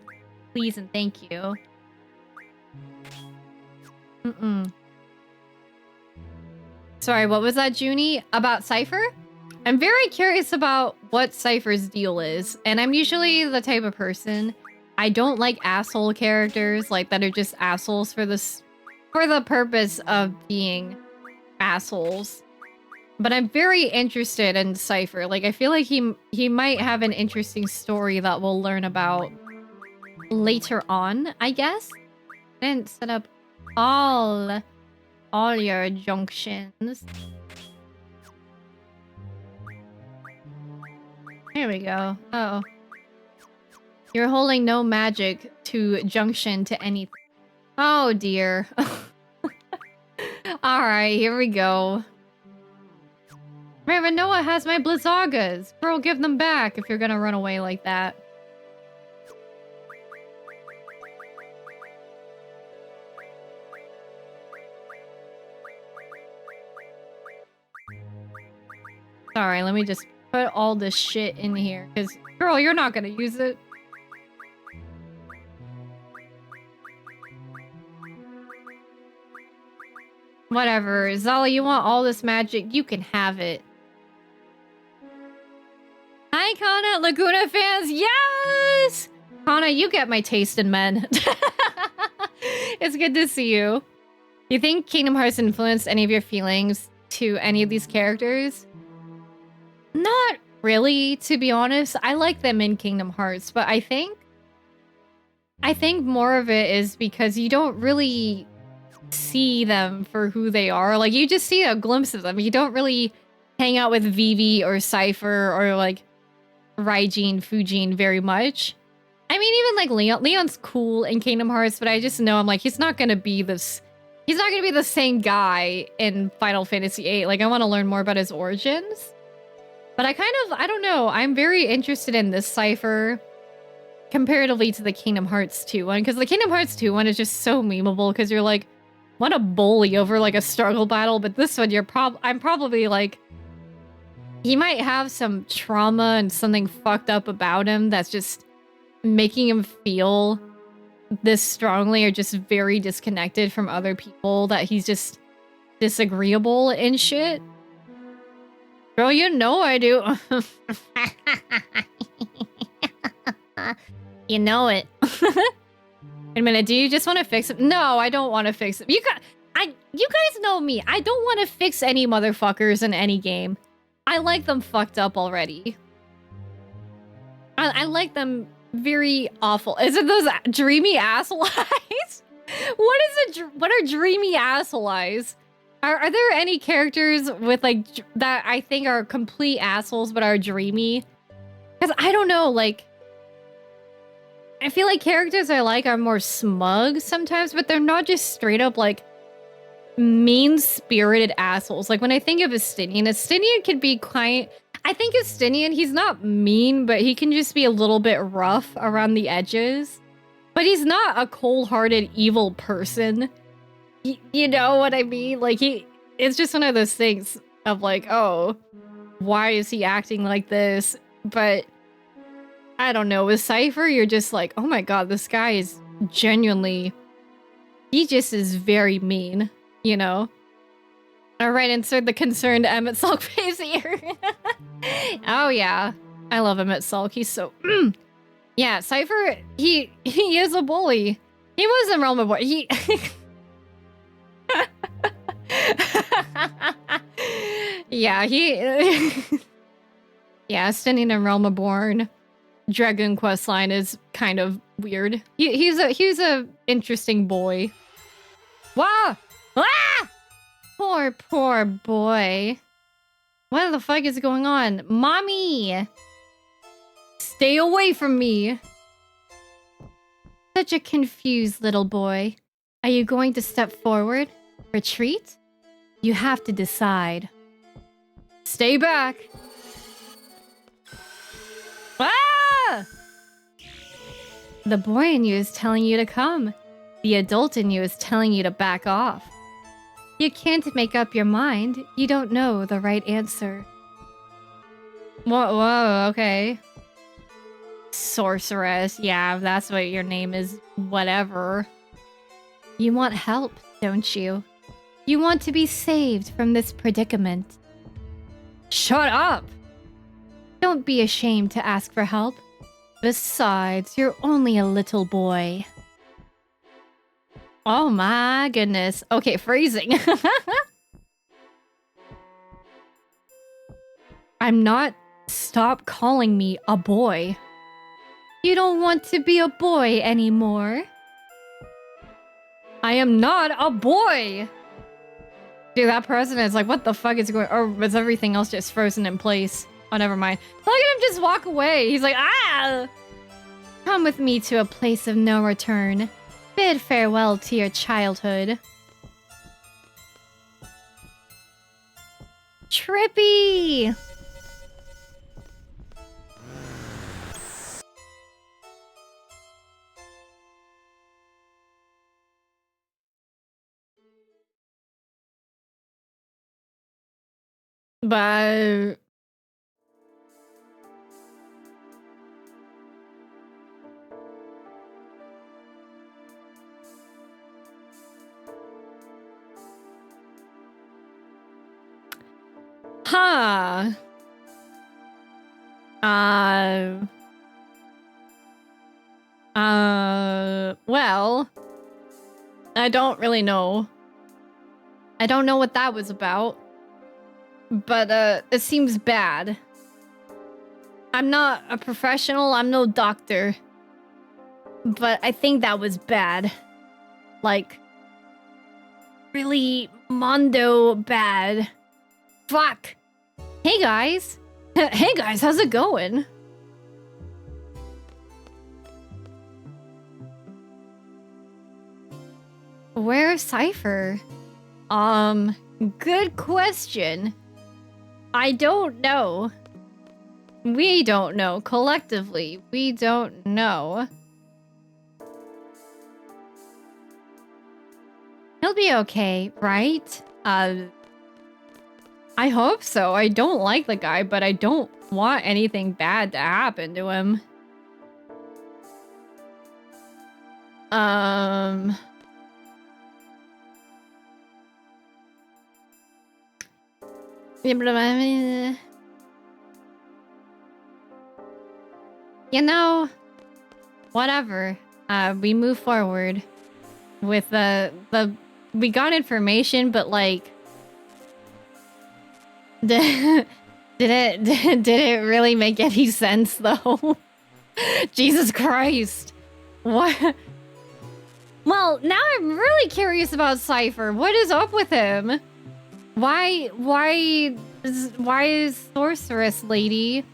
Please and thank you. Sorry, what was that, Junie? About Cypher? I'm very curious about what Cypher's deal is, and I'm usually the type of person, I don't like asshole characters, like, that are just assholes for the purpose of being assholes. But I'm very interested in Cypher. Like, I feel like he might have an interesting story that we'll learn about later on, I guess. I didn't set up all your junctions. There we go. Oh. You're holding no magic to junction to anything. Oh dear. Alright, here we go. Noah has my Blizzagas. Girl, give them back if you're gonna run away like that. Sorry, let me just put all this shit in here. Because, girl, you're not gonna use it. Whatever. Zala, you want all this magic? You can have it. Hi, Kana. Laguna fans. Yes! Kana, you get my taste in men. It's good to see you. You think Kingdom Hearts influenced any of your feelings to any of these characters? Not really, to be honest. I like them in Kingdom Hearts, but I think more of it is because you don't really see them for who they are. Like, you just see a glimpse of them. You don't really hang out with Vivi or Cypher or, like, Raijin, Fujin very much. I mean, even, like, Leon. Leon's cool in Kingdom Hearts, but I just know I'm like, he's not gonna be this... He's not gonna be the same guy in Final Fantasy VIII. Like, I want to learn more about his origins. But I don't know. I'm very interested in this Cypher comparatively to the Kingdom Hearts 2 one. Because the Kingdom Hearts 2 one is just so memeable because you're like, want to bully over like a struggle battle, but this one I'm probably like, he might have some trauma and something fucked up about him that's just making him feel this strongly or just very disconnected from other people, that he's just disagreeable and shit. Girl, you know I do. You know it. Wait a minute, do you just want to fix it? No, I don't want to fix it. You guys know me. I don't want to fix any motherfuckers in any game. I like them fucked up already. I like them very awful. Is it those dreamy asshole eyes? What are dreamy asshole eyes? Are there any characters with like that I think are complete assholes but are dreamy? Because I don't know, like, I feel like characters I like are more smug sometimes, but they're not just straight up like mean-spirited assholes. Like when I think of Estinian can be quite... I think Estinian, he's not mean, but he can just be a little bit rough around the edges. But he's not a cold-hearted evil person. You know what I mean? Like it's just one of those things of like, oh, why is he acting like this? But I don't know, with Cypher, you're just like, oh my god, this guy is genuinely He just is very mean, you know? Alright, insert the concerned Emmett Sulk face here. Oh yeah. I love Emmett Sulk. He's so... Yeah, Cypher, he is a bully. He was in Realm of War. He... Yeah, yeah, standing in Realm of Born Dragon Quest line is kind of weird. He's a interesting boy. Wow! Ah! Poor boy. What the fuck is going on? Mommy! Stay away from me! Such a confused little boy. Are you going to step forward? Retreat? You have to decide. Stay back! Ah! The boy in you is telling you to come. The adult in you is telling you to back off. You can't make up your mind. You don't know the right answer. Whoa, okay. Sorceress. Yeah, that's what your name is. Whatever. You want help, don't you? You want to be saved from this predicament. Shut up! Don't be ashamed to ask for help. Besides, you're only a little boy. Oh my goodness. Okay, phrasing. I'm not... Stop calling me a boy. You don't want to be a boy anymore. I am not a boy! Dude, that president is like, what the fuck is going... Or was everything else just frozen in place? Oh, never mind. Look at him just walk away. He's like, ah! Come with me to a place of no return. Bid farewell to your childhood. Trippy! But... Huh. Well, I don't really know. I don't know what that was about. But, it seems bad. I'm not a professional, I'm no doctor. But I think that was bad. Like, really mondo bad. Fuck! Hey guys! Hey guys, how's it going? Where's Cypher? Good question. I don't know. We don't know. Collectively, we don't know. He'll be okay, right? I hope so. I don't like the guy, but I don't want anything bad to happen to him. You know, whatever. We move forward with we got information, but like, did it really make any sense though? Jesus Christ. What? Well, now I'm really curious about Cypher. What is up with him? Why is Sorceress Lady?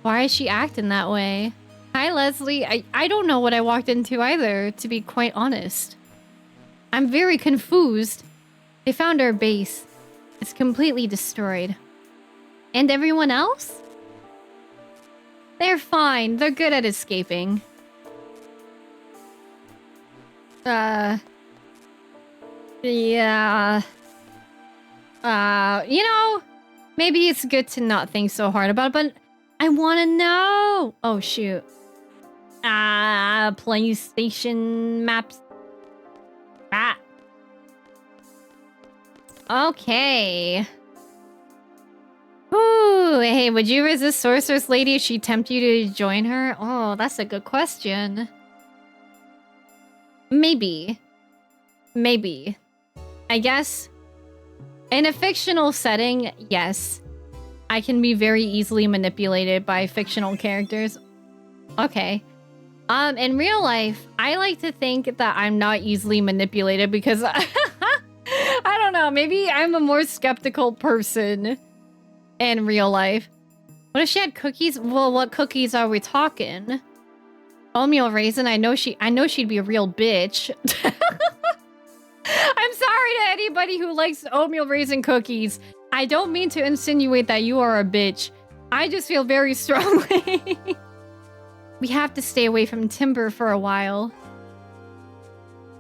Why is she acting that way? Hi, Leslie. I don't know what I walked into either, to be quite honest. I'm very confused. They found our base. It's completely destroyed. And everyone else? They're fine. They're good at escaping. Yeah. You know, maybe it's good to not think so hard about it, but I want to know. Oh, shoot. PlayStation maps. Okay. Ooh, hey, would you resist Sorceress Lady if she tempted you to join her? Oh, that's a good question. Maybe. Maybe. I guess in a fictional setting, yes. I can be very easily manipulated by fictional characters. Okay. In real life, I like to think that I'm not easily manipulated because I don't know, maybe I'm a more skeptical person in real life. What if she had cookies? Well, what cookies are we talking? Oatmeal raisin, I know she'd be a real bitch. I'm sorry to anybody who likes oatmeal raisin cookies. I don't mean to insinuate that you are a bitch. I just feel very strongly. We have to stay away from timber for a while.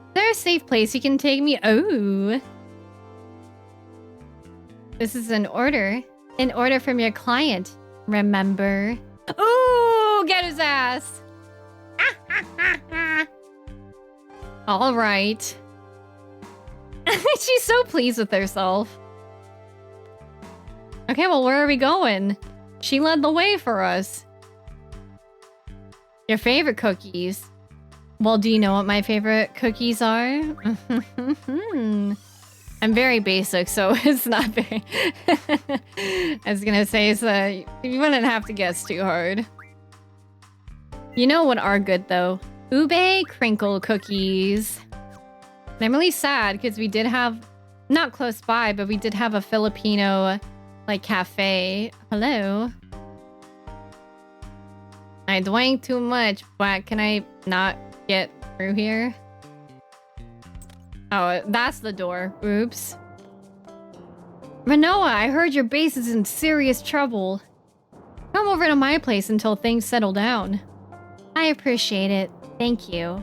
Is there a safe place you can take me? Oh. This is an order. An order from your client. Remember? Ooh, get his ass. All right. She's so pleased with herself. Okay, well, where are we going? She led the way for us. Your favorite cookies. Well, do you know what my favorite cookies are? I'm very basic, so it's not very... I was gonna say, so you wouldn't have to guess too hard. You know what are good, though? Ube crinkle cookies. I'm really sad, because we did have... Not close by, but we did have a Filipino, like, cafe. Hello? I drank too much, but can I not get through here? Oh, that's the door. Oops. Renoa, I heard your base is in serious trouble. Come over to my place until things settle down. I appreciate it. Thank you.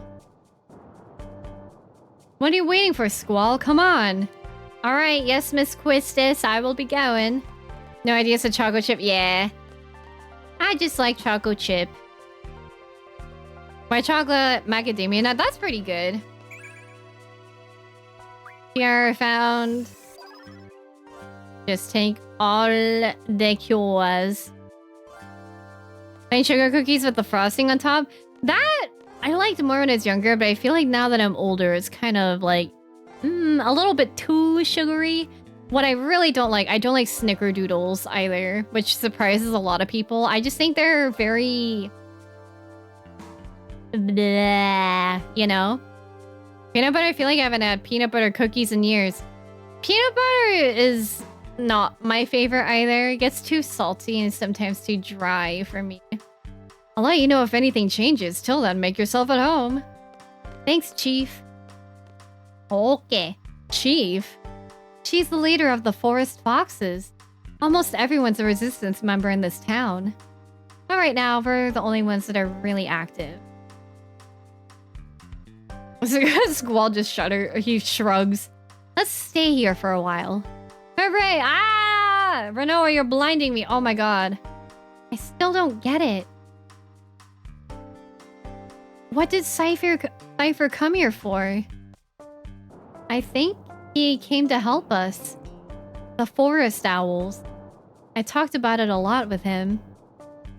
What are you waiting for, Squall? Come on. Alright, yes, Miss Quistis, I will be going. No idea it's a chocolate chip? Yeah. I just like chocolate chip. My chocolate macadamia nut, that's pretty good. Here found. Just take all the cures. Plain sugar cookies with the frosting on top. That I liked more when I was younger, but I feel like now that I'm older, it's kind of like a little bit too sugary. What I really don't like, I don't like snickerdoodles either, which surprises a lot of people. I just think they're very... bleh, you know? Peanut butter, I feel like I haven't had peanut butter cookies in years. Peanut butter is not my favorite either. It gets too salty and sometimes too dry for me. I'll let you know if anything changes. Till then, make yourself at home. Thanks, Chief. Okay. Chief? She's the leader of the Forest Foxes. Almost everyone's a resistance member in this town. But right now, we're the only ones that are really active. Squall just he shrugs. Let's stay here for a while. Hooray! Ah! Renoa, you're blinding me. Oh my god. I still don't get it. What did Cypher come here for? I think he came to help us. The forest owls. I talked about it a lot with him.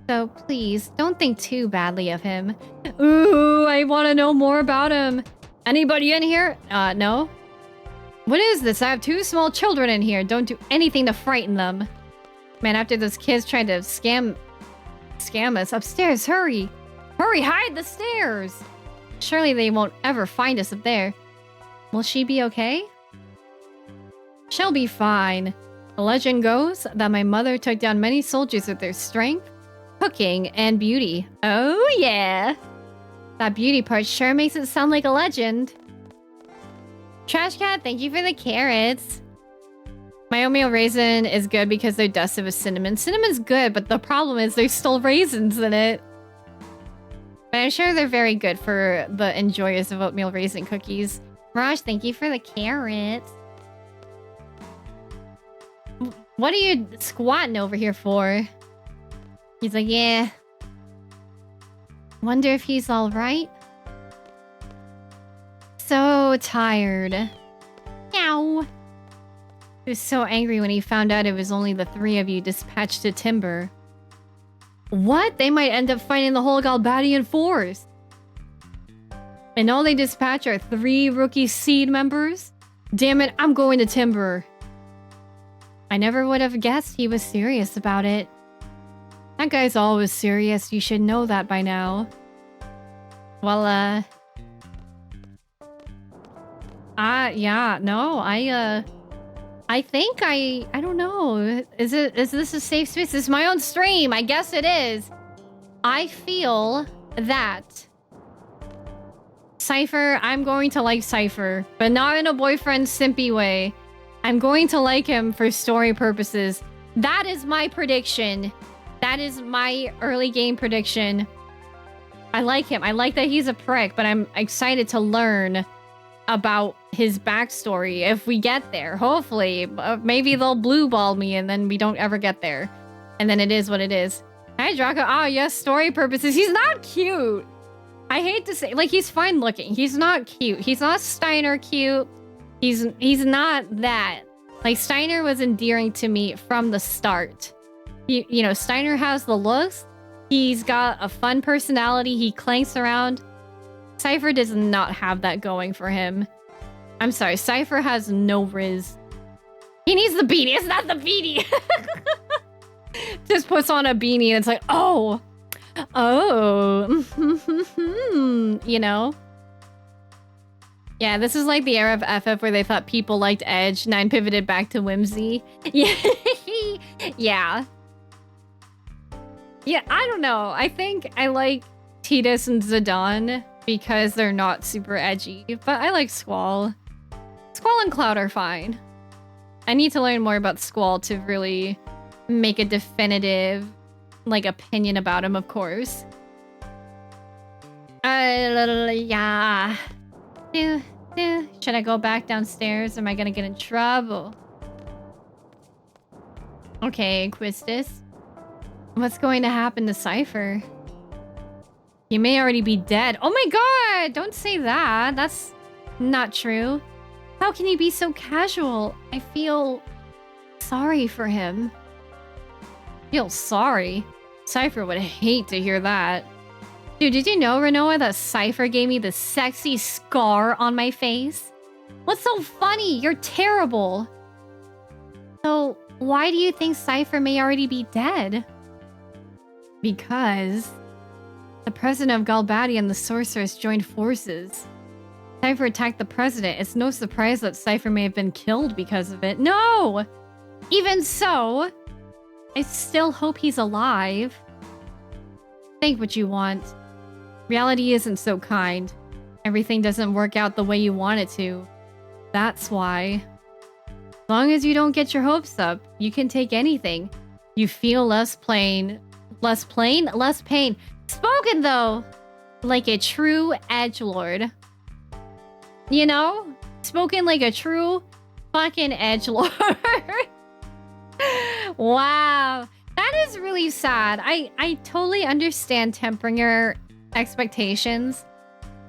So please, don't think too badly of him. Ooh, I want to know more about him. Anybody in here? No? What is this? I have 2 small children in here. Don't do anything to frighten them. Man, after those kids tried to scam us. Upstairs, hurry. Hurry, hide the stairs. Surely they won't ever find us up there. Will she be okay? She'll be fine. The legend goes that my mother took down many soldiers with their strength, cooking, and beauty. Oh, yeah. That beauty part sure makes it sound like a legend. Trash Cat, thank you for the carrots. My oatmeal raisin is good because they're dusted with cinnamon. Cinnamon's good, but the problem is there's still raisins in it. But I'm sure they're very good for the enjoyers of oatmeal raisin cookies. Raj, thank you for the carrots. What are you squatting over here for? He's like, yeah. Wonder if he's all right. So tired. Meow. He was so angry when he found out it was only the 3 of you dispatched to Timber. What? They might end up fighting the whole Galbadian force. And all they dispatch are 3 rookie seed members? Damn it, I'm going to Timber. I never would have guessed he was serious about it. That guy's always serious. You should know that by now. Well, yeah, no, I think I don't know. Is this a safe space? This is my own stream. I guess it is. I feel that Cypher, I'm going to like Cypher, but not in a boyfriend simpy way. I'm going to like him for story purposes. That is my prediction. That is my early game prediction. I like him. I like that he's a prick, but I'm excited to learn about his backstory if we get there. Hopefully. Maybe they'll blue ball me and then we don't ever get there. And then it is what it is. Hi, Draco. Oh, yes, story purposes. He's not cute. I hate to say, like, he's fine looking. He's not cute. He's not Steiner cute. He's not that. Like, Steiner was endearing to me from the start. You know, Steiner has the looks. He's got a fun personality. He clanks around. Cypher does not have that going for him. I'm sorry, Cypher has no riz. He needs the beanie. It's not the beanie. Just puts on a beanie and it's like, oh, you know? Yeah, this is like the era of FF where they thought people liked Edge. 9 pivoted back to Whimsy. Yeah. Yeah, I don't know. I think I like Tidus and Zidane because they're not super edgy, but I like Squall. Squall and Cloud are fine. I need to learn more about Squall to really make a definitive, like, opinion about him, of course. Yeah. Should I go back downstairs? Am I gonna get in trouble? Okay, Quistis. What's going to happen to Cypher? He may already be dead. Oh my god! Don't say that. That's not true. How can he be so casual? I feel sorry for him. Feel sorry? Cypher would hate to hear that. Dude, did you know, Renoa, that Cypher gave me the sexy scar on my face? What's so funny? You're terrible. So, why do you think Cypher may already be dead? Because the president of Galbadia and the sorceress joined forces. Cypher attacked the president. It's no surprise that Cypher may have been killed because of it. No! Even so, I still hope he's alive. Think what you want. Reality isn't so kind. Everything doesn't work out the way you want it to. That's why. As long as you don't get your hopes up, you can take anything. You feel less pain. Less pain. Spoken, though, like a true edgelord. You know? Spoken like a true fucking edgelord. Wow. That is really sad. I totally understand tempering your expectations.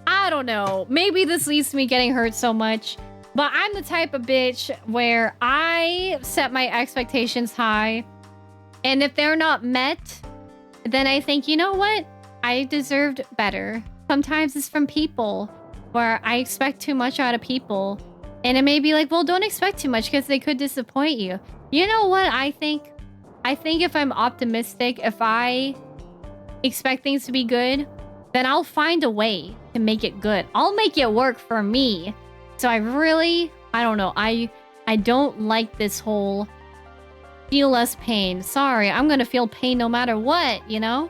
I don't know. Maybe this leads to me getting hurt so much. But I'm the type of bitch where I set my expectations high. And if they're not met, then I think, you know what? I deserved better. Sometimes it's from people where I expect too much out of people. And it may be like, well, don't expect too much because they could disappoint you. You know what I think? I think if I'm optimistic, if I expect things to be good, then I'll find a way to make it good. I'll make it work for me. So I don't know. I don't like this whole feel less pain. Sorry, I'm gonna feel pain no matter what, you know?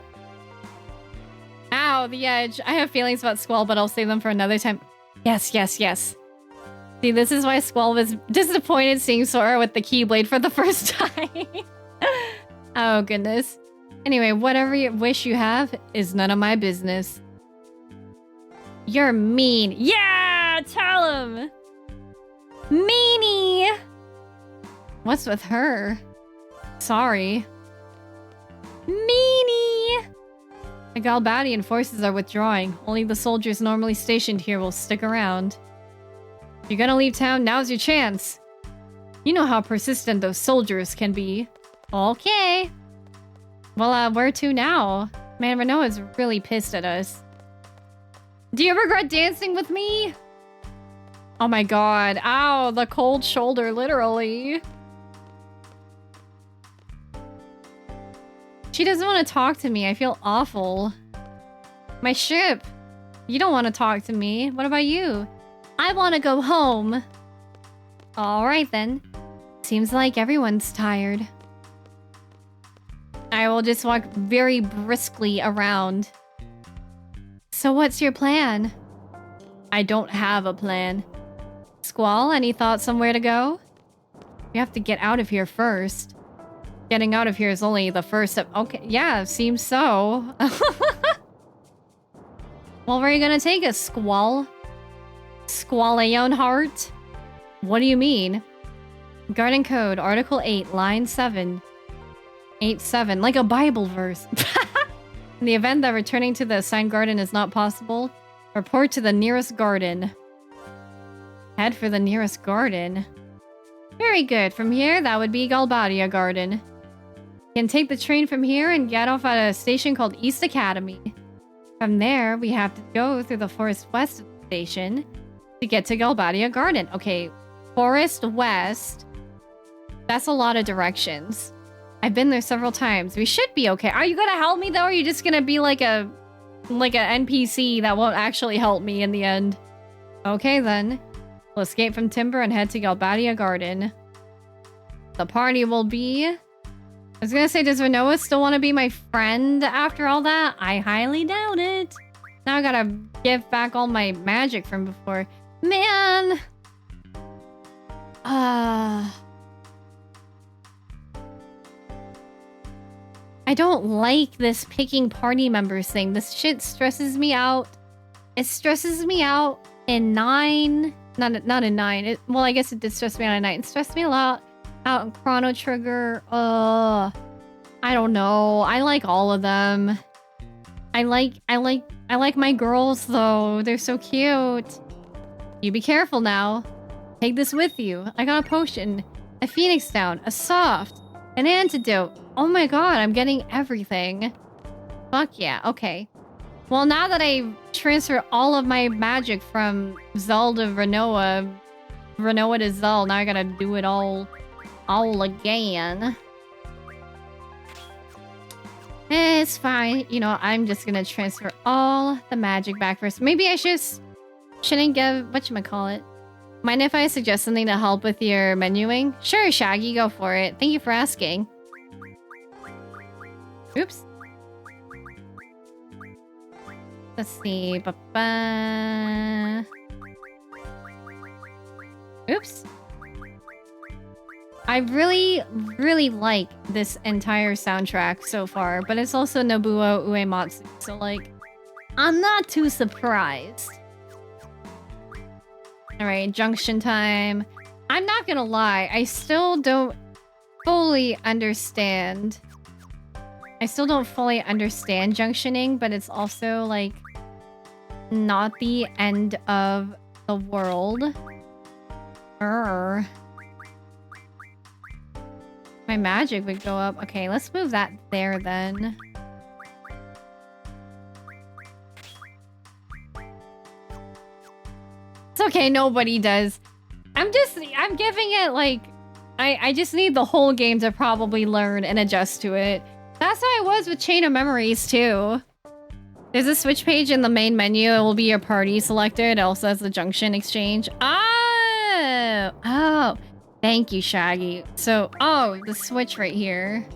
Ow, the edge. I have feelings about Squall, but I'll save them for another time. Yes. See, this is why Squall was disappointed seeing Sora with the Keyblade for the first time. Oh, goodness. Anyway, whatever wish you have is none of my business. You're mean. Yeah, tell him. Meanie. What's with her? Sorry. Meanie. The Galbadian forces are withdrawing. Only the soldiers normally stationed here will stick around. If you're gonna leave town, now's your chance. You know how persistent those soldiers can be. Okay. Well, where to now? Man, Renoa's really pissed at us. Do you regret dancing with me? Oh my god. Ow, the cold shoulder, literally. She doesn't want to talk to me. I feel awful. My ship. You don't want to talk to me. What about you? I want to go home. Alright then. Seems like everyone's tired. I will just walk very briskly around. So what's your plan? I don't have a plan. Squall, any thoughts on where to go? We have to get out of here first. Getting out of here is only the first step. Okay, yeah, seems so. Well, where are you gonna take us, Squall? Squall heart? What do you mean? Garden Code, Article 8, Line 7. 8-7, like a Bible verse. In the event that returning to the assigned garden is not possible, report to the nearest garden. Head for the nearest garden. Very good. From here, that would be Galbadia Garden. You can take the train from here and get off at a station called East Academy. From there, we have to go through the forest west of the station to get to Galbadia Garden. Okay, forest west. That's a lot of directions. I've been there several times. We should be okay. Are you gonna help me though, or are you just gonna be like a NPC that won't actually help me in the end? Okay then. We'll escape from Timber and head to Galbadia Garden. The party will be... I was gonna say, does Renoa still want to be my friend after all that? I highly doubt it. Now I gotta give back all my magic from before. Man! I don't like this picking party members thing. This shit stresses me out. It stresses me out in 9. Not in 9. Well, I guess it did stress me out in 9. It stressed me a lot out in Chrono Trigger. I don't know. I like all of them. I like my girls though. They're so cute. You be careful now. Take this with you. I got a potion, a phoenix down, a soft, an antidote. Oh my god, I'm getting everything. Fuck yeah, okay. Well, now that I transfer all of my magic from Zell to Renoa to Zell, now I gotta do it all again. It's fine. You know, I'm just gonna transfer all the magic back first. Maybe I shouldn't give... whatchamacallit? Mind if I suggest something to help with your menuing? Sure, Shaggy, go for it. Thank you for asking. Oops. Let's see. Ba-ba. Oops. I really, really like this entire soundtrack so far, but it's also Nobuo Uematsu, so like, I'm not too surprised. Alright, junction time. I'm not gonna lie, I still don't fully understand. I still don't fully understand junctioning, but it's also like not the end of the world. My magic would go up. Okay, let's move that there then. It's okay, nobody does. I'm giving it like... I just need the whole game to probably learn and adjust to it. That's how I was with Chain of Memories too. There's a switch page in the main menu. It will be your party selector. It also has the junction exchange. Oh, thank you, Shaggy. So, oh, the switch right here.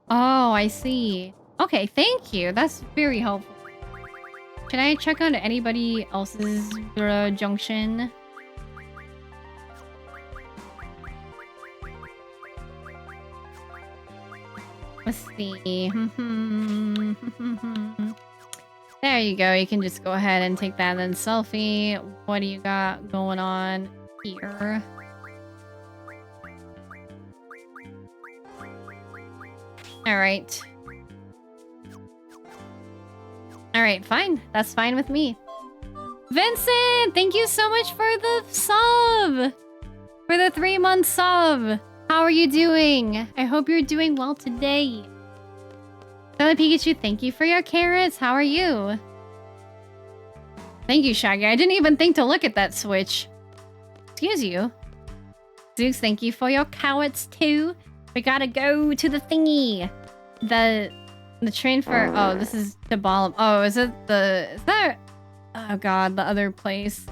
Oh, I see. Okay, thank you. That's very helpful. Can I check on anybody else's junction? Let's see. There you go. You can just go ahead and take that then selfie. What do you got going on here? Alright. Alright, fine. That's fine with me. Vincent! Thank you so much for the sub! for the 3-month sub. How are you doing? I hope you're doing well today. Silly Pikachu, thank you for your carrots. How are you? Thank you, Shaggy. I didn't even think to look at that switch. Excuse you. Zeus, thank you for your carrots too. We gotta go to the thingy. The train for... Oh, this is to Balam. Oh, is it the... Is that... Oh god, the other place.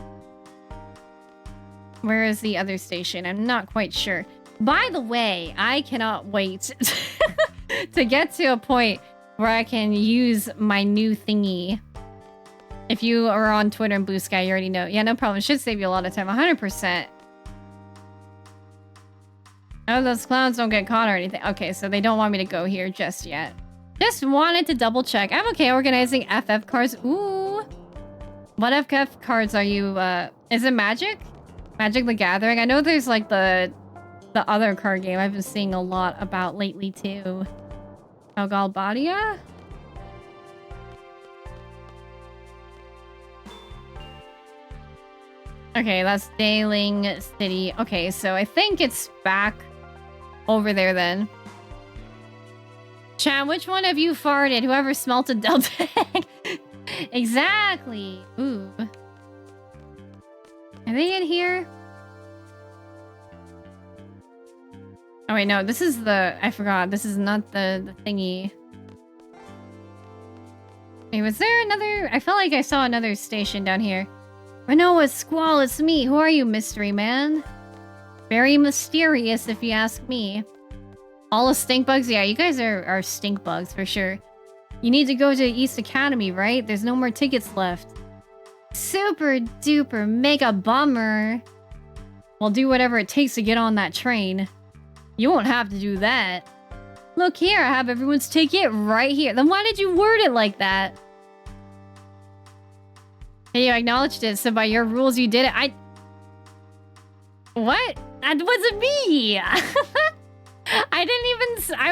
Where is the other station? I'm not quite sure. By the way, I cannot wait to get to a point where I can use my new thingy. If you are on Twitter and Blue Sky, you already know. Yeah, no problem. Should save you a lot of time. 100%. Oh, those clowns don't get caught or anything. Okay, so they don't want me to go here just yet. Just wanted to double check. I'm okay organizing FF cards. Ooh. What FF cards are you, is it Magic? Magic the Gathering? I know there's like the other card game I've been seeing a lot about lately too. Galbadia? Okay, that's Daling City. Okay, so I think it's back over there then. Chan, which one of you farted? Whoever smelt a Delta egg. Exactly. Ooh. Are they in here? Oh wait, no, this is the... I forgot. This is not the thingy. Wait, was there another... I felt like I saw another station down here. Renoa, Squall, it's me. Who are you, mystery man? Very mysterious, if you ask me. All the stink bugs? Yeah, you guys are stink bugs for sure. You need to go to East Academy, right? There's no more tickets left. Super duper mega bummer. Well, do whatever it takes to get on that train. You won't have to do that. Look here, I have everyone's ticket right here. Then why did you word it like that? Hey, you acknowledged it, so by your rules you did it. What? That wasn't me! I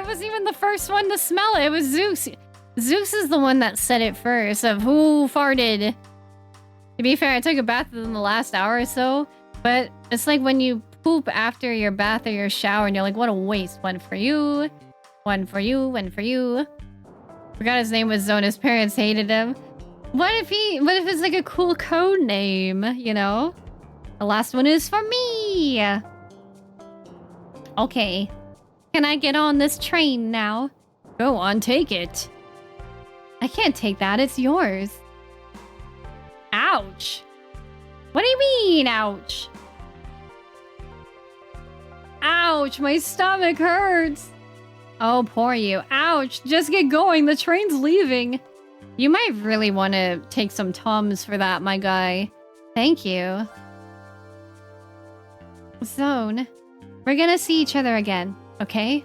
wasn't even the first one to smell it. It was Zeus. Zeus is the one that said it first, of who farted. To be fair, I took a bath in the last hour or so, but it's like when you poop after your bath or your shower and you're like, what a waste. One for you, one for you, one for you. Forgot his name was Zone. His parents hated him. What if it's like a cool code name, you know? The last one is for me. Okay. Can I get on this train now? Go on, take it. I can't take that, it's yours. Ouch. What do you mean, ouch? Ouch, my stomach hurts. Oh, poor you. Ouch, just get going, the train's leaving. You might really want to take some Tums for that, my guy. Thank you. Zone, we're gonna see each other again, okay?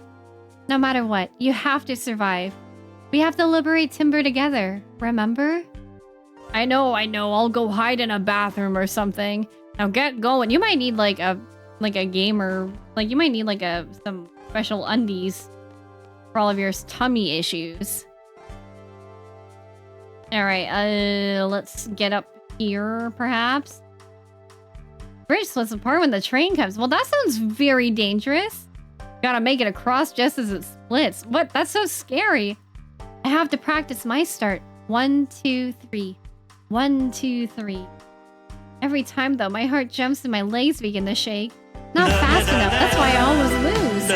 No matter what, you have to survive. We have to liberate Timber together, remember? I know, I'll go hide in a bathroom or something. Now get going. You might need like a gamer, like you might need like some special undies for all of your tummy issues. Alright, let's get up here, perhaps. Bridge splits apart when the train comes. Well, that sounds very dangerous. Gotta make it across just as it splits. What? That's so scary. I have to practice my start. 1, 2, 3. 1, 2, 3. Every time, though, my heart jumps and my legs begin to shake. Not fast enough. That's why I always lose.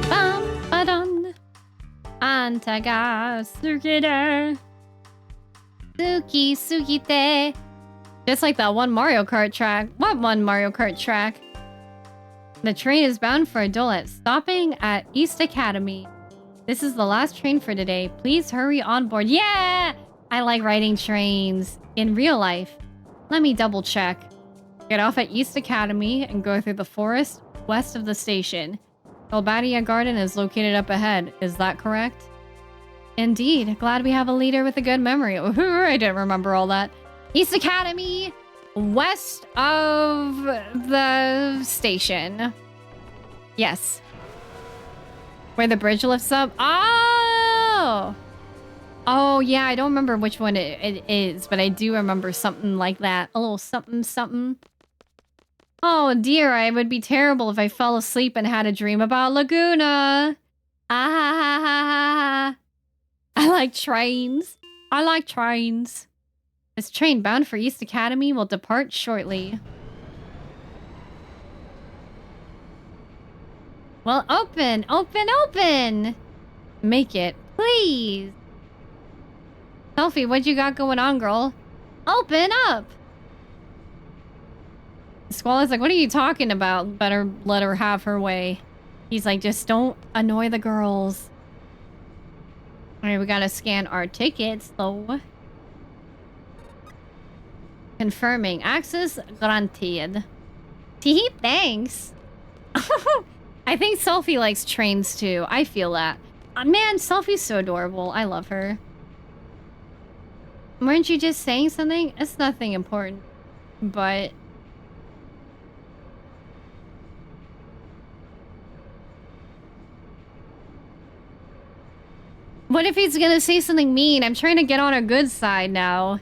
Bum, ba-dun. Anta ga sukide. Suki sukite. Just like that one Mario Kart track. What one Mario Kart track? The train is bound for Adolet, stopping at East Academy. This is the last train for today. Please hurry on board. Yeah! I like riding trains in real life. Let me double check. Get off at East Academy and go through the forest west of the station. Galbadia Garden is located up ahead. Is that correct? Indeed. Glad we have a leader with a good memory. I didn't remember all that. East Academy, west of the station. Yes. Where the bridge lifts up. Oh! Oh, yeah, I don't remember which one it is, but I do remember something like that. A little something, something. Oh dear, it would be terrible if I fell asleep and had a dream about Laguna. Ah ha ha ha ha. I like trains. I like trains. This train bound for East Academy will depart shortly. Well, open, open, open! Make it, please. Selfie, what you got going on, girl? Open up! Squall's like, what are you talking about? Better let her have her way. He's like, just don't annoy the girls. Alright, we gotta scan our tickets, though. Confirming. Access granted. Tee, thanks. I think Selfie likes trains, too. I feel that. Man, Selfie's so adorable. I love her. Weren't you just saying something? It's nothing important. But... what if he's gonna say something mean? I'm trying to get on our good side now.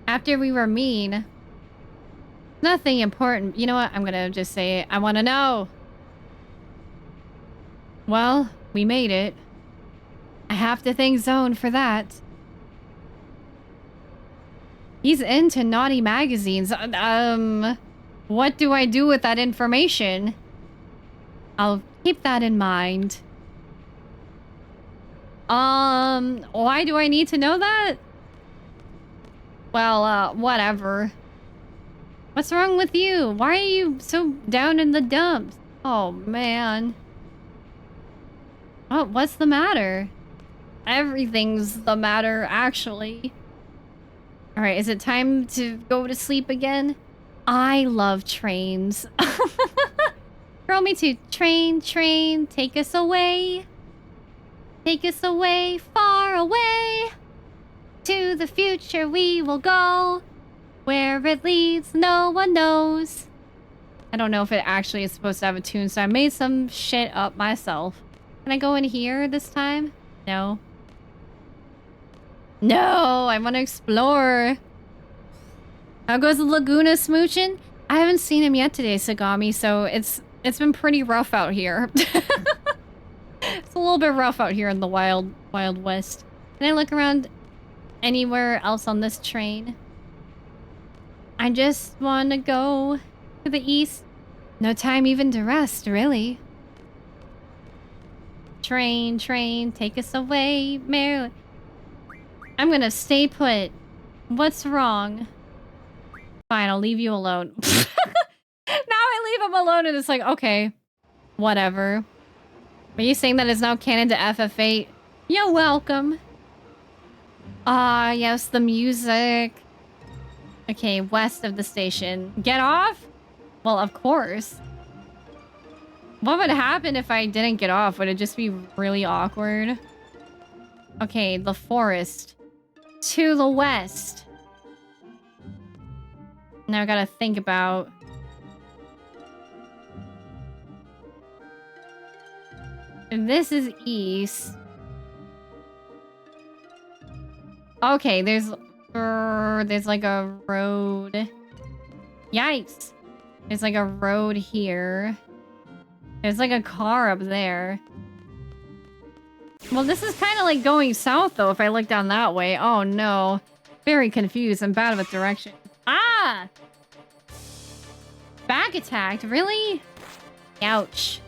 After we were mean. Nothing important. You know what? I'm gonna just say it. I wanna know. Well, we made it. I have to thank Zone for that. He's into naughty magazines. What do I do with that information? I'll keep that in mind. Why do I need to know that? Well, whatever. What's wrong with you? Why are you so down in the dumps? Oh, man. Oh, what's the matter? Everything's the matter, actually. Alright, is it time to go to sleep again? I love trains. Girl, me too. Train, train, take us away. Take us away, far away. To the future we will go. Where it leads, no one knows. I don't know if it actually is supposed to have a tune, so I made some shit up myself. Can I go in here this time? No. No, I want to explore. How goes the Laguna smooching? I haven't seen him yet today, Sagami, so it's been pretty rough out here. It's a little bit rough out here in the wild west. Can I look around anywhere else on this train? I just want to go to the east. No time even to rest, really. Train, train, take us away, Maryland. I'm gonna stay put. What's wrong? Fine, I'll leave you alone. Now I leave him alone and it's like, okay, whatever. Are you saying that it's now canon to FF8? You're welcome. Ah, yes, the music. Okay, west of the station. Get off? Well, of course. What would happen if I didn't get off? Would it just be really awkward? Okay, the forest. To the west. Now I gotta think about... this is east. Okay, there's like a road. Yikes. There's like a road here. There's like a car up there. Well, this is kind of like going south, though, if I look down that way. Oh, no. Very confused. I'm bad with direction. Ah! Back attacked? Really? Ouch.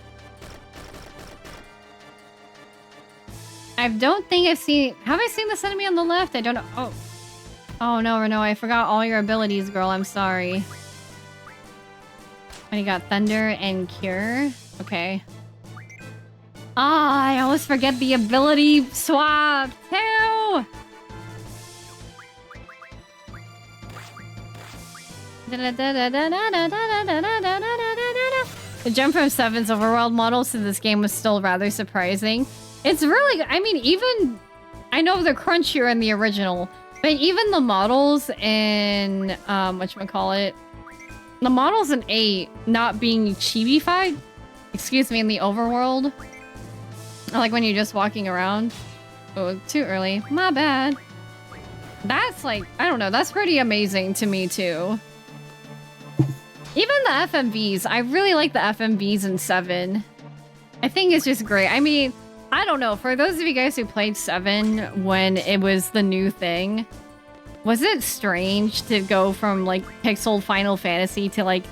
I don't think I've seen... have I seen this enemy on the left? I don't know. Oh. Oh, no, Renault. I forgot all your abilities, girl. I'm sorry. And you got Thunder and Cure. Okay. Ah, I always forget the ability swap, too! The jump from 7's overworld models to this game was still rather surprising. It's really... I mean, even... I know they're crunchier in the original, but even the models in... whatchamacallit? The models in 8 not being chibi-fied, excuse me, in the overworld. Like when you're just walking around. Oh, too early. My bad. That's like, I don't know, that's pretty amazing to me too. Even the FMVs, I really like the FMVs in 7. I think it's just great. I mean, I don't know. For those of you guys who played 7 when it was the new thing, was it strange to go from like pixel Final Fantasy to like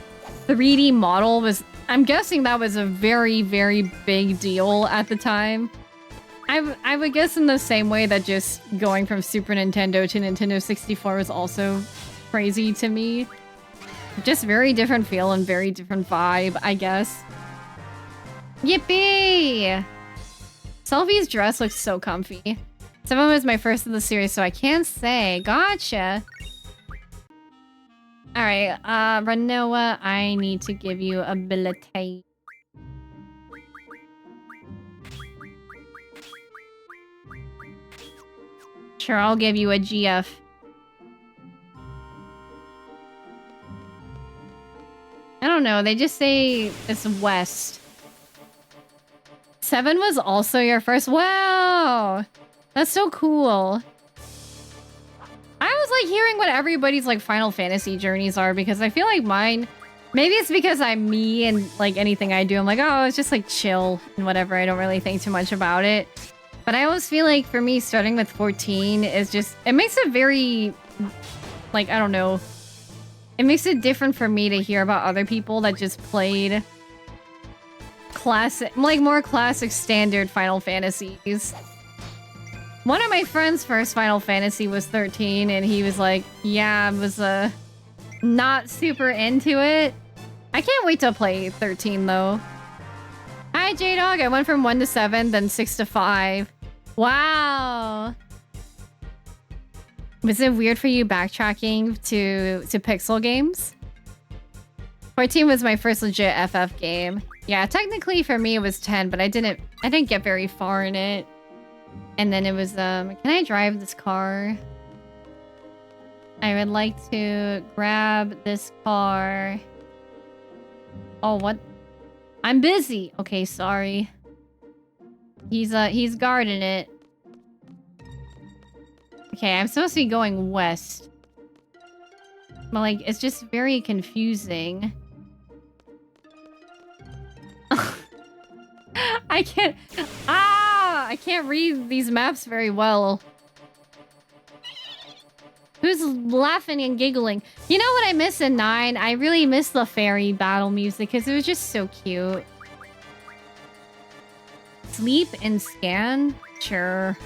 3D model? I'm guessing that was a very, very big deal at the time. I would guess in the same way that just going from Super Nintendo to Nintendo 64 was also crazy to me. Just very different feel and very different vibe, I guess. Yippee! Selfie's dress looks so comfy. 7 was my first of the series, so I can't say. Gotcha! Alright, Renoa, I need to give you ability. Sure, I'll give you a GF. I don't know, they just say it's west. 7 was also your first? Wow! That's so cool. I was like hearing what everybody's like Final Fantasy journeys are because I feel like mine... Maybe it's because I'm me and like anything I do, I'm like, oh, it's just like chill and whatever. I don't really think too much about it. But I always feel like for me, starting with 14 is just... It makes it very... Like, I don't know. It makes it different for me to hear about other people that just played... classic... Like, more classic standard Final Fantasies. One of my friends' first Final Fantasy was 13, and he was like, yeah, I was, not super into it. I can't wait to play 13, though. Hi, J-Dog. I went from 1 to 7, then 6 to 5. Wow. Was it weird for you backtracking to pixel games? 14 was my first legit FF game. Yeah, technically for me it was 10, but I didn't get very far in it. And then it was, can I drive this car? I would like to grab this car. Oh, what? I'm busy. Okay, sorry. He's guarding it. Okay, I'm supposed to be going west. But, like, it's just very confusing. I can't... I can't read these maps very well. Who's laughing and giggling? You know what I miss in 9? I really miss the fairy battle music because it was just so cute. Sleep and scan? Sure.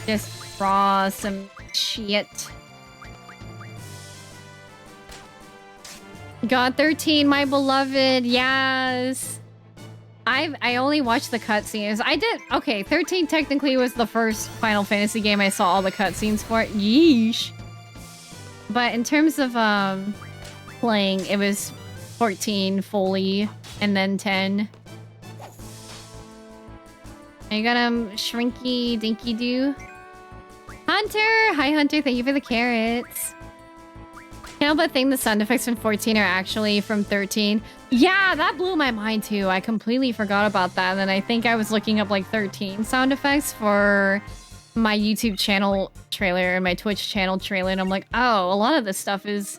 Just draw some shit. God 13, my beloved. Yes. I only watched the cutscenes. I did... Okay, 13 technically was the first Final Fantasy game I saw all the cutscenes for. Yeesh. But in terms of playing, it was 14 fully, and then 10. I got Shrinky Dinky Doo. Hunter! Hi, Hunter. Thank you for the carrots. Can't but think the sound effects from 14 are actually from 13. Yeah, that blew my mind too. I completely forgot about that. And then I think I was looking up like 13 sound effects for my YouTube channel trailer and my Twitch channel trailer. And I'm like, oh, a lot of this stuff is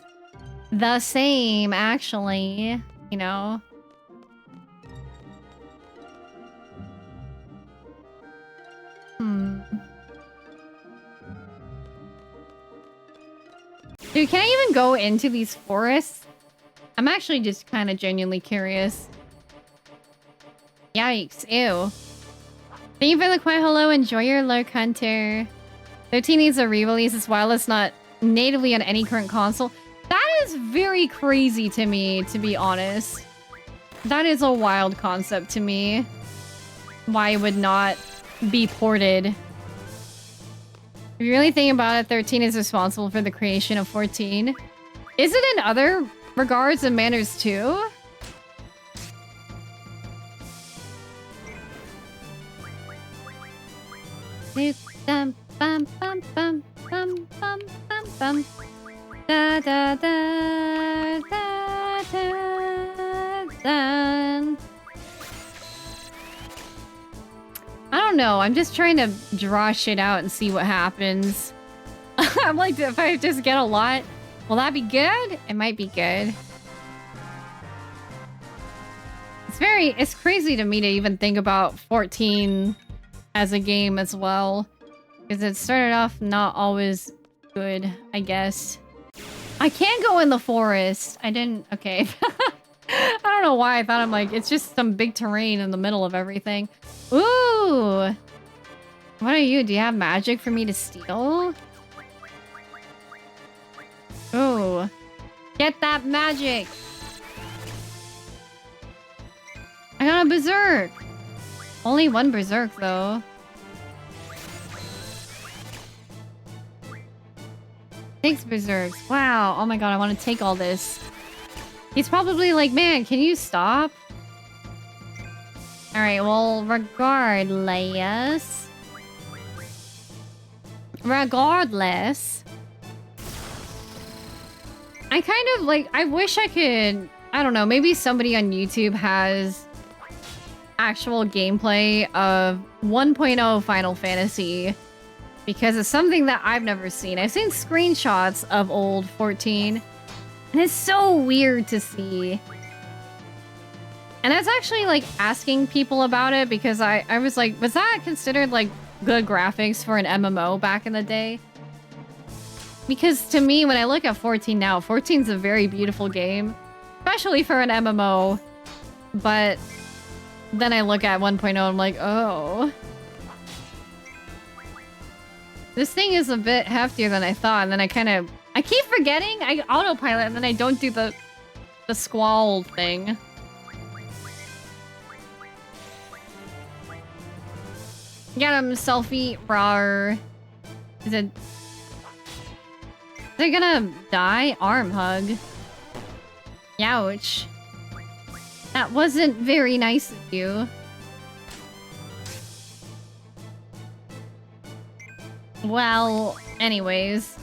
the same, actually. You know? Dude, can I even go into these forests? I'm actually just kind of genuinely curious. Yikes. Ew. Thank you for the quiet hello. Enjoy your lurk, Hunter. 13 needs a re-release as well. It's not natively on any current console. That is very crazy to me, to be honest. That is a wild concept to me. Why it would not be ported. If you really think about it, 13 is responsible for the creation of 14. Is it in other regards and manners too? Bum bum bum bum bum bum bum. Da da da da da da. I don't know. I'm just trying to draw shit out and see what happens. I'm like, if I just get a lot, will that be good? It might be good. It's crazy to me to even think about 14 as a game as well. Because it started off not always good, I guess. I can't go in the forest. I didn't... Okay. I don't know why I thought I'm like, it's just some big terrain in the middle of everything. Ooh! What are you? Do you have magic for me to steal? Ooh. Get that magic! I got a berserk! Only one berserk, though. 6 berserks. Wow. Oh my god, I want to take all this. He's probably like, man, can you stop? Alright, well, regardless... I kind of like, I wish I could, I don't know, maybe somebody on YouTube has actual gameplay of 1.0 Final Fantasy, because it's something that I've never seen. I've seen screenshots of old 14, and it's so weird to see. And I was actually like asking people about it because I was like, was that considered like good graphics for an MMO back in the day? Because to me, when I look at 14 now, 14 is a very beautiful game, especially for an MMO. But then I look at 1.0, I'm like, oh. This thing is a bit heftier than I thought, and then I keep forgetting, I autopilot, and then I don't do the squall thing. Get him, selfie, rawr. Is it... They're gonna die? Arm hug. Youch. That wasn't very nice of you. Well, anyways.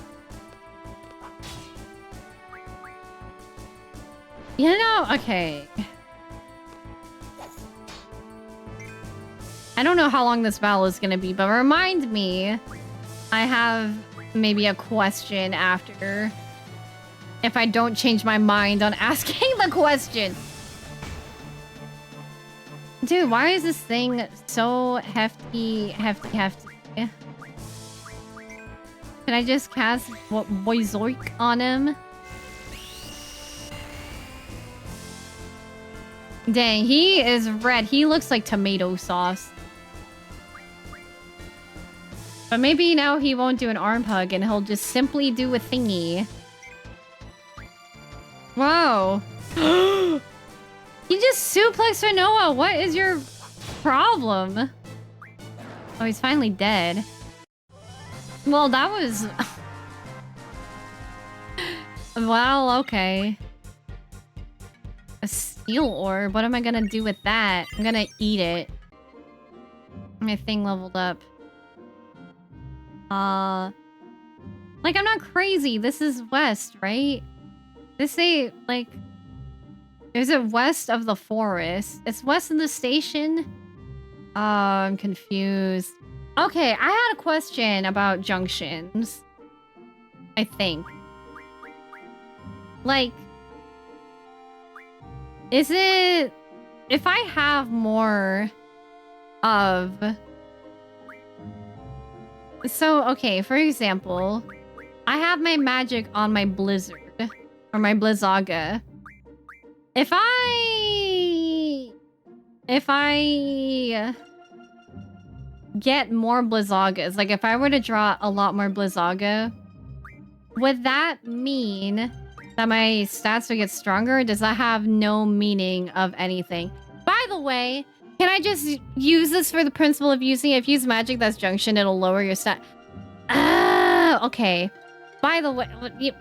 You know, okay. I don't know how long this battle is gonna be, but remind me, I have maybe a question after, if I don't change my mind on asking the question. Dude, why is this thing so hefty? Can I just cast what Boyzoik on him? Dang, he is red. He looks like tomato sauce. But maybe now he won't do an arm hug and he'll just simply do a thingy. Whoa. He just suplexed Rinoa. What is your problem? Oh, he's finally dead. Well, that was... Well, okay. A steel orb? What am I gonna do with that? I'm gonna eat it. My thing leveled up. Like, I'm not crazy. This is west, right? This ain't, like... Is it west of the forest? It's west of the station? Oh, I'm confused. Okay, I had a question about junctions. I think. Like... Is it... If I have more of... So, okay, for example, I have my magic on my Blizzard, or my Blizzaga. If I get more Blizzagas, like if I were to draw a lot more Blizzaga, would that mean that my stats would get stronger, or does that have no meaning of anything? By the way, can I just use this for the principle of using it? If you use magic that's junction, it'll lower your stat. Ah, okay. By the way,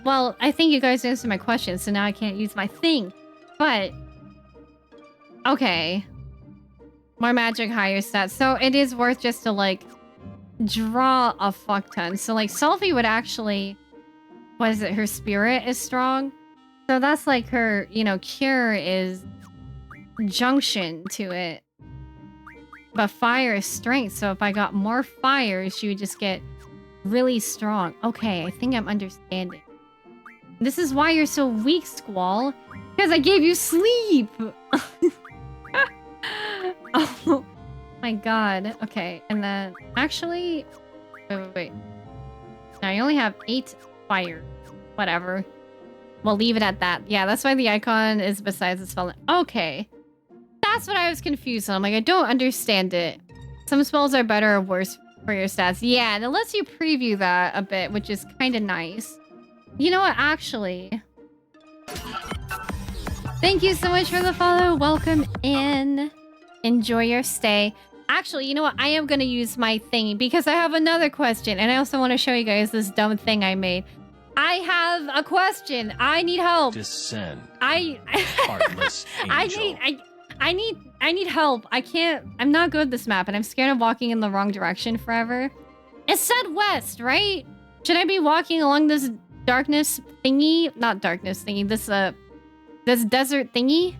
well, I think you guys answered my question, so now I can't use my thing. But, okay. More magic, higher stats. So it is worth just to, like, draw a fuck ton. So, like, Selfie would actually... What is it? Her spirit is strong. So that's, like, her, you know, cure is junction to it. But fire is strength, so if I got more fire, she would just get really strong. Okay, I think I'm understanding. This is why you're so weak, Squall. Because I gave you sleep! Oh my god. Okay, and then actually, wait. Now you only have 8 fire. Whatever. We'll leave it at that. Yeah, that's why the icon is besides the spell. Okay. That's what I was confused on. I'm like, I don't understand it. Some spells are better or worse for your stats. Yeah, and it lets you preview that a bit, which is kind of nice. You know what, actually... Thank you so much for the follow. Welcome in. Enjoy your stay. Actually, you know what? I am going to use my thingy because I have another question. And I also want to show you guys this dumb thing I made. I have a question. I need help. Descend. Heartless angel. I need help. I'm not good at this map and I'm scared of walking in the wrong direction forever. It said west, right? Should I be walking along this darkness thingy? Not darkness thingy. This desert thingy?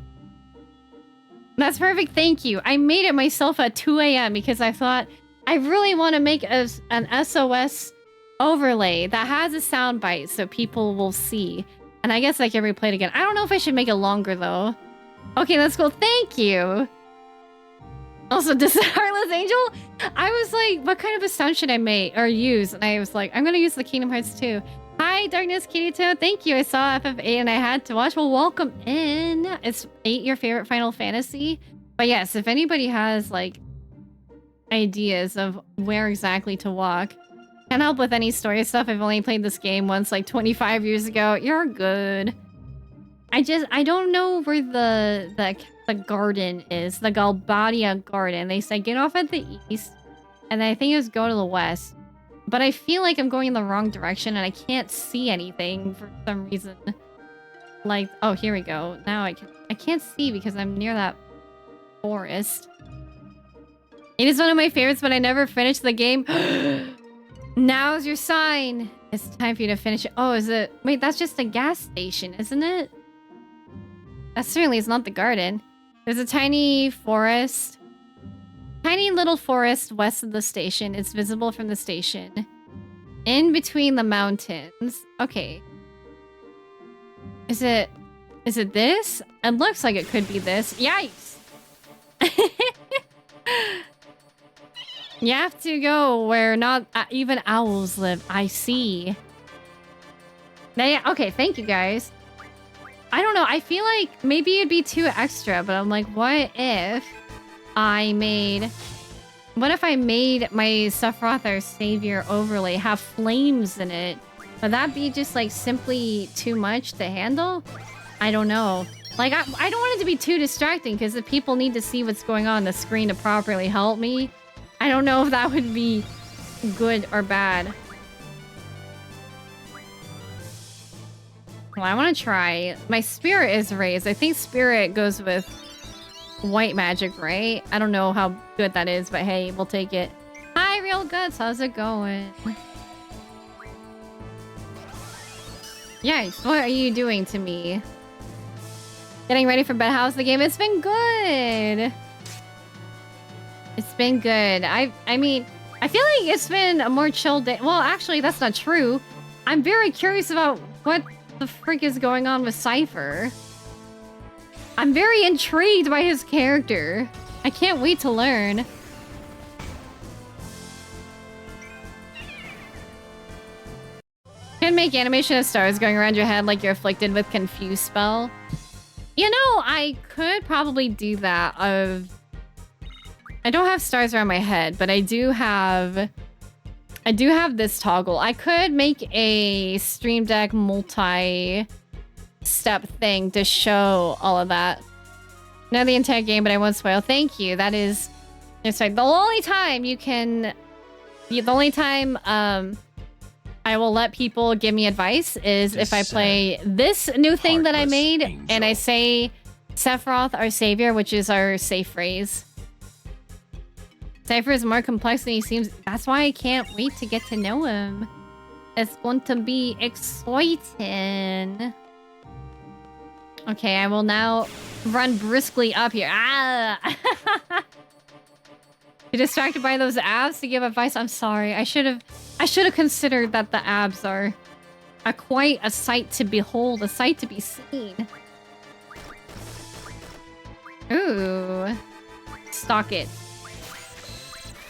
That's perfect. Thank you. I made it myself at 2 a.m. because I thought I really want to make an SOS overlay that has a soundbite so people will see. And I guess I can replay it again. I don't know if I should make it longer though. Okay, that's cool. Thank you. Also, this Heartless Angel? I was like, what kind of a sound should I make or use? And I was like, I'm going to use the Kingdom Hearts 2. Hi, Darkness Kitty Toe. Thank you. I saw FF8 and I had to watch. Well, welcome in. Is 8 your favorite Final Fantasy? But yes, if anybody has like ideas of where exactly to walk, can't help with any story stuff. I've only played this game once like 25 years ago. You're good. I don't know where the garden is. The Galbadia Garden. They said get off at the east. And I think it was go to the west. But I feel like I'm going in the wrong direction and I can't see anything for some reason. Like, oh, here we go. Now I can't see because I'm near that forest. It is one of my favorites, but I never finished the game. Now's your sign. It's time for you to finish it. Oh, is it? Wait, that's just a gas station, isn't it? That certainly is not the garden. There's a tiny forest. Tiny little forest west of the station. It's visible from the station. In between the mountains. Okay. Is it this? It looks like it could be this. Yikes! You have to go where not even owls live. I see. Okay, thank you guys. I don't know. I feel like maybe it'd be too extra, but I'm like, what if I made my Sephiroth Our Savior overlay have flames in it? Would that be just like simply too much to handle? I don't know. Like, I don't want it to be too distracting because if people need to see what's going on the screen to properly help me, I don't know if that would be good or bad. Well, I want to try. My spirit is raised. I think spirit goes with white magic, right? I don't know how good that is, but hey, we'll take it. Hi, Real Guts. How's it going? Yikes. What are you doing to me? Getting ready for bed. How's the game? It's been good. It's been good. I mean, I feel like it's been a more chill day. Well, actually, that's not true. I'm very curious about what the frick is going on with Cypher. I'm very intrigued by his character. I can't wait to learn. Can make animation of stars going around your head like you're afflicted with confuse spell. You know, I could probably do that. I don't have stars around my head, but I do have this toggle. I could make a Stream Deck multi-step thing to show all of that. Not the entire game, but I won't spoil. Thank you. That is, it's like the only time I will let people give me advice is if I play this new thing that I made and I say Sephiroth Our Savior, which is our safe phrase. Cypher is more complex than he seems. That's why I can't wait to get to know him. It's going to be exciting. Okay, I will now run briskly up here. Ah! You're distracted by those abs to give advice. I'm sorry. I should have considered that the abs are quite a sight to behold, a sight to be seen. Ooh. stock it.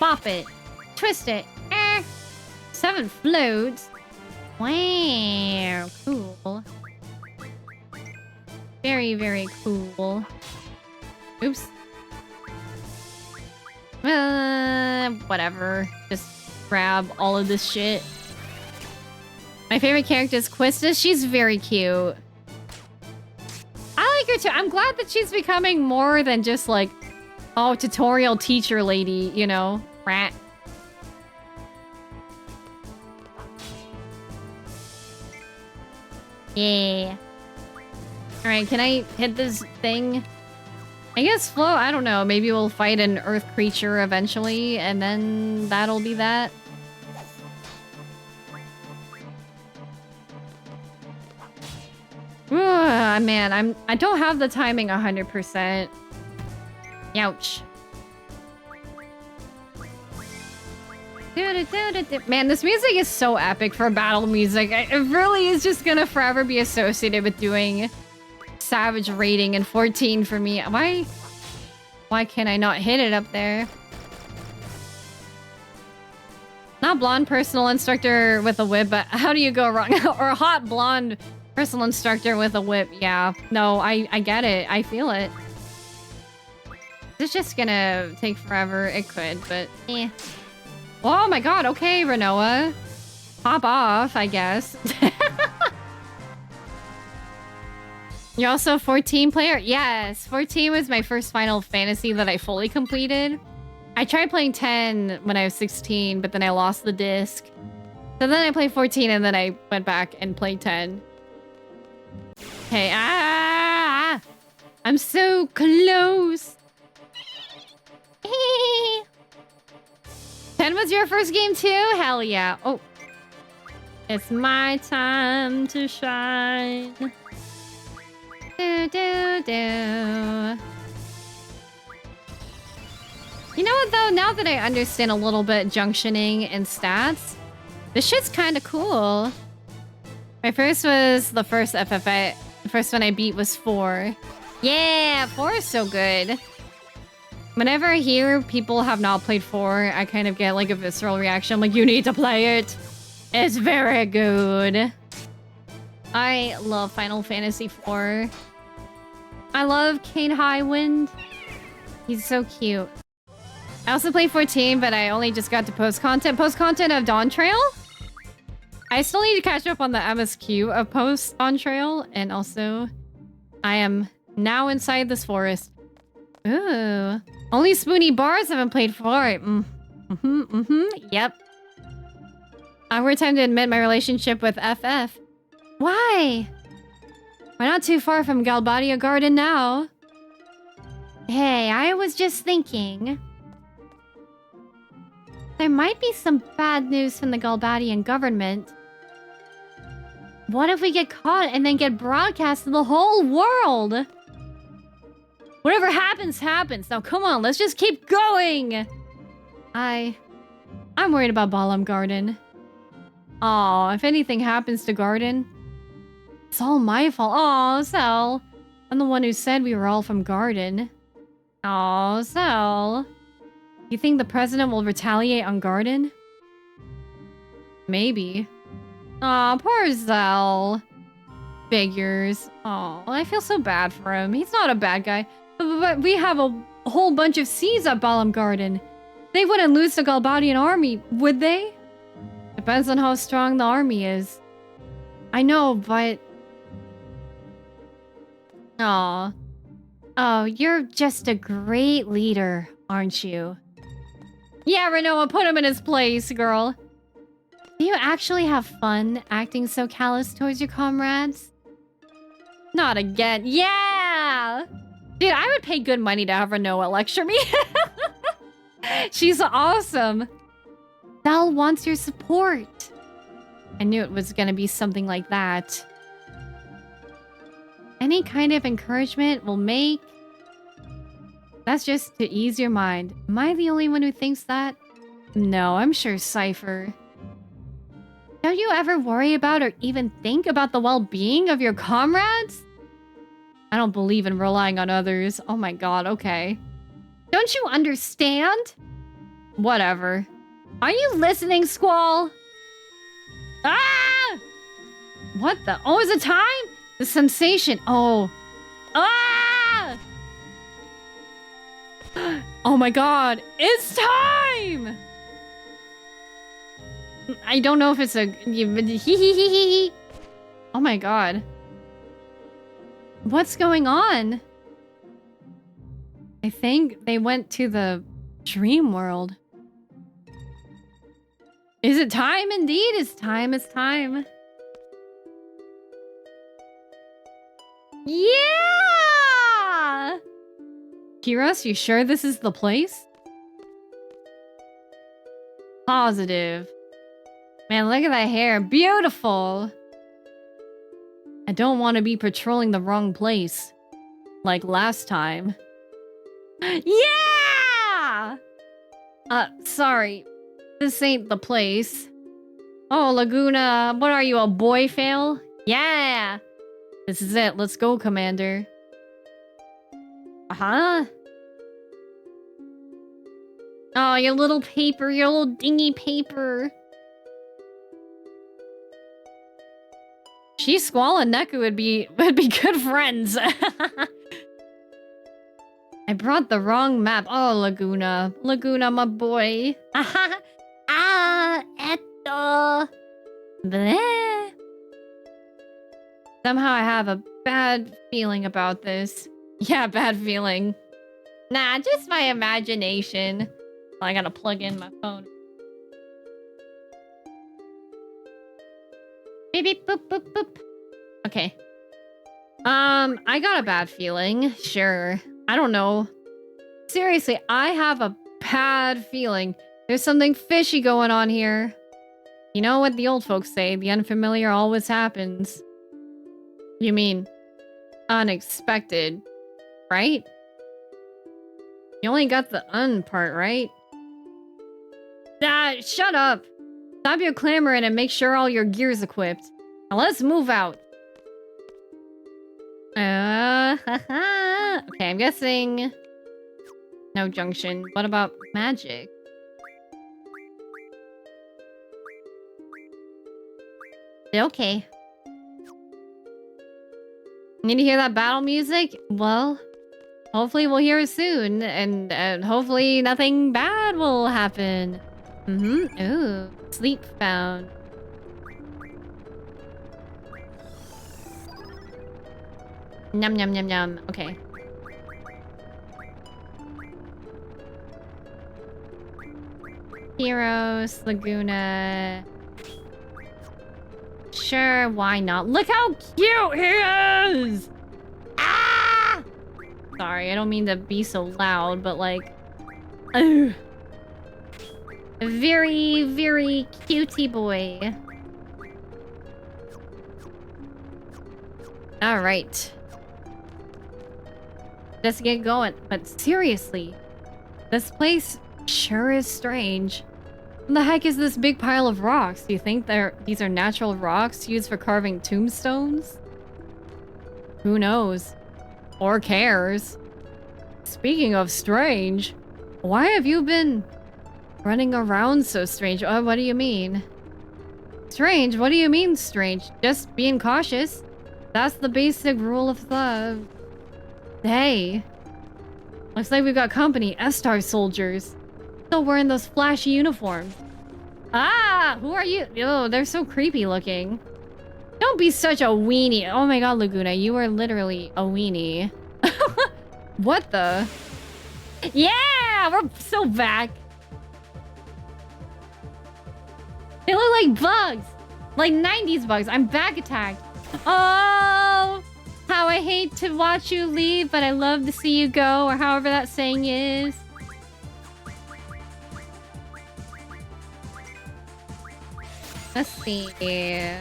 Bop it. Twist it. 7 floats. Wow. Cool. Very, very cool. Oops. Whatever. Just grab all of this shit. My favorite character is Quista. She's very cute. I like her too. I'm glad that she's becoming more than just like, oh, tutorial teacher lady, you know? Rat. Yeah. Alright, can I hit this thing? I guess float, I don't know. Maybe we'll fight an earth creature eventually, and then that'll be that. Man, I don't have the timing 100%. Ouch. Man, this music is so epic for battle music. It really is just gonna forever be associated with doing Savage rating and 14 for me. Why can I not hit it up there? Not blonde personal instructor with a whip, but how do you go wrong? Or a hot blonde personal instructor with a whip. Yeah, no, I get it. I feel it. It's just gonna take forever. It could, but eh. Oh my god, okay, Renoa. Pop off, I guess. You're also a 14 player? Yes, 14 was my first Final Fantasy that I fully completed. I tried playing 10 when I was 16, but then I lost the disc. So then I played 14 and then I went back and played 10. Okay, I'm so close. 10 was your first game too? Hell yeah. Oh. It's my time to shine. Do, do, do. You know what though? Now that I understand a little bit junctioning and stats, this shit's kind of cool. My first was the first FFA. The first one I beat was 4. Yeah, 4 is so good. Whenever I hear people have not played 4, I kind of get like a visceral reaction. I'm like, you need to play it. It's very good. I love Final Fantasy 4. I love Kane Highwind. He's so cute. I also played 14, but I only just got to post-content. Post-content of Dawn Trail? I still need to catch up on the MSQ of post-Dawn Trail. And also, I am now inside this forest. Ooh. Only Spoony Bars haven't played 4. Yep. Awkward time to admit my relationship with FF. Why? We're not too far from Galbadia Garden now. Hey, I was just thinking. There might be some bad news from the Galbadian government. What if we get caught and then get broadcast to the whole world? Whatever happens, happens. Now, come on, let's just keep going. I'm worried about Balam Garden. Aw, if anything happens to Garden, it's all my fault. Aw, Cell. I'm the one who said we were all from Garden. Aw, Cell. You think the president will retaliate on Garden? Maybe. Aw, poor Zell. Figures. Aw, I feel so bad for him. He's not a bad guy. But we have a whole bunch of seas at Balam Garden. They wouldn't lose the Galbadian army, would they? Depends on how strong the army is. I know, but... Aw. Oh, you're just a great leader, aren't you? Yeah, Renoa, put him in his place, girl. Do you actually have fun acting so callous towards your comrades? Not again. Yeah! Dude, I would pay good money to have Renoa lecture me. She's awesome. Belle wants your support. I knew it was gonna be something like that. Any kind of encouragement will make... That's just to ease your mind. Am I the only one who thinks that? No, I'm sure Cypher. Don't you ever worry about or even think about the well-being of your comrades? I don't believe in relying on others. Oh my god, okay. Don't you understand? Whatever. Are you listening, Squall? Ah! What the? Oh, is it time? The sensation. Oh. Ah! Oh my god. It's time! I don't know if it's a... Oh my god. What's going on? I think they went to the dream world. Is it time? Indeed, it's time. It's time. Yeah! Kiros, you sure this is the place? Positive. Man, look at that hair. Beautiful. I don't want to be patrolling the wrong place. Like last time. Yeah! Sorry. This ain't the place. Oh, Laguna, what are you, a boy fail? Yeah! This is it. Let's go, Commander. Uh-huh. Oh, your little paper, your little dingy paper. She, Squall, and Neku would be good friends. I brought the wrong map. Oh, Laguna. Laguna, my boy. Eto. Bleh. Somehow I have a bad feeling about this. Yeah, bad feeling. Nah, just my imagination. I gotta plug in my phone. Beep, beep, boop, boop, boop. Okay. I got a bad feeling. Sure. I don't know. Seriously, I have a bad feeling. There's something fishy going on here. You know what the old folks say, the unfamiliar always happens. You mean unexpected, right? You only got the un part, right? Shut up! Stop your clamoring and make sure all your gear's equipped. Now let's move out. Okay, I'm guessing... No junction. What about magic? Okay. Need to hear that battle music? Well, hopefully we'll hear it soon, and hopefully nothing bad will happen. Ooh, sleep found. Num num num num. Okay. Heroes, Laguna. Sure, why not? Look how cute he is! Ah! Sorry, I don't mean to be so loud, but like... Ugh. Very, very cutie boy. Alright. Let's get going. But seriously, this place sure is strange. What the heck is this big pile of rocks? Do you think these are natural rocks used for carving tombstones? Who knows? Or cares? Speaking of strange, why have you been running around so strange? What do you mean? Strange? What do you mean strange? Just being cautious. That's the basic rule of thumb. Hey. Looks like we've got company. S-Star soldiers. Still wearing those flashy uniforms. Ah! Who are you? Oh, they're so creepy looking. Don't be such a weenie. Oh my god, Laguna. You are literally a weenie. What the? Yeah! We're so back. They look like bugs. Like 90s bugs. I'm back attacked. Oh! How I hate to watch you leave, but I love to see you go, or however that saying is. Let's see. You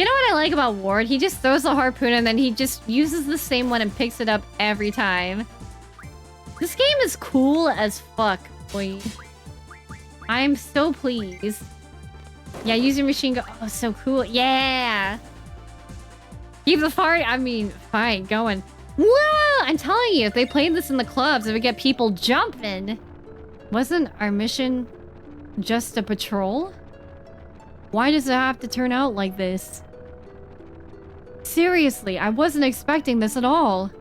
know what I like about Ward? He just throws the harpoon and then he just uses the same one and picks it up every time. This game is cool as fuck, boy. I'm so pleased. Yeah, use your machine gun. Oh, so cool. Yeah. Keep the fart. I mean, fine, going. Whoa! I'm telling you, if they played this in the clubs, it would get people jumping. Wasn't our mission just a patrol? Why does it have to turn out like this? Seriously, I wasn't expecting this at all.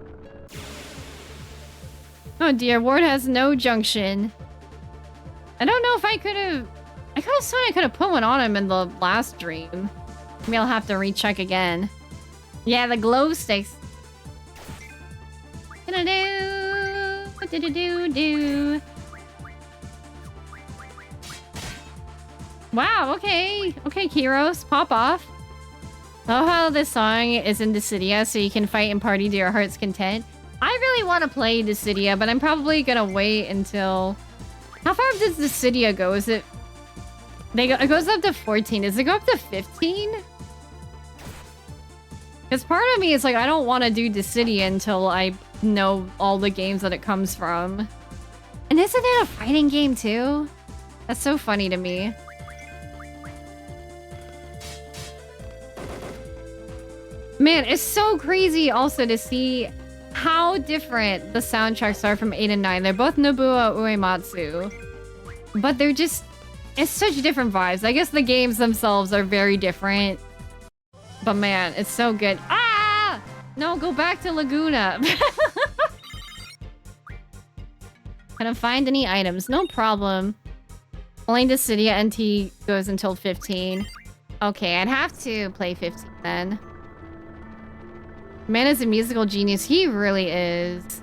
Oh dear, Ward has no junction. I don't know if I could have... I could have sworn I could have put one on him in the last dream. Maybe I'll have to recheck again. Yeah, the glow sticks. Do-do-do-do-do. Wow, okay. Okay, Kiros, pop off. Oh, how this song is in Dissidia, so you can fight and party to your heart's content. I really want to play Dissidia, but I'm probably gonna wait until... How far does Dissidia go? Is it... It goes up to 14. Does it go up to 15? Because part of me is like, I don't want to do Dissidia until I know all the games that it comes from. And isn't it a fighting game too? That's so funny to me. Man, it's so crazy also to see how different the soundtracks are from 8 and 9. They're both Nobuo Uematsu. But they're just... It's such different vibes. I guess the games themselves are very different. But man, it's so good. Ah! No, go back to Laguna. Can I find any items? No problem. Only Dissidia NT goes until 15. Okay, I'd have to play 15 then. Man is a musical genius. He really is.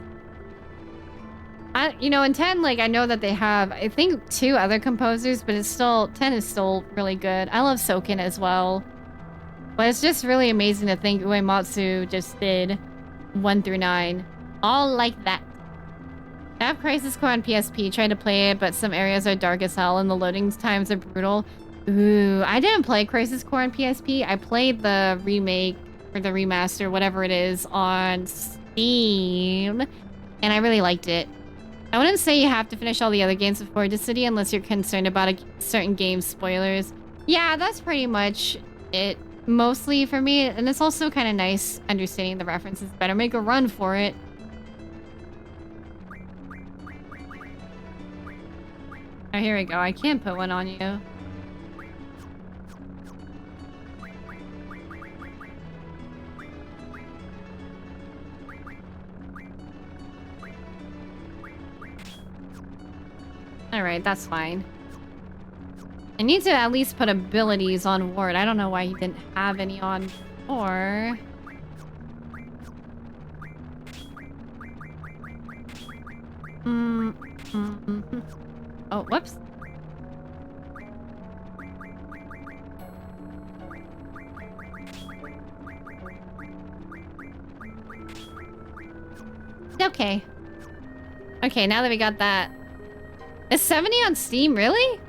You know, in 10, like, I know that they have, I think, 2 other composers, but it's still, 10 is still really good. I love Soken as well. But it's just really amazing to think Uematsu just did 1 through 9. All like that. I have Crisis Core on PSP, tried to play it, but some areas are dark as hell and the loading times are brutal. Ooh, I didn't play Crisis Core on PSP. I played the remake, or the remaster, whatever it is, on Steam. And I really liked it. I wouldn't say you have to finish all the other games before Dissidia unless you're concerned about a certain game's spoilers. Yeah, that's pretty much it. Mostly for me, and it's also kind of nice understanding the references better. Make a run for it. Oh, here we go. I can't put one on you. Alright, that's fine. I need to at least put abilities on Ward. I don't know why he didn't have any on before. Oh, whoops. Okay. Okay, now that we got that. Is 70 on Steam, really?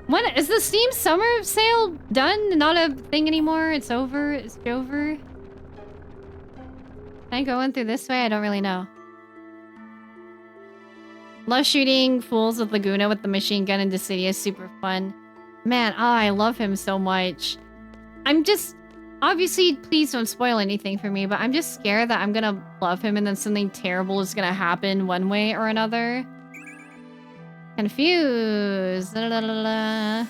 When is the Steam summer sale done? Not a thing anymore? It's over? It's over? Can I go in through this way? I don't really know. Love shooting fools with Laguna with the machine gun in Dissidia. Super fun. Man, I love him so much. I'm just... Obviously, please don't spoil anything for me, but I'm just scared that I'm gonna love him and then something terrible is gonna happen one way or another. Confused. La, la, la, la.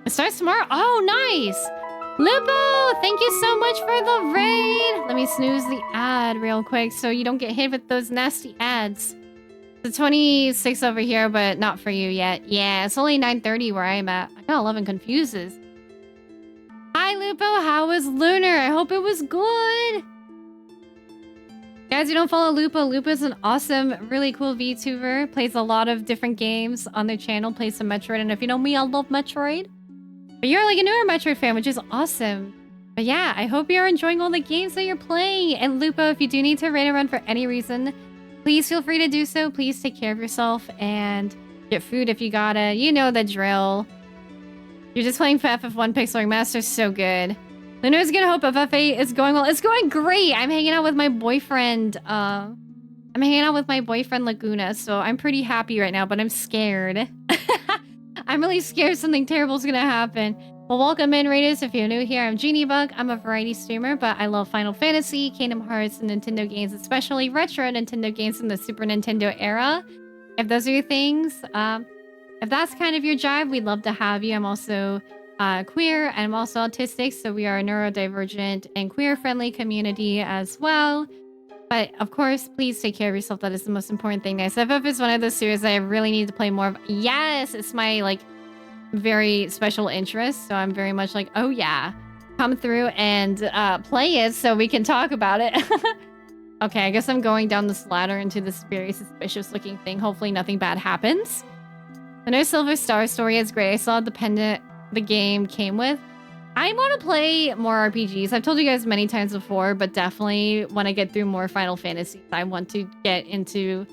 It starts tomorrow? Oh, nice! Lupo, thank you so much for the raid! Let me snooze the ad real quick so you don't get hit with those nasty ads. The 26 over here, but not for you yet. Yeah, it's only 9:30 where I'm at. I got 11 confuses. Hi, Lupo. How was Lunar? I hope it was good. Guys, you don't follow Lupo. Lupo is an awesome, really cool VTuber. Plays a lot of different games on their channel. Plays some Metroid. And if you know me, I love Metroid. But you're like a newer Metroid fan, which is awesome. But yeah, I hope you're enjoying all the games that you're playing. And Lupo, if you do need to raid a run for any reason, please feel free to do so. Please take care of yourself and get food if you gotta. You know the drill. You're just playing for FF1 Pixel Remaster. So good. Lunar's gonna hope FF8 is going well. It's going great. I'm hanging out with my boyfriend. Laguna, so I'm pretty happy right now, but I'm scared. I'm really scared something terrible is gonna happen. Well, welcome in, Raiders. If you're new here, I'm juunibug. I'm a variety streamer, but I love Final Fantasy, Kingdom Hearts, and Nintendo games, especially retro Nintendo games from the Super Nintendo era. If those are your things, if that's kind of your jive, we'd love to have you. I'm also queer, and I'm also autistic, so we are a neurodivergent and queer-friendly community as well. But of course, please take care of yourself. That is the most important thing. SFF is one of those series I really need to play more of. Yes, it's my like very special interest, so I'm very much like, oh yeah, come through and play it so we can talk about it. Okay, I guess I'm going down this ladder into this very suspicious looking thing. Hopefully nothing bad happens. The No Silver Star story is great. I saw the pendant the game came with. I want to play more RPGs. I've told you guys many times before, but definitely when I get through more Final Fantasy, I want to get into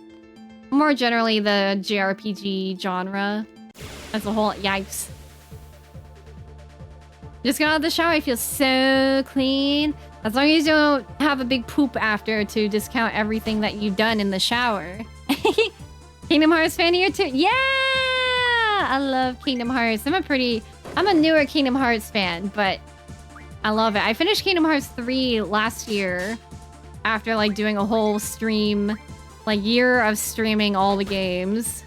more generally the JRPG genre as a whole. Yikes. Just got out of the shower. I feel so clean. As long as you don't have a big poop after to discount everything that you've done in the shower. Kingdom Hearts fan here too. Yeah! I love Kingdom Hearts. I'm a newer Kingdom Hearts fan, but I love it. I finished Kingdom Hearts 3 last year after like doing a whole stream, like year of streaming all the games.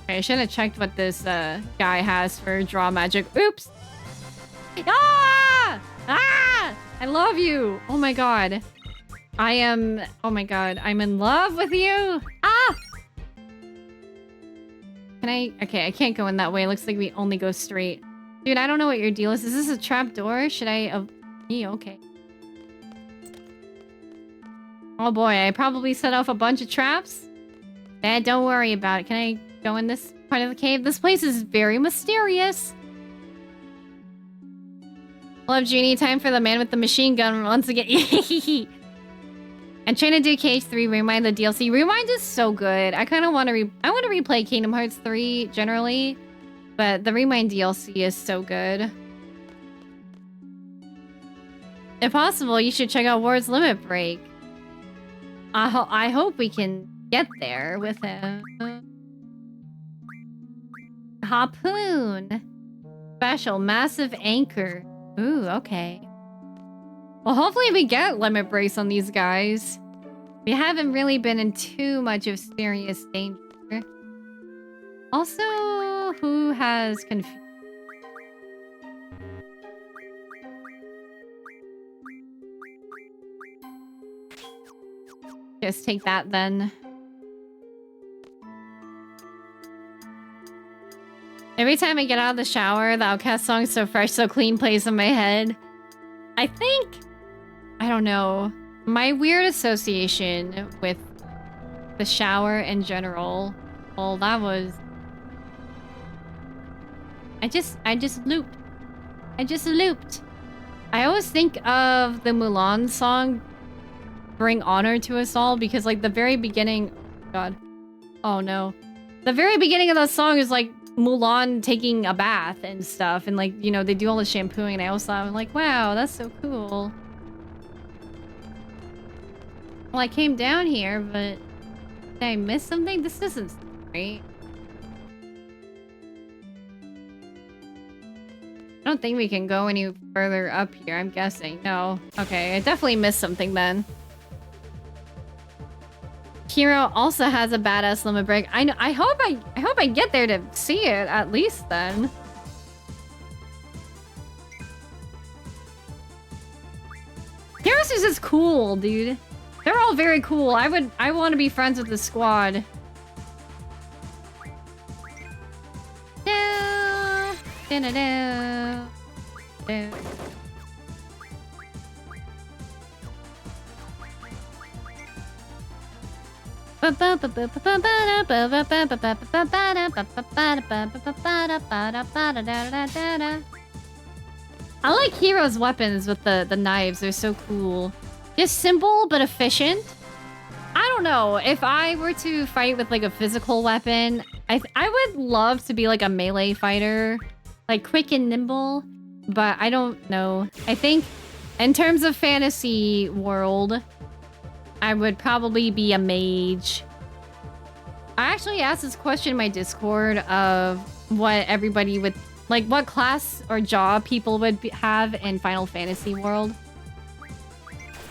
Okay, I should have checked what this guy has for draw magic. Oops. Ah! Ah! I love you. Oh my god. Oh my god. I'm in love with you. Ah! Okay, I can't go in that way. It looks like we only go straight. Dude, I don't know what your deal is. Is this a trap door? Should I... okay. Oh boy, I probably set off a bunch of traps. Don't worry about it. Can I go in this part of the cave? This place is very mysterious. Love Junie. Time for the man with the machine gun once again. I'm trying to do KH3 Rewind, the DLC. Rewind is so good. I kind of want to replay Kingdom Hearts 3 generally, but the Rewind DLC is so good. If possible, you should check out Ward's Limit Break. I hope we can get there with him. Harpoon. Special. Massive Anchor. Ooh, okay. Well, hopefully we get limit breaks on these guys. We haven't really been in too much of serious danger. Also, who has confused? Just take that then. Every time I get out of the shower, the Outcast song So Fresh, So Clean plays in my head. I think... I don't know. My weird association with the shower in general. Well, that was... I just looped. I always think of the Mulan song, Bring Honor to Us All, because like the very beginning... God. Oh no. The very beginning of that song is like Mulan taking a bath and stuff, and like, you know, they do all the shampooing, and I also I'm like, wow, that's so cool. Well, I came down here, but did I miss something? This isn't right. I don't think we can go any further up here, I'm guessing. No. Okay, I definitely missed something then. Hero also has a badass limit break. I know. I hope I get there to see it at least then. Heroes is just cool, dude. They're all very cool. I want to be friends with the squad. I like Hero's weapons with the knives. They're so cool. Just simple but efficient. I don't know. If I were to fight with like a physical weapon, I would love to be like a melee fighter. Like quick and nimble. But I don't know. I think in terms of fantasy world, I would probably be a mage. I actually asked this question in my Discord of what everybody would like, what class or job people would have in Final Fantasy world.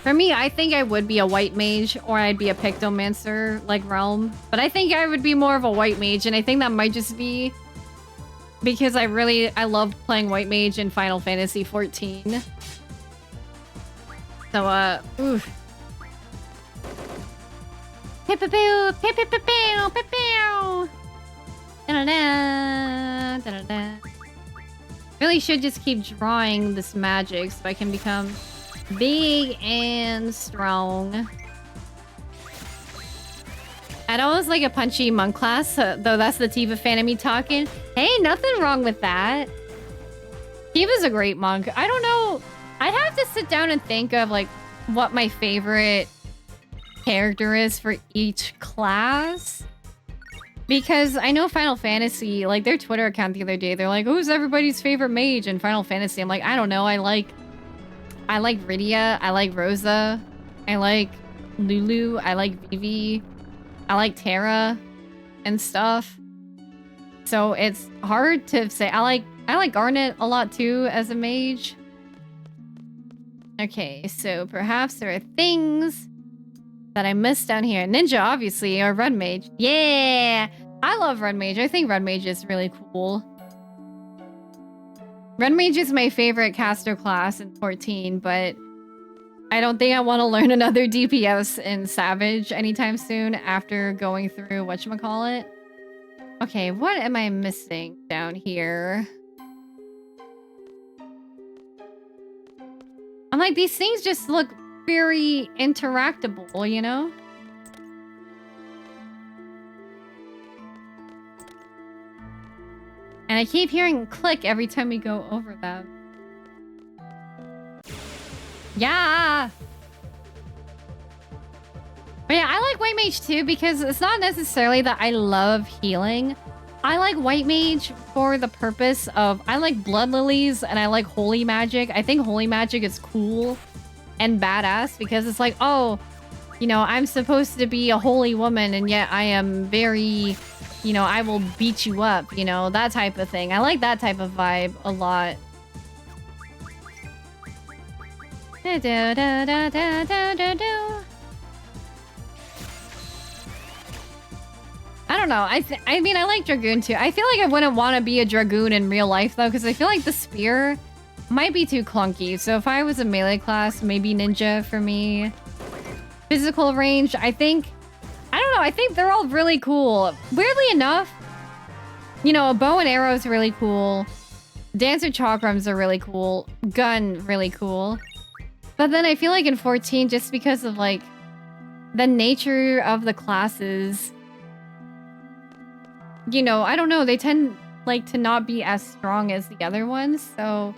For me, I think I would be a white mage, or I'd be a pictomancer like Realm. But I think I would be more of a white mage, and I think that might just be because I loved playing white mage in Final Fantasy 14. So, oof. Pew-pew-pew, pew-pew-pew-pew, pew-pew. Da-da-da, da-da-da. Really should just keep drawing this magic so I can become big and strong. I know it's like a punchy monk class, though that's the Tifa fan of me talking. Hey, nothing wrong with that. Tifa's a great monk. I don't know. I'd have to sit down and think of like what my favorite character is for each class. Because I know Final Fantasy, like their Twitter account the other day, they're like, who's everybody's favorite mage in Final Fantasy? I'm like, I don't know. I like Rydia, I like Rosa, I like Lulu, I like Vivi, I like Terra and stuff. So it's hard to say. I like Garnet a lot too as a mage. Okay, so perhaps there are things that I missed down here. Ninja, obviously, or Red Mage. Yeah! I love Red Mage. I think Red Mage is really cool. Red Mage is my favorite caster class in 14, but I don't think I want to learn another DPS in Savage anytime soon after going through whatchamacallit. Okay, what am I missing down here? I'm like, these things just look very interactable, you know? And I keep hearing click every time we go over them. Yeah! But yeah, I like White Mage too because it's not necessarily that I love healing. I like White Mage for the purpose of... I like Blood Lilies and I like Holy Magic. I think Holy Magic is cool and badass because it's like, oh, you know, I'm supposed to be a holy woman and yet I am very... You know, I will beat you up, you know, that type of thing. I like that type of vibe a lot. I don't know. I mean, I like Dragoon too. I feel like I wouldn't want to be a Dragoon in real life though, because I feel like the spear might be too clunky. So if I was a melee class, maybe Ninja for me. Physical range, I think... I don't know. I think they're all really cool. Weirdly enough, you know, a bow and arrow is really cool. Dancer chakrams are really cool. Gun, really cool. But then I feel like in 14, just because of like the nature of the classes, you know, I don't know. They tend like to not be as strong as the other ones. So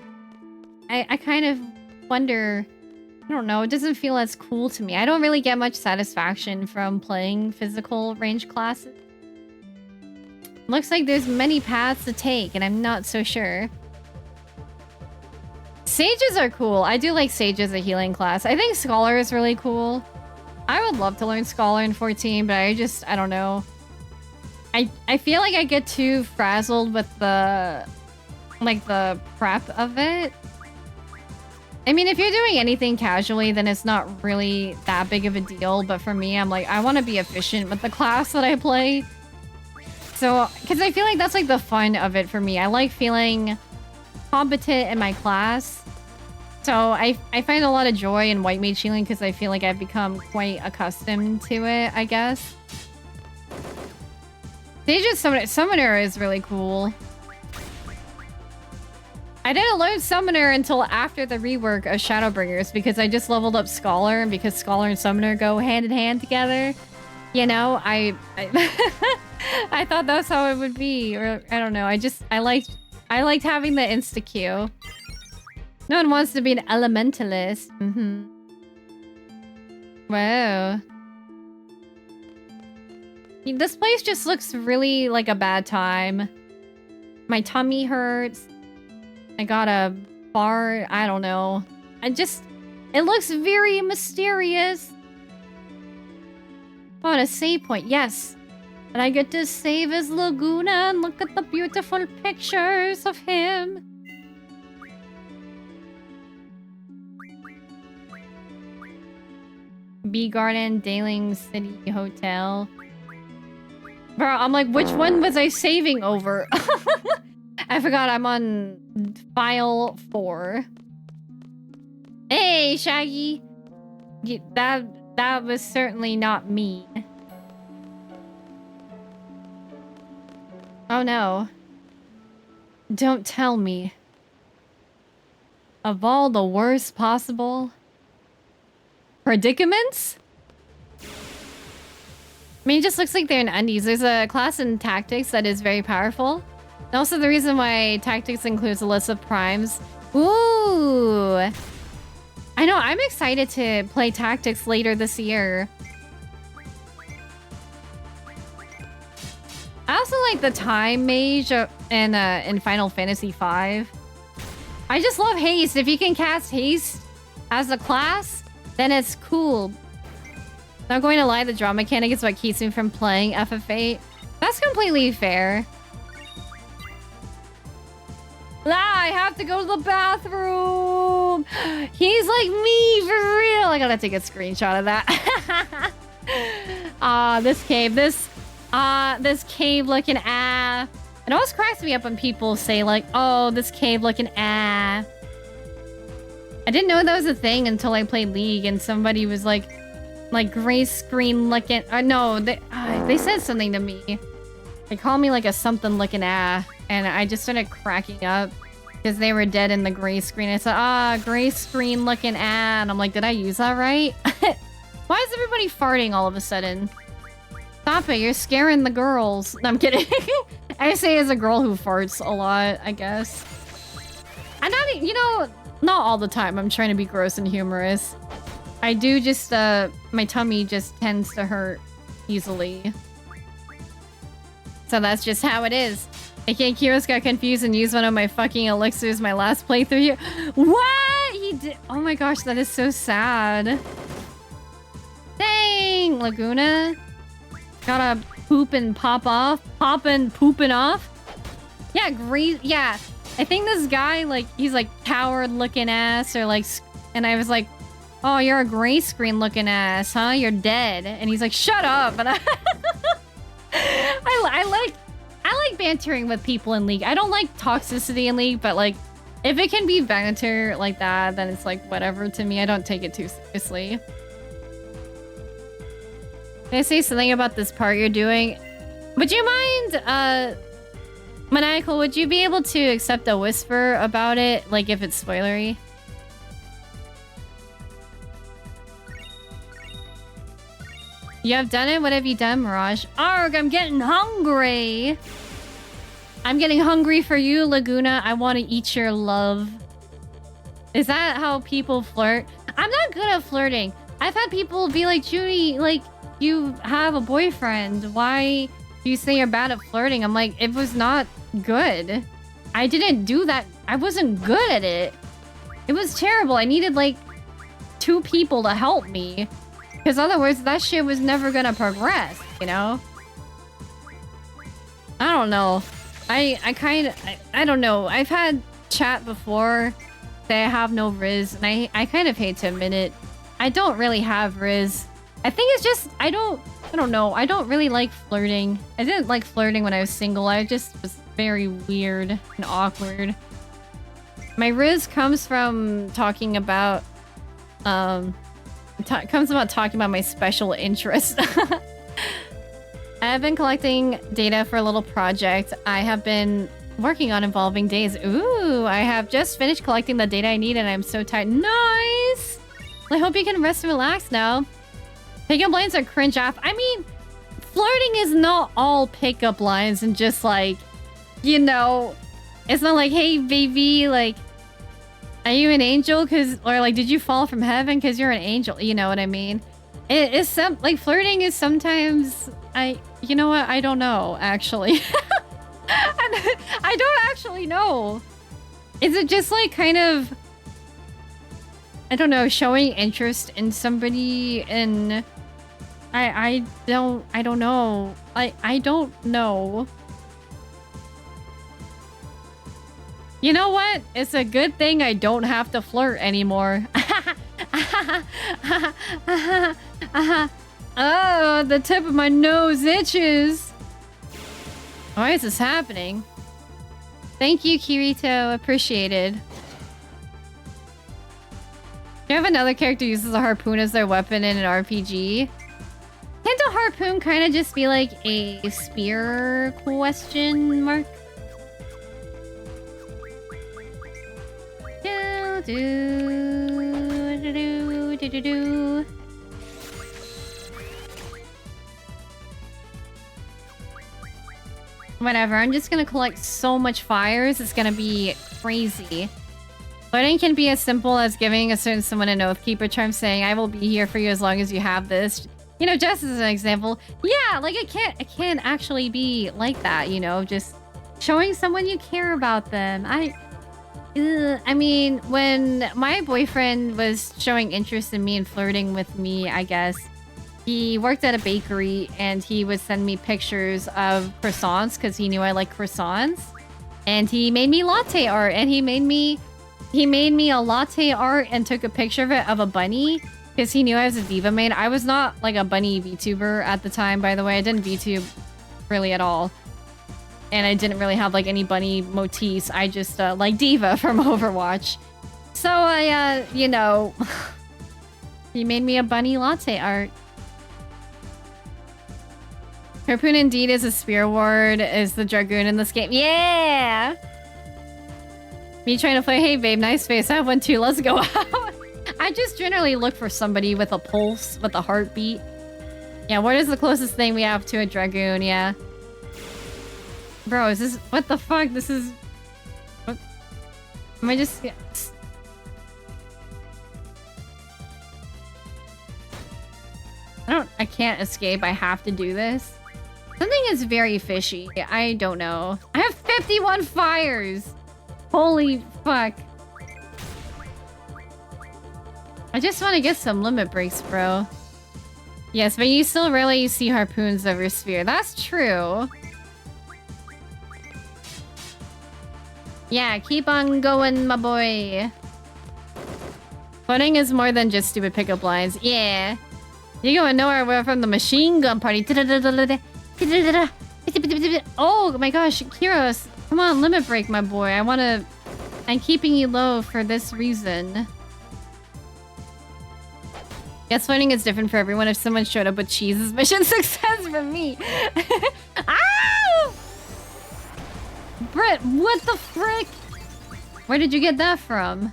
I kind of wonder... I don't know, it doesn't feel as cool to me. I don't really get much satisfaction from playing physical range classes. Looks like there's many paths to take, and I'm not so sure. Sages are cool. I do like Sage as a healing class. I think Scholar is really cool. I would love to learn Scholar in 14, but I don't know. I feel like I get too frazzled with the prep of it. I mean, if you're doing anything casually, then it's not really that big of a deal. But for me, I'm like, I want to be efficient with the class that I play. So, because I feel like that's like the fun of it for me. I like feeling competent in my class. So I find a lot of joy in White Mage healing because I feel like I've become quite accustomed to it, I guess. Sage's Summoner is really cool. I didn't learn Summoner until after the rework of Shadowbringers because I just leveled up Scholar, and because Scholar and Summoner go hand in hand together, you know, I thought that's how it would be, or I don't know. I liked having the insta queue. No one wants to be an elementalist. Wow. This place just looks really like a bad time. My tummy hurts. I got a bar. I don't know. It looks very mysterious. Oh, and a save point. Yes. And I get to save his Laguna and look at the beautiful pictures of him. Bee Garden, Daling City Hotel. Bro, I'm like, which one was I saving over? I forgot I'm on file 4. Hey, Shaggy. That was certainly not me. Oh no. Don't tell me. Of all the worst possible predicaments? I mean, it just looks like they're in undies. There's a class in Tactics that is very powerful. And also the reason why Tactics includes a list of primes. Ooh! I know, I'm excited to play Tactics later this year. I also like the Time Mage in Final Fantasy V. I just love Haste. If you can cast Haste as a class, then it's cool. Not going to lie, the draw mechanic is what keeps me from playing FF8. That's completely fair. Ah, I have to go to the bathroom. He's like me, for real. I gotta take a screenshot of that. This cave, this cave looking ah. It always cracks me up when people say like, oh, this cave looking ah. I didn't know that was a thing until I played League and somebody was like gray screen looking. No, they said something to me. They called me like a something looking ah, and I just started cracking up because they were dead in the gray screen. I said, gray screen looking ah, and I'm like, did I use that right? Why is everybody farting all of a sudden? Stop it, you're scaring the girls. No, I'm kidding. I say as a girl who farts a lot, I guess. I'm not, you know, not all the time. I'm trying to be gross and humorous. I do just, my tummy just tends to hurt easily. So that's just how it is. AK Kiros got confused and used one of my fucking elixirs my last playthrough here. What? He did? Oh my gosh, that is so sad. Dang, Laguna. Gotta poop and pop off. Pooping off. Yeah, great. Yeah. I think this guy, like, he's like coward looking ass or like, and I was like, oh, you're a gray screen looking ass, huh? You're dead. And he's like, shut up. And I like bantering with people in League. I don't like toxicity in League, but like, if it can be banter like that, then it's like whatever to me. I don't take it too seriously. Can I say something about this part you're doing? Would you mind, Maniacal, would you be able to accept a whisper about it, like if it's spoilery? You have done it? What have you done, Mirage? Arg, I'm getting hungry! I'm getting hungry for you, Laguna. I want to eat your love. Is that how people flirt? I'm not good at flirting. I've had people be like, Judy, like, you have a boyfriend. Why do you say you're bad at flirting? I'm like, it was not good. I didn't do that. I wasn't good at it. It was terrible. I needed like 2 people to help me. Because otherwise that shit was never gonna progress, you know? I don't know. I don't know. I've had chat before say I have no Riz, and I kind of hate to admit it. I don't really have Riz. I think it's just, I don't know. I don't really like flirting. I didn't like flirting when I was single. I just was very weird and awkward. My Riz comes from talking about, talking about my special interest. I've been collecting data for a little project I have been working on involving days. Ooh, I have just finished collecting the data I need and I'm so tired. Nice! I hope you can rest and relax now. Pickup lines are cringe off. I mean, flirting is not all pickup lines and just like, you know, it's not like, hey, baby, like, are you an angel? Or like, did you fall from heaven? Because you're an angel. You know what I mean? It is like flirting is sometimes, you know what? I don't know, actually. I don't actually know. Is it just like kind of, I don't know, showing interest in somebody and I don't know. I don't know. You know what? It's a good thing I don't have to flirt anymore. Oh, the tip of my nose itches. Why is this happening? Thank you, Kirito. Appreciated. Do you have another character who uses a harpoon as their weapon in an RPG? Can't a harpoon kind of just be like a spear question mark? Whatever, I'm just gonna collect so much fires, it's gonna be crazy. Learning can be as simple as giving a certain someone an Oathkeeper charm saying, I will be here for you as long as you have this. You know, just as an example. Yeah, like it can't actually be like that, you know, just showing someone you care about them. I mean, when my boyfriend was showing interest in me and flirting with me, I guess, he worked at a bakery and he would send me pictures of croissants because he knew I like croissants. And he made me latte art, and he made me a latte art and took a picture of it of a bunny because he knew I was a diva main. I was not like a bunny VTuber at the time, by the way. I didn't VTube really at all. And I didn't really have like any bunny motifs. I just like Diva from Overwatch. So I, you know, he made me a bunny latte art. Harpoon indeed is a spear ward, is the Dragoon in this game. Yeah! Me trying to play, hey babe, nice face. I have one too, let's go out. I just generally look for somebody with a pulse, with a heartbeat. Yeah, what is the closest thing we have to a Dragoon? Yeah. Bro, is this... What the fuck? This is... What? Am I just... I can't escape. I have to do this. Something is very fishy. I don't know. I have 51 fires! Holy fuck. I just want to get some limit breaks, bro. Yes, but you still rarely see harpoons over sphere. That's true. Yeah, keep on going, my boy. Floating is more than just stupid pickup lines. Yeah. You're going nowhere away from the machine gun party. Oh my gosh, Kiros. Come on, limit break, my boy. I'm keeping you low for this reason. Guess floating is different for everyone. If someone showed up with cheese, is mission success for me. Ow! Britt, what the frick? Where did you get that from?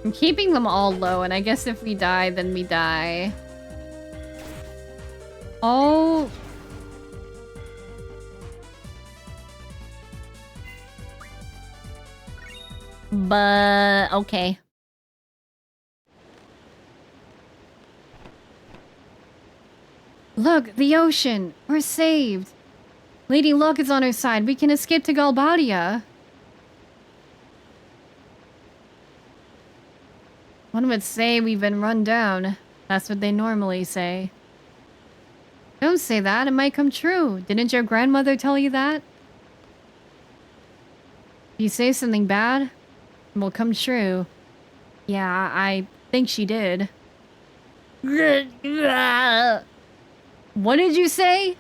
I'm keeping them all low, and I guess if we die, then we die. Oh. But, okay. Look, the ocean! We're saved! Lady Luck is on our side. We can escape to Galbadia. One would say we've been run down. That's what they normally say. Don't say that. It might come true. Didn't your grandmother tell you that? If you say something bad, it will come true. Yeah, I think she did. What did you say?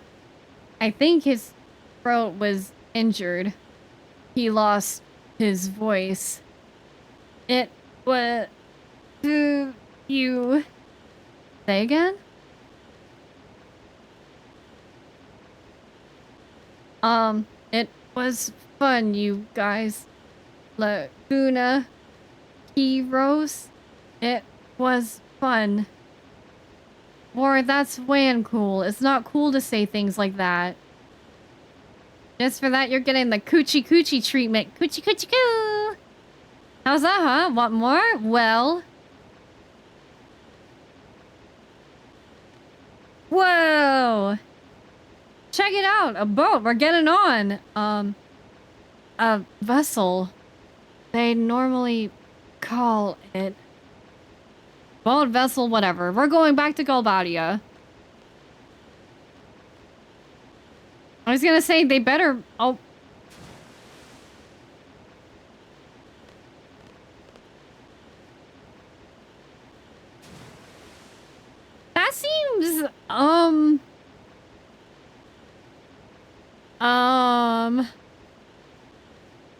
I think his throat was injured. He lost his voice. It was... you... Say again? It was fun, you guys. Laguna heroes. It was fun. Or that's way uncool. It's not cool to say things like that. Just for that, you're getting the coochie coochie treatment. Coochie coochie coo! How's that, huh? Want more? Well... Whoa! Check it out! A boat! We're getting on! A vessel. They normally call it Boat, vessel, whatever. We're going back to Galbadia. I was gonna say, they better... Oh. That seems...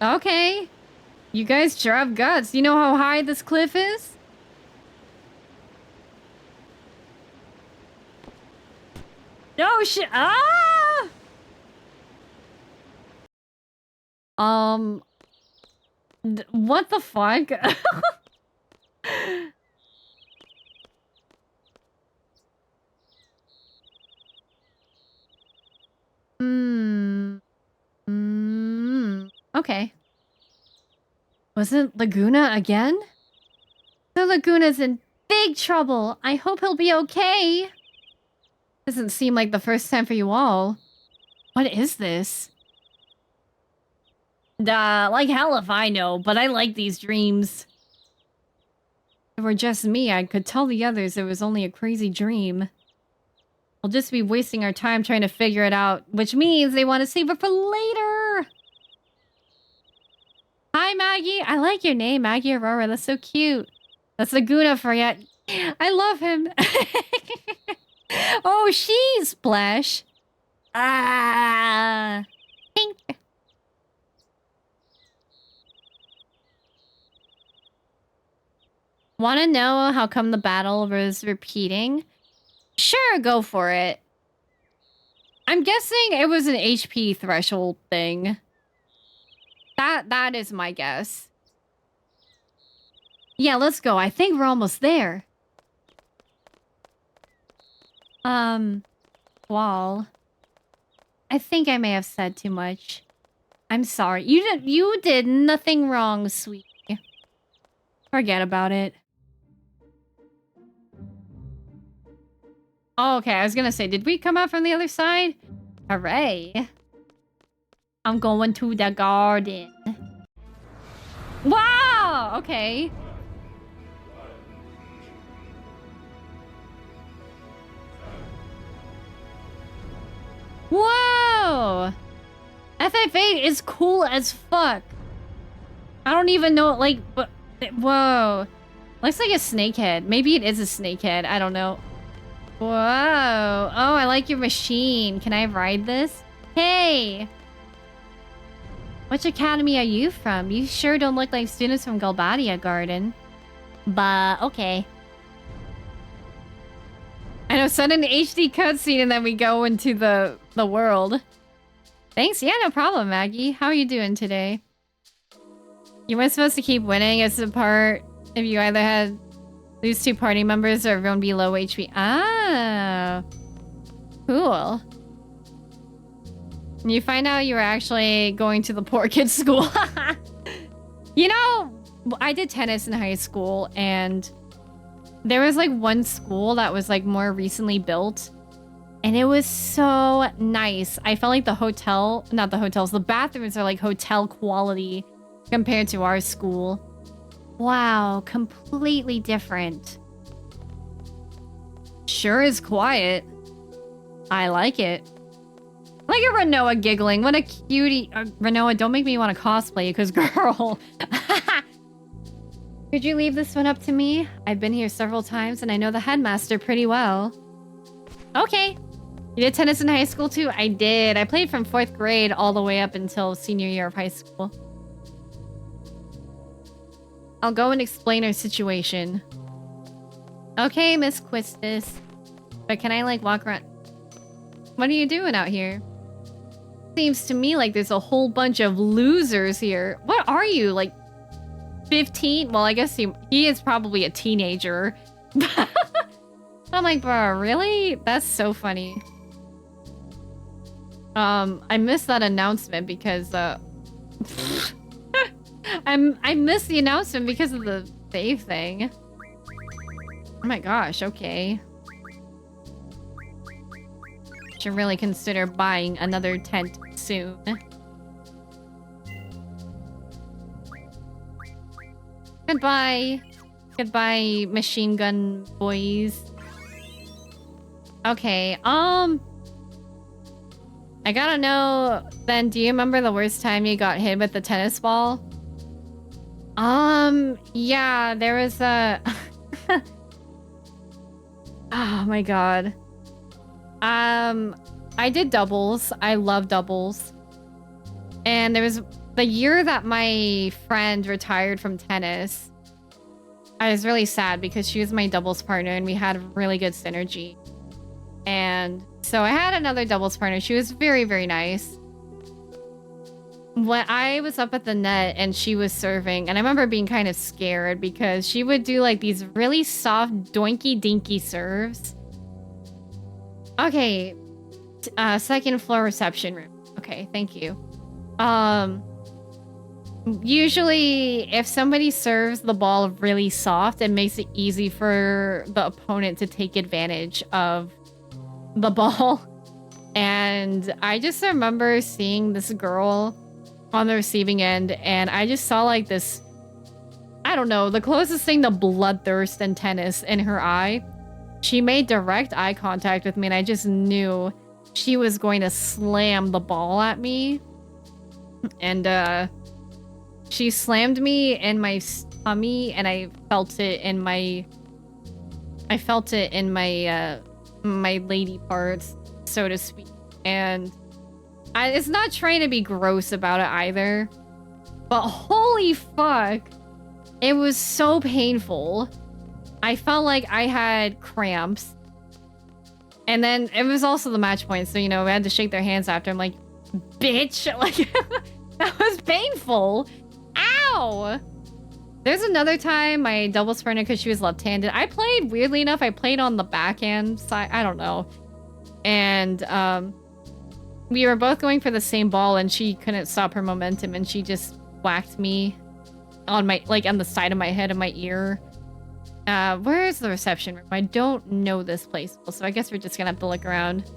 Okay. You guys sure have guts. You know how high this cliff is? No shit. Ah! What the fuck? Okay. Was it Laguna again? The Laguna's in big trouble. I hope he'll be okay. Doesn't seem like the first time for you all. What is this? Like hell if I know, but I like these dreams. If it were just me, I could tell the others it was only a crazy dream. We'll just be wasting our time trying to figure it out, which means they want to save it for later. Hi, Maggie. I like your name, Maggie Aurora. That's so cute. That's Laguna for you. I love him. Oh, she's Splash. Ah. Pink. Want to know how come the battle was repeating? Sure, go for it. I'm guessing it was an HP threshold thing. That is my guess. Yeah, let's go. I think we're almost there. Wall. I think I may have said too much. I'm sorry. You did nothing wrong, sweetie. Forget about it. Oh, okay. I was gonna say, did we come out from the other side? Hooray. I'm going to the garden. Wow! Okay. Whoa! FF8 is cool as fuck. I don't even know, like, but... Whoa. Looks like a snakehead. Maybe it is a snakehead. I don't know. Whoa. Oh, I like your machine. Can I ride this? Hey! Which academy are you from? You sure don't look like students from Galbadia Garden. But, okay. I know, send an HD cutscene and then we go into the world. Thanks. Yeah, no problem, Maggie. How are you doing today? You weren't supposed to keep winning as a part if you either had lose 2 party members or everyone be low HP. Ah. Cool. You find out you were actually going to the poor kid's school. You know, I did tennis in high school and there was like one school that was like more recently built and it was so nice. I felt like the hotel, not the hotels, the bathrooms are like hotel quality compared to our school. Wow, completely different. Sure is quiet. I like it. Look at Renoa giggling. What a cutie. Renoa, don't make me want to cosplay you, because girl. Could you leave this one up to me? I've been here several times and I know the headmaster pretty well. Okay. You did tennis in high school too? I did. I played from 4th grade all the way up until senior year of high school. I'll go and explain our situation. Okay, Miss Quistis. But can I like walk around? What are you doing out here? Seems to me like there's a whole bunch of losers here. What are you, like 15? Well, I guess he is probably a teenager. I'm like, bro, really? That's so funny. I missed that announcement because I missed the announcement because of the save thing. Oh my gosh, okay. Should really consider buying another tent soon. Goodbye. Goodbye, machine gun boys. Okay, I gotta know, then, do you remember the worst time you got hit with the tennis ball? Yeah, there was a... Oh my god. I did doubles. I love doubles. And there was the year that my friend retired from tennis. I was really sad because she was my doubles partner and we had really good synergy. And so I had another doubles partner. She was very, very nice. When I was up at the net and she was serving, and I remember being kind of scared because she would do like these really soft doinky dinky serves. Okay, second floor reception room. Okay, thank you. Usually if somebody serves the ball really soft, it makes it easy for the opponent to take advantage of the ball. And I just remember seeing this girl on the receiving end, and I just saw like this, I don't know, the closest thing to bloodthirst in tennis in her eye. She made direct eye contact with me, and I just knew she was going to slam the ball at me. And she slammed me in my tummy, and I felt it in my my lady parts, so to speak. And it's not trying to be gross about it either, but holy fuck, it was so painful. I felt like I had cramps. And then it was also the match point, so, you know, we had to shake their hands after. I'm like, bitch, like, that was painful. Ow! There's another time my doubles partner, because she was left-handed. I played, weirdly enough, I played on the backhand side. I don't know. And, we were both going for the same ball, and she couldn't stop her momentum, and she just whacked me on my, like, on the side of my head and my ear. Where is the reception room? I don't know this place, so I guess we're just gonna have to look around.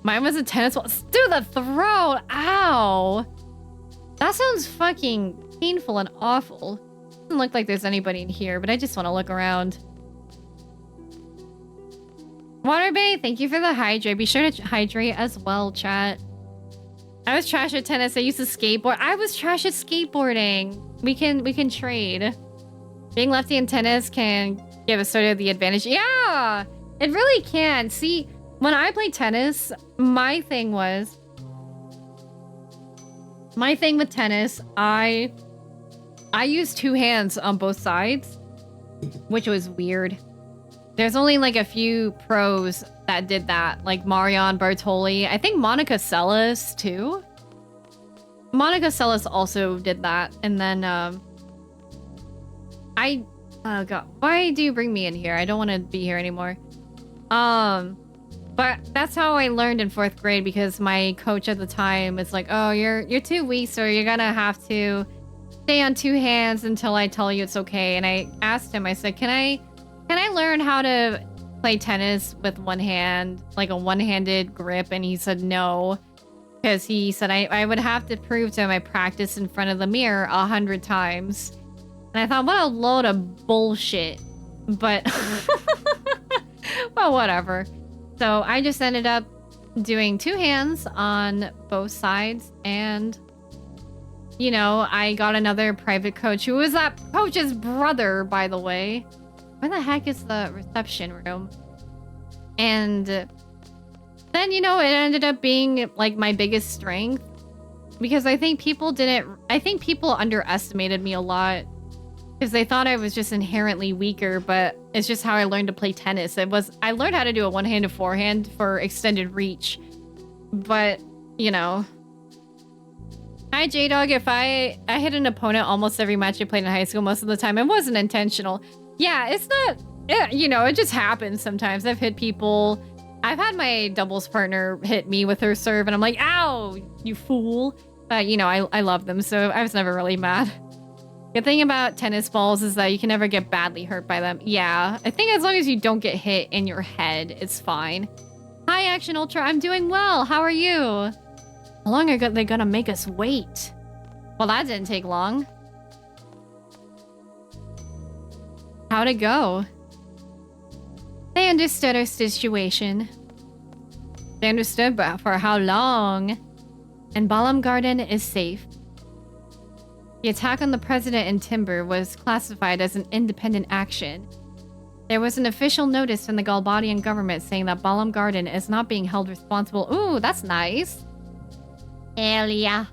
Mine was a tennis ball. Dude, the throw! Ow! That sounds fucking painful and awful. Doesn't look like there's anybody in here, but I just want to look around. Water Bay, thank you for the hydrate. Be sure to hydrate as well, chat. I was trash at tennis. I used to skateboard. I was trash at skateboarding. We can trade. Being lefty in tennis can give us sort of the advantage. Yeah, it really can. See, when I played tennis, my thing with tennis, I used two hands on both sides, which was weird. There's only like a few pros that did that, like Marion Bartoli. I think Monica Seles too. Monica Seles also did that. And then oh god, why do you bring me in here? I don't want to be here anymore. But that's how I learned in 4th grade, because my coach at the time was like, oh, you're too weak, so you're gonna have to stay on two hands until I tell you it's okay. And I asked him, I said, can I learn how to play tennis with one hand, like a one-handed grip? And he said no, because he said I would have to prove to him I practiced in front of the mirror 100 times. And I thought, what a load of bullshit. But well, whatever. So I just ended up doing two hands on both sides, and you know, I got another private coach who was that coach's brother, by the way. Where the heck is the reception room? And then, you know, it ended up being like my biggest strength, because I think people underestimated me a lot, because they thought I was just inherently weaker, but it's just how I learned to play tennis. I learned how to do a one-handed forehand for extended reach, but you know. Hi, J-Dog. If I hit an opponent almost every match I played in high school, most of the time it wasn't intentional. Yeah, it's not, you know, it just happens sometimes. I've hit people. I've had my doubles partner hit me with her serve, and I'm like, ow, you fool. But, you know, I love them, so I was never really mad. Good thing about tennis balls is that you can never get badly hurt by them. Yeah, I think as long as you don't get hit in your head, it's fine. Hi, Action Ultra. I'm doing well. How are you? How long are they gonna make us wait? Well, that didn't take long. how'd it go? They understood our situation. They understood, but for how long? And Balam Garden is safe. The attack on the president and Timber was classified as an independent action. There was an official notice from the Galbadian government saying that Balam Garden is not being held responsible. Ooh, that's nice. Hell yeah.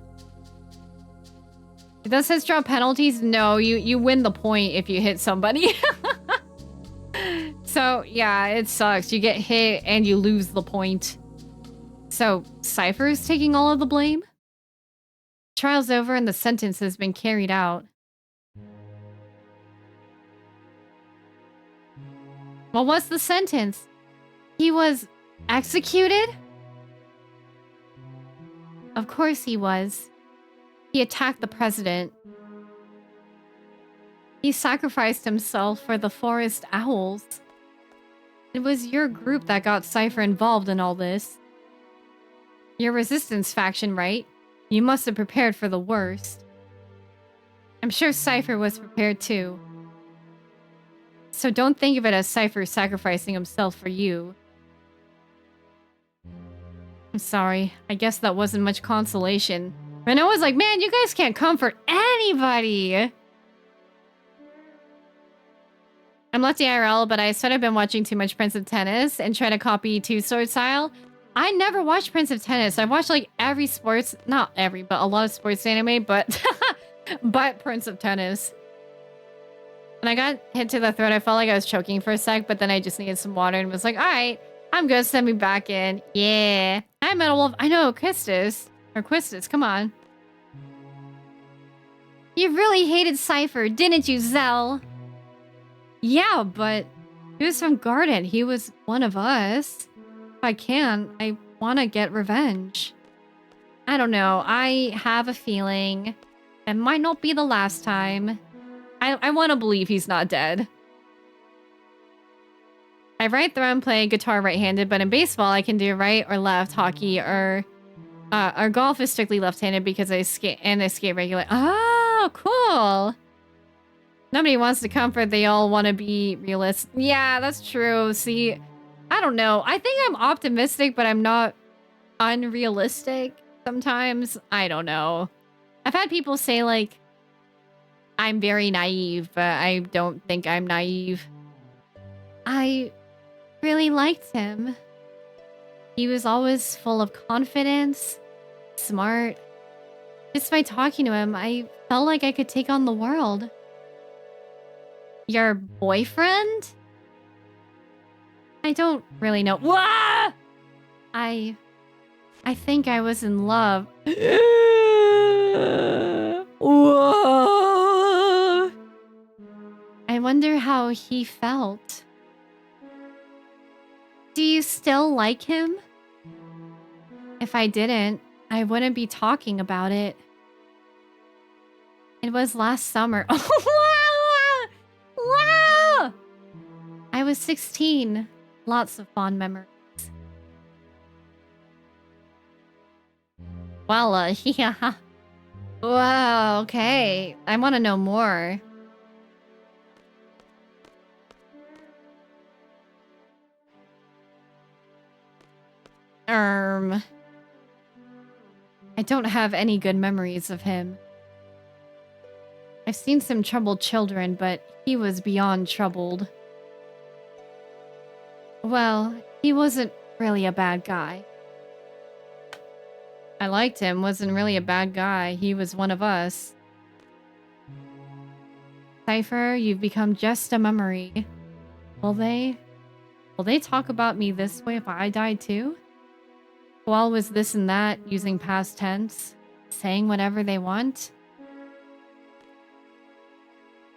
Does this drop penalties? No, you win the point if you hit somebody. So, yeah, it sucks. You get hit and you lose the point. So, Cypher is taking all of the blame? Trial's over and the sentence has been carried out. Well, what's the sentence? He was executed? Of course he was. He attacked the president. He sacrificed himself for the forest owls. It was your group that got Cypher involved in all this. Your resistance faction, right? You must have prepared for the worst. I'm sure Cypher was prepared too. So don't think of it as Cypher sacrificing himself for you. I'm sorry. I guess that wasn't much consolation. And I was like, man, you guys can't comfort anybody. I'm lefty IRL, but I said I've been watching too much Prince of Tennis and try to copy Two Sword style. I never watched Prince of Tennis. I've watched like every sports, not every, but a lot of sports anime, but but Prince of Tennis. When I got hit to the throat, I felt like I was choking for a sec, but then I just needed some water and was like, all right, I'm good. Send me back in. Yeah. Hi, Metal Wolf. I know, Quistis. Or Quistis, come on. You really hated Cypher, didn't you, Zell? Yeah, but he was from Garden. He was one of us. If I can, I want to get revenge. I don't know. I have a feeling it might not be the last time. I want to believe he's not dead. I right throw and play guitar right-handed, but in baseball I can do right or left, hockey or golf is strictly left-handed because I skate regularly. Oh, cool. Nobody wants to comfort, they all want to be realists. Yeah, that's true. See, I don't know. I think I'm optimistic, but I'm not unrealistic sometimes. I don't know. I've had people say, like, I'm very naive, but I don't think I'm naive. I really liked him. He was always full of confidence, smart. Just by talking to him, I felt like I could take on the world. Your boyfriend? I don't really know. Wah! I think I was in love. Whoa! I wonder how he felt. Do you still like him? If I didn't, I wouldn't be talking about it. It was last summer. Oh, wow! Wow! I was 16. Lots of fond memories. Well, yeah. Wow, okay. I want to know more. I don't have any good memories of him. I've seen some troubled children, but he was beyond troubled. Well, he wasn't really a bad guy. I liked him, wasn't really a bad guy. He was one of us. Cypher, you've become just a memory. Will they talk about me this way if I died too? Well, was this and that, using past tense, saying whatever they want?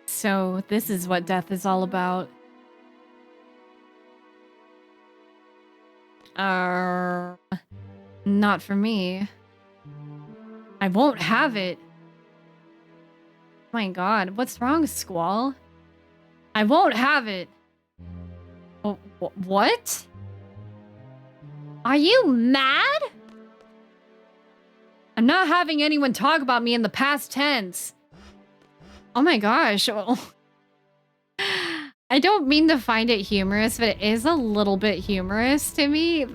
So, this is what death is all about. Not for me. I won't have it. My god, what's wrong, Squall? I won't have it. Oh, what? Are you mad? I'm not having anyone talk about me in the past tense. Oh my gosh. I don't mean to find it humorous, but it is a little bit humorous to me.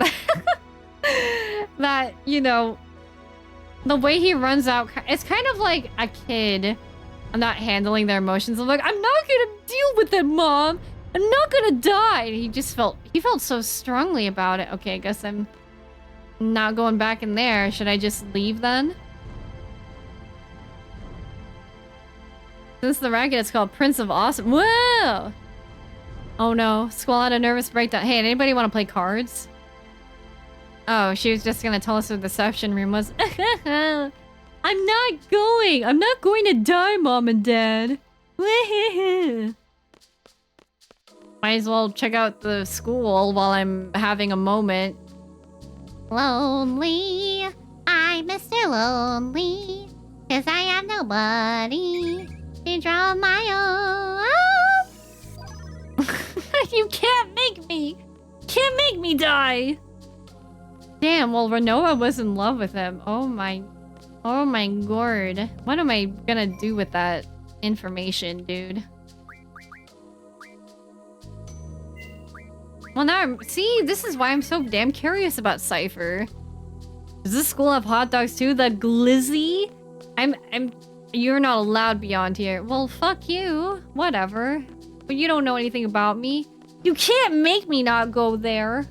That, you know, the way he runs out, it's kind of like a kid not handling their emotions. I'm like, I'm not gonna deal with it, Mom. I'm not gonna die. And he felt so strongly about it. Okay, I guess I'm not going back in there. Should I just leave then? Since the racket, it's called Prince of Awesome. Whoa! Oh no, Squall had a nervous breakdown. Hey, anybody want to play cards? Oh, she was just gonna tell us what the reception room was. I'm not going. I'm not going to die, Mom and Dad. Might as well check out the school while I'm having a moment. Lonely, I'm Mr. Lonely, 'cause I have nobody to draw my own. You can't make me. Can't make me die. Damn, well, Renoa was in love with him. Oh my god. What am I gonna do with that information, dude? Well, now see, this is why I'm so damn curious about Cypher. Does this school have hot dogs too? The glizzy? You're not allowed beyond here. Well, fuck you. Whatever. But you don't know anything about me. You can't make me not go there.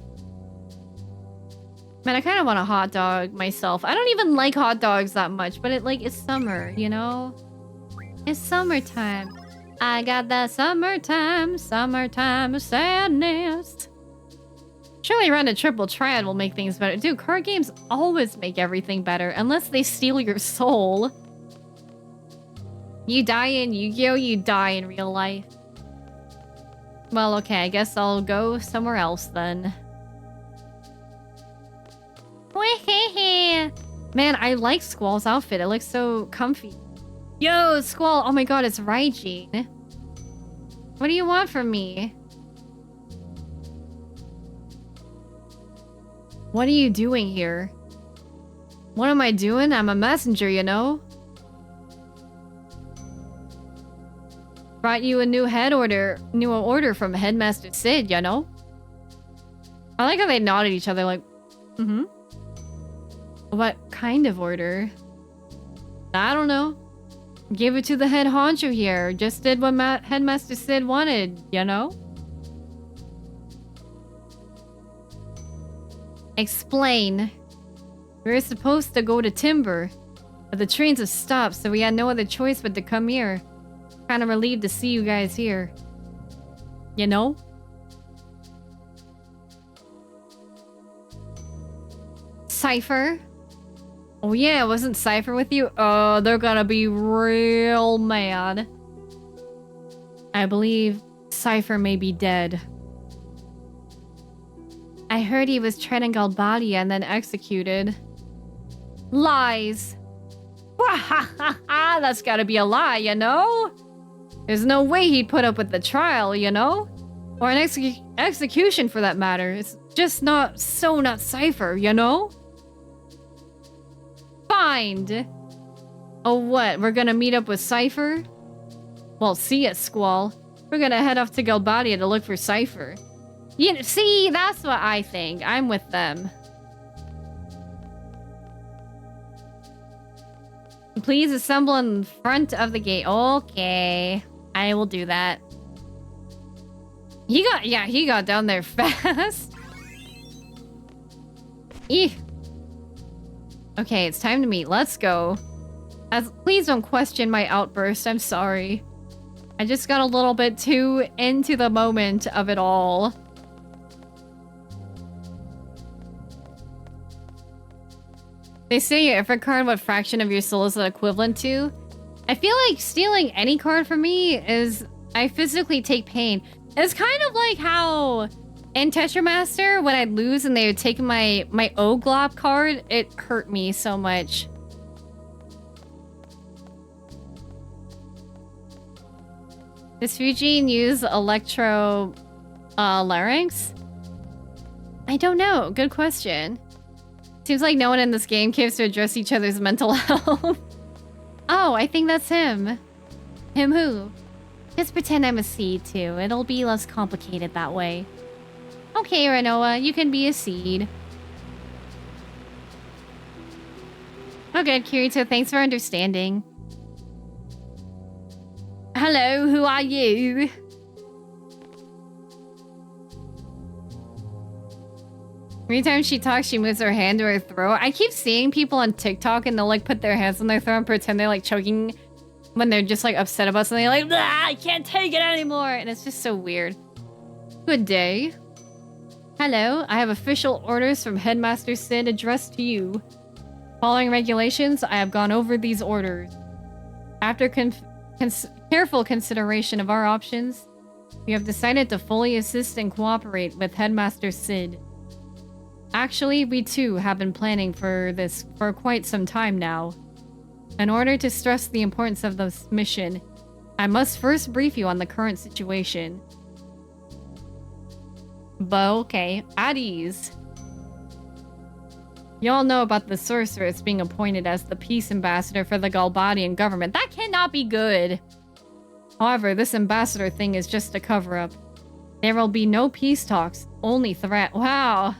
Man, I kind of want a hot dog myself. I don't even like hot dogs that much, but it's summer, you know? It's summertime. I got that summertime sadness. Surely around a triple triad will make things better. Dude, card games always make everything better, unless they steal your soul. You die in Yu-Gi-Oh!, you die in real life. Well, okay, I guess I'll go somewhere else then. Man, I like Squall's outfit. It looks so comfy. Yo, Squall! Oh my god, it's Raijin. What do you want from me? What are you doing here? What am I doing? I'm a messenger, you know? Brought you a new order from Headmaster Sid, you know? I like how they nod at each other like, mm-hmm. What kind of order? I don't know. Gave it to the head honcho here. Just did what Headmaster Sid wanted, you know? Explain. We were supposed to go to Timber, but the trains have stopped, so we had no other choice but to come here. Kind of relieved to see you guys here. You know? Cypher? Oh yeah, wasn't Cypher with you? Oh, they're gonna be real mad. I believe Cypher may be dead. I heard he was treading Galbadia and then executed. Lies. That's gotta be a lie, you know? There's no way he'd put up with the trial, you know? Or an execution for that matter. It's just not Cypher, you know? Find. Oh, what? We're gonna meet up with Cypher? Well, see ya, Squall. We're gonna head off to Galbadia to look for Cypher. You know, see, that's what I think. I'm with them. Please assemble in front of the gate. Okay. I will do that. He got down there fast. Eeh. Okay, it's time to meet. Let's go. Please don't question my outburst. I'm sorry. I just got a little bit too into the moment of it all. They say your every card, what fraction of your soul is it equivalent to? I feel like stealing any card from me is... I physically take pain. It's kind of like how in Tetramaster, when I'd lose and they would take my Oglop card, it hurt me so much. Does VGen use electro larynx? I don't know. Good question. Seems like no one in this game cares to address each other's mental health. Oh, I think that's him. Him who? Just pretend I'm a seed too. It'll be less complicated that way. Okay, Renoa, you can be a seed. Okay, Kirito, thanks for understanding. Hello, who are you? Every time she talks, she moves her hand to her throat. I keep seeing people on TikTok and they'll like put their hands on their throat and pretend they're like choking when they're just like upset about something. Like, I can't take it anymore. And it's just so weird. Good day. Hello, I have official orders from Headmaster Sid addressed to you. Following regulations, I have gone over these orders. After careful consideration of our options, we have decided to fully assist and cooperate with Headmaster Sid. Actually, we too have been planning for this for quite some time now. In order to stress the importance of this mission, I must first brief you on the current situation. But okay, at ease. Y'all know about the sorceress being appointed as the peace ambassador for the Galbadian government. That cannot be good! However, this ambassador thing is just a cover-up. There will be no peace talks, only threat. Wow!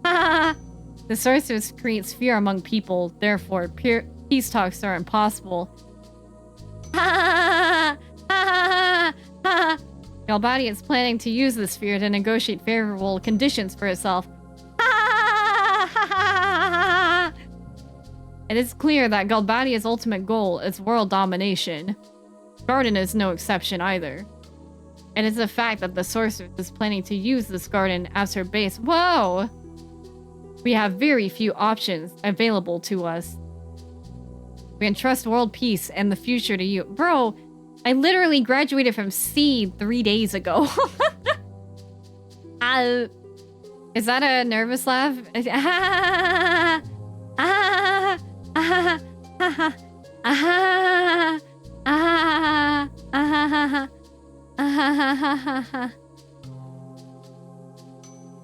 The sorceress creates fear among people, therefore peace talks are impossible. Galbadia is planning to use this fear to negotiate favorable conditions for itself. It is clear that Galbadia's ultimate goal is world domination. Garden is no exception either. It is a fact that the sorceress is planning to use this garden as her base. Whoa! We have very few options available to us. We entrust world peace and the future to you. Bro, I literally graduated from Seed 3 days ago. Is that a nervous laugh?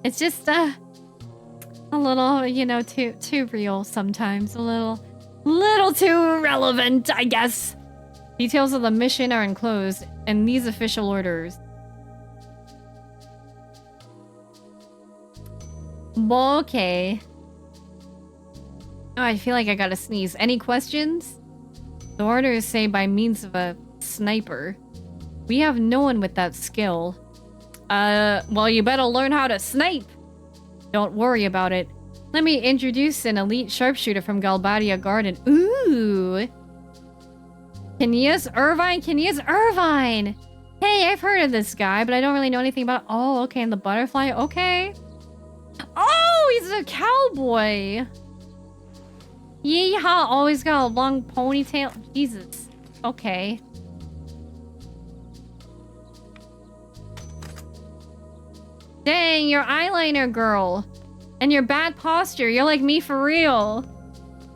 It's just a little, you know, too real sometimes. A little too relevant, I guess. Details of the mission are enclosed in these official orders. Okay. Oh, I feel like I gotta sneeze. Any questions? The orders say by means of a sniper. We have no one with that skill. Well, you better learn how to snipe. Don't worry about it. Let me introduce an elite sharpshooter from Galbadia Garden. Ooh. Kenias Irvine? Kenias Irvine! Hey, I've heard of this guy, but I don't really know anything about... Oh, okay, and the butterfly? Okay. Oh, he's a cowboy! Yeehaw, always got a long ponytail. Jesus. Okay. Dang, your eyeliner girl. And your bad posture. You're like me for real.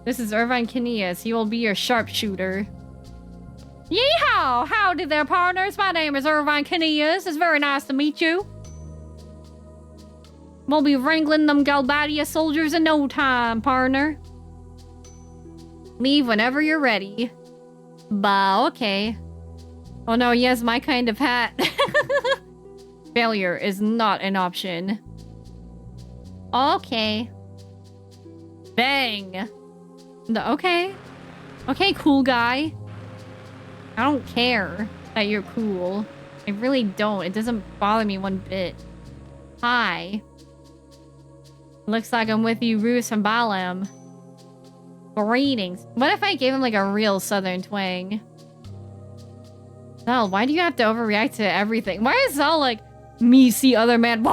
This is Irvine Kenias. He will be your sharpshooter. Yeehaw! Howdy there, partners. My name is Irvine Kenias. It's very nice to meet you. We'll be wrangling them Galbadia soldiers in no time, partner. Leave whenever you're ready. Bah, okay. Oh no, he has my kind of hat. Failure is not an option. Okay. Bang. Okay. Okay, cool guy. I don't care that you're cool. I really don't. It doesn't bother me one bit. Hi. Looks like I'm with you, Ruse from Balam. Greetings. What if I gave him like a real southern twang? Zal, why do you have to overreact to everything? Why is Zal like, me see other man?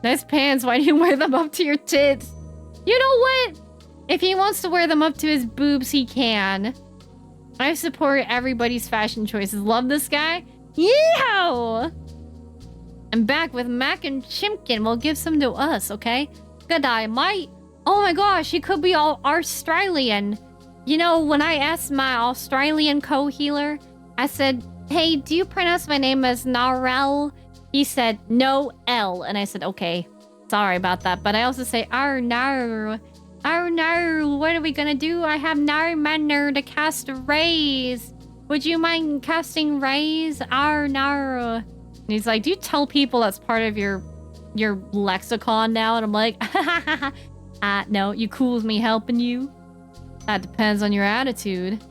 Nice pants. Why do you wear them up to your tits? You know what? If he wants to wear them up to his boobs, he can. I support everybody's fashion choices. Love this guy. Yeehaw! I'm back with Mac and Chimkin. We'll give some to us, okay? Good eye, mate. Oh my gosh, he could be all Australian. You know, when I asked my Australian co-healer, I said, hey, do you pronounce my name as Narel? He said, no L. And I said, okay, sorry about that. But I also say, no. Oh no, what are we gonna do? I have no manner to cast rays. Would you mind casting rays? Oh no. And he's like, do you tell people that's part of your lexicon now? And I'm like, no, you cool with me helping you? That depends on your attitude.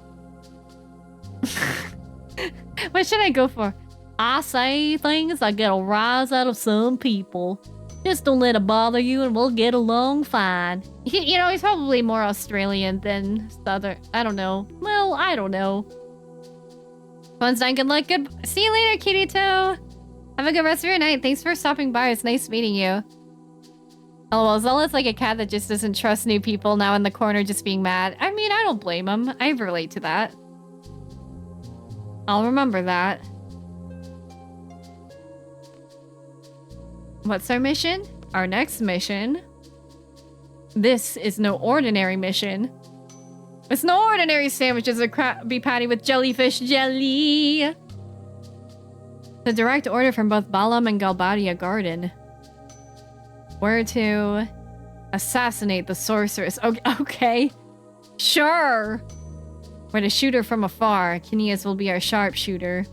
What should I go for? I say things that get a rise out of some people. Just don't let it bother you and we'll get along fine. You know, he's probably more Australian than Southern. I don't know. Well, I don't know. Fun's done. Good luck. Good. See you later, Kitty Toe. Have a good rest of your night. Thanks for stopping by. It's nice meeting you. Oh, well, Zella's like a cat that just doesn't trust new people, now in the corner just being mad. I mean, I don't blame him. I relate to that. I'll remember that. What's our mission? Our next mission. This is no ordinary mission. It's no ordinary sandwiches or Krabby Patty with jellyfish jelly. The direct order from both Balam and Galbadia Garden. Where to assassinate the sorceress. Okay. Sure. We're to shoot her from afar. Kineas will be our sharpshooter.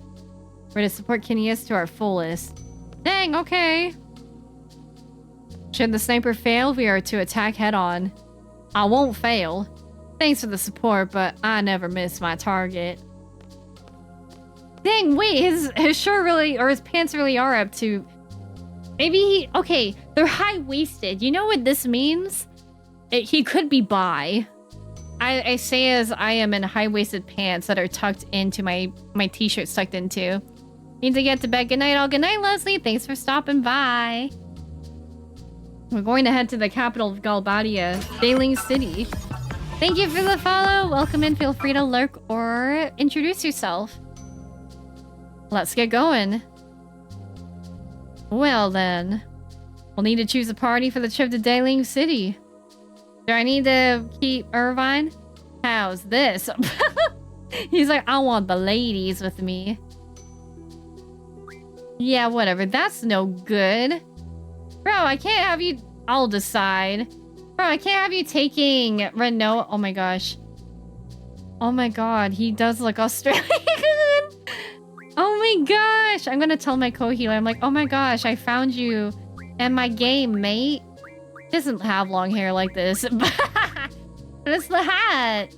We're to support Kineas to our fullest. Dang, okay. Should the sniper fail, we are to attack head on. I won't fail. Thanks for the support, but I never miss my target. Dang, wait, his shirt really, or his pants really are up to... Maybe he... Okay, they're high-waisted. You know what this means? He could be bi. I say as I am in high-waisted pants that are tucked into my t-shirt's tucked into. Need to get to bed. Good night, all. Good night, Leslie. Thanks for stopping by. We're going to head to the capital of Galbadia, Bailing City. Thank you for the follow. Welcome in. Feel free to lurk or introduce yourself. Let's get going. Well then, we'll need to choose a party for the trip to Daling City. Do I need to keep Irvine? How's this? He's like, I want the ladies with me. Yeah, whatever. That's no good. Bro, I can't have you... I'll decide. Bro, I can't have you taking Renault. Oh my gosh. Oh my god, he does look Australian. Oh my gosh. I'm gonna tell my co-healer. I'm like, oh my gosh, I found you in my game, mate. Doesn't have long hair like this. But it's the hat.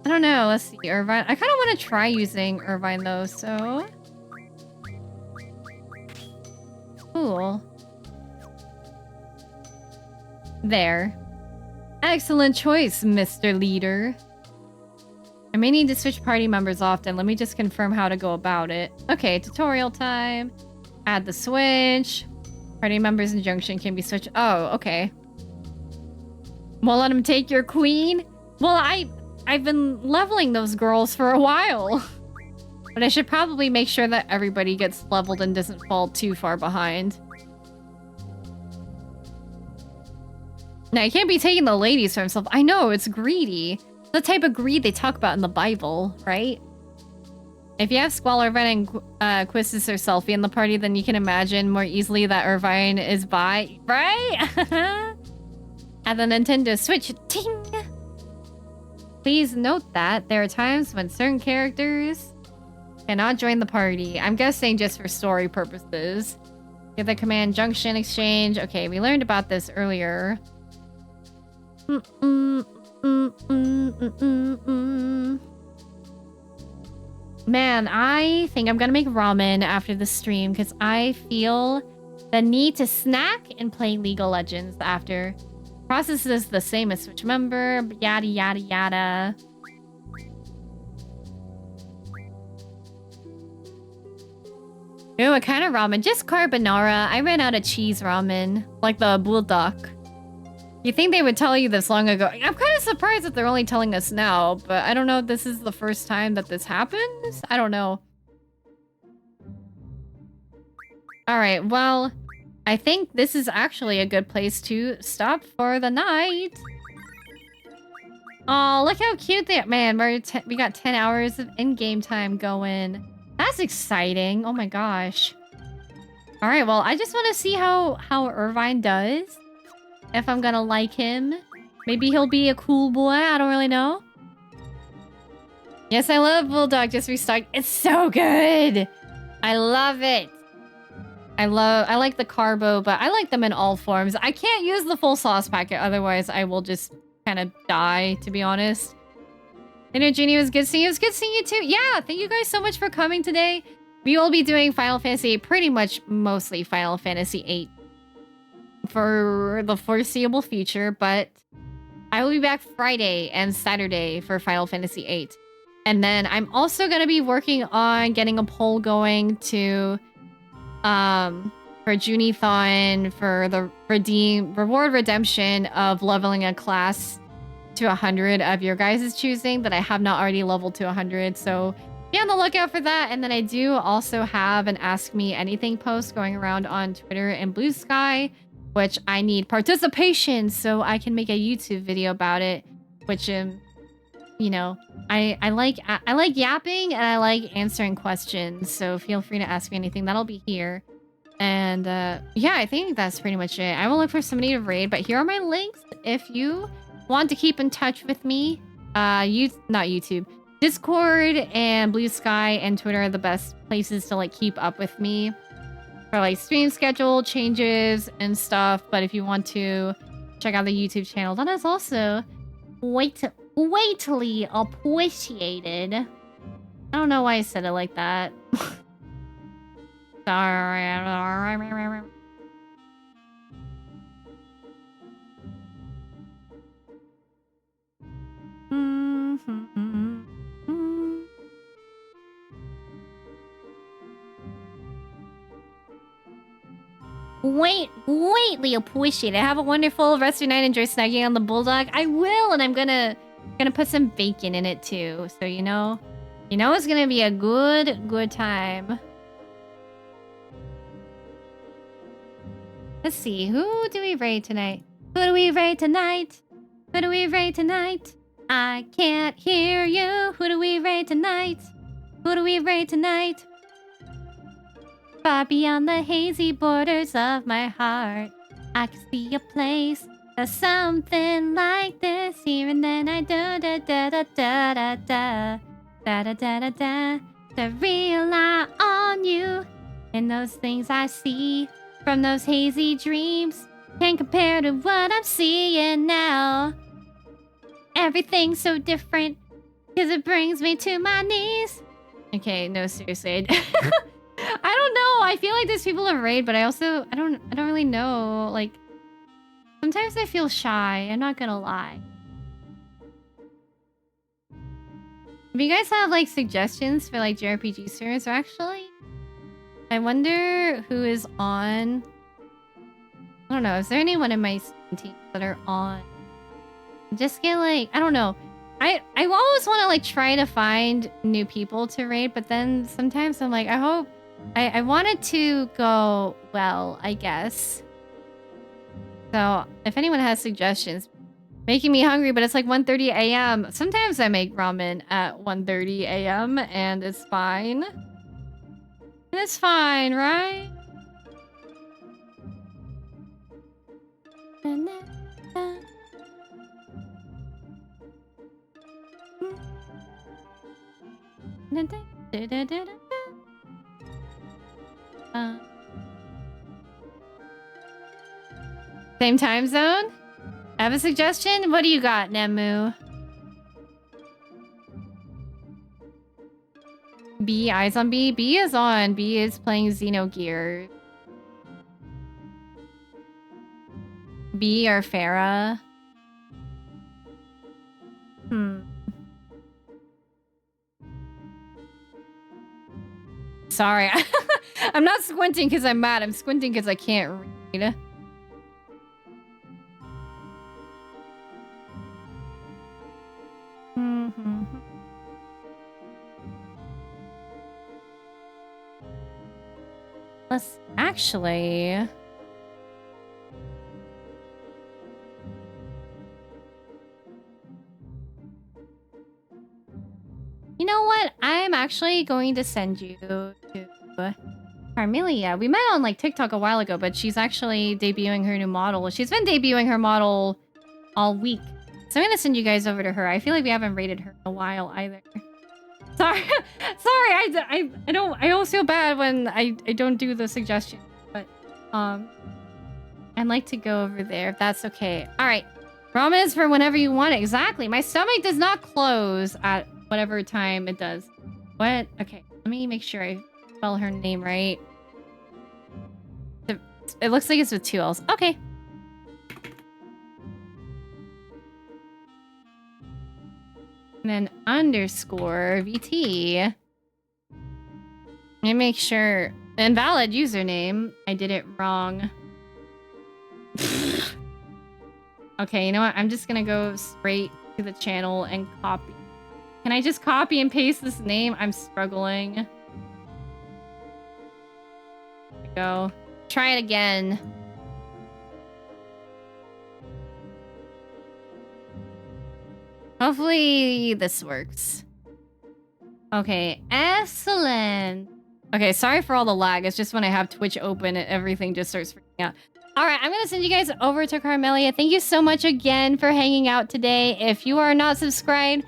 I don't know. Let's see, Irvine. I kind of want to try using Irvine though, so... Cool. There. Excellent choice, Mr. Leader. I may need to switch party members often. Let me just confirm how to go about it. Okay, tutorial time. Add the switch. Party members in junction can be switched. Oh, okay. Won't let him take your queen? Well, I've been leveling those girls for a while. But I should probably make sure that everybody gets leveled and doesn't fall too far behind. Now, you can't be taking the ladies for himself. I know, it's greedy. The type of greed they talk about in the Bible, right? If you have Squall, Irvine, and Quistis or Selfie in the party, then you can imagine more easily that Irvine is bi, right? At the Nintendo Switch, ting! Please note that there are times when certain characters cannot join the party. I'm guessing just for story purposes. Get the command junction exchange. Okay, we learned about this earlier. Man, I think I'm gonna make ramen after the stream because I feel the need to snack and play League of Legends after. Process is the same as Switch member, yada yada yada. Ooh, what kind of ramen? Just carbonara. I ran out of cheese ramen, like the bulldog. You think they would tell you this long ago? I'm kind of surprised that they're only telling us now, but I don't know if this is the first time that this happens. I don't know. All right, well, I think this is actually a good place to stop for the night. Oh, look how cute they are. Man, we got 10 hours of in-game time going. That's exciting. Oh my gosh. All right, well, I just want to see how Irvine does. if I'm gonna like him. Maybe he'll be a cool boy. I don't really know. Yes, I love Bulldog just restocked. It's so good. I love it. I like the carbo, but I like them in all forms. I can't use the full sauce packet, otherwise I will just kind of die, to be honest. I know, Jeannie, it was good seeing you. It was good seeing you too. Yeah, thank you guys so much for coming today. We will be doing Final Fantasy VIII, pretty much mostly Final Fantasy VIII for the foreseeable future, but I will be back Friday and Saturday for Final Fantasy VIII. And then I'm also going to be working on getting a poll going to for Junithon for the reward redemption of leveling a class to 100 of your guys' choosing that I have not already leveled to 100. So be on the lookout for that. And then I do also have an Ask Me Anything post going around on Twitter and Blue Sky, which I need participation so I can make a YouTube video about it, which you know, I like yapping and I like answering questions, so feel free to ask me anything. That'll be here. And yeah, I think that's pretty much it. I will look for somebody to raid, but here are my links if you want to keep in touch with me. Not YouTube. Discord and Blue Sky and Twitter are the best places to like keep up with me for like stream schedule changes and stuff. But if you want to check out the YouTube channel, that is also greatly appreciated. I don't know why I said it like that. Sorry. Greatly appreciate it. Have a wonderful rest of your night. Enjoy snacking on the Bulldog. I will, and I'm gonna put some bacon in it too. So you know it's gonna be a good time. Let's see, who do we raid tonight? Who do we raid tonight? Who do we raid tonight? I can't hear you. Who do we raid tonight? Who do we raid tonight? Far beyond the hazy borders of my heart, I can see a place, something like this. Here and then I da da da da da da da da da da da da to rely on you. And those things I see from those hazy dreams can't compare to what I'm seeing now. Everything's so different, 'cause it brings me to my knees. Okay, no, seriously. I don't know. I feel like there's people in raid, but I don't really know. Like, sometimes I feel shy. I'm not gonna lie. If you guys have like suggestions for like JRPG servers, or actually, I wonder who is on. I don't know. Is there anyone in my team that are on? Just get like, I don't know. I always want to like try to find new people to raid, but then sometimes I'm like, I want it to go well, I guess. So if anyone has suggestions, making me hungry, but it's like 1:30 a.m. Sometimes I make ramen at 1:30 a.m. and it's fine. It's fine, right? Same time zone? I have a suggestion. What do you got, Nemu? B, eyes on B. B is on. B is playing Xenogears. B or Farah? Sorry. I'm not squinting because I'm mad. I'm squinting because I can't read. Let's actually... You know what? I'm actually going to send you to Carmelia. We met on like TikTok a while ago, but she's actually debuting her new model. She's been debuting her model all week. So I'm gonna send you guys over to her. I feel like we haven't rated her in a while either. Sorry, sorry. I always feel bad when I don't do the suggestion, but I'd like to go over there if that's okay. All right, ramen is for whenever you want it. Exactly. My stomach does not close at whatever time it does. What? Okay, let me make sure I spell her name right. It looks like it's with 2 L's. Okay. And then underscore VT. Let me make sure. Invalid username. I did it wrong. Okay, you know what? I'm just gonna go straight to the channel and copy. Can I just copy and paste this name? I'm struggling. There we go. Try it again. Hopefully this works. Okay, excellent. Okay, sorry for all the lag. It's just when I have Twitch open, everything just starts freaking out. All right, I'm going to send you guys over to Carmelia. Thank you so much again for hanging out today. If you are not subscribed,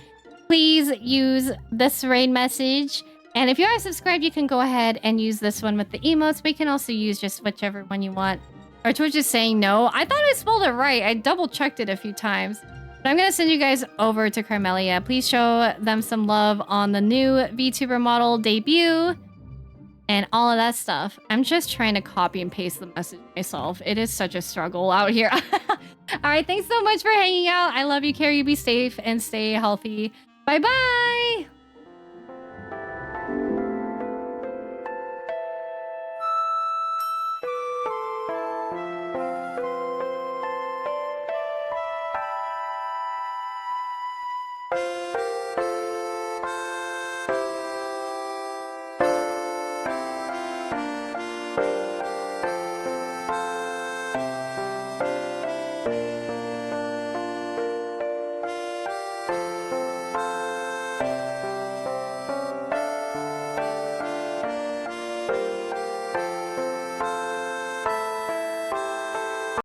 please use this raid message. And if you are subscribed, you can go ahead and use this one with the emotes. But you can also use just whichever one you want. Or Twitch is saying no. I thought I spelled it right. I double checked it a few times. But I'm going to send you guys over to Carmelia. Please show them some love on the new VTuber model debut. And all of that stuff. I'm just trying to copy and paste the message myself. It is such a struggle out here. All right, thanks so much for hanging out. I love you, Carrie. Be safe and stay healthy. Bye-bye.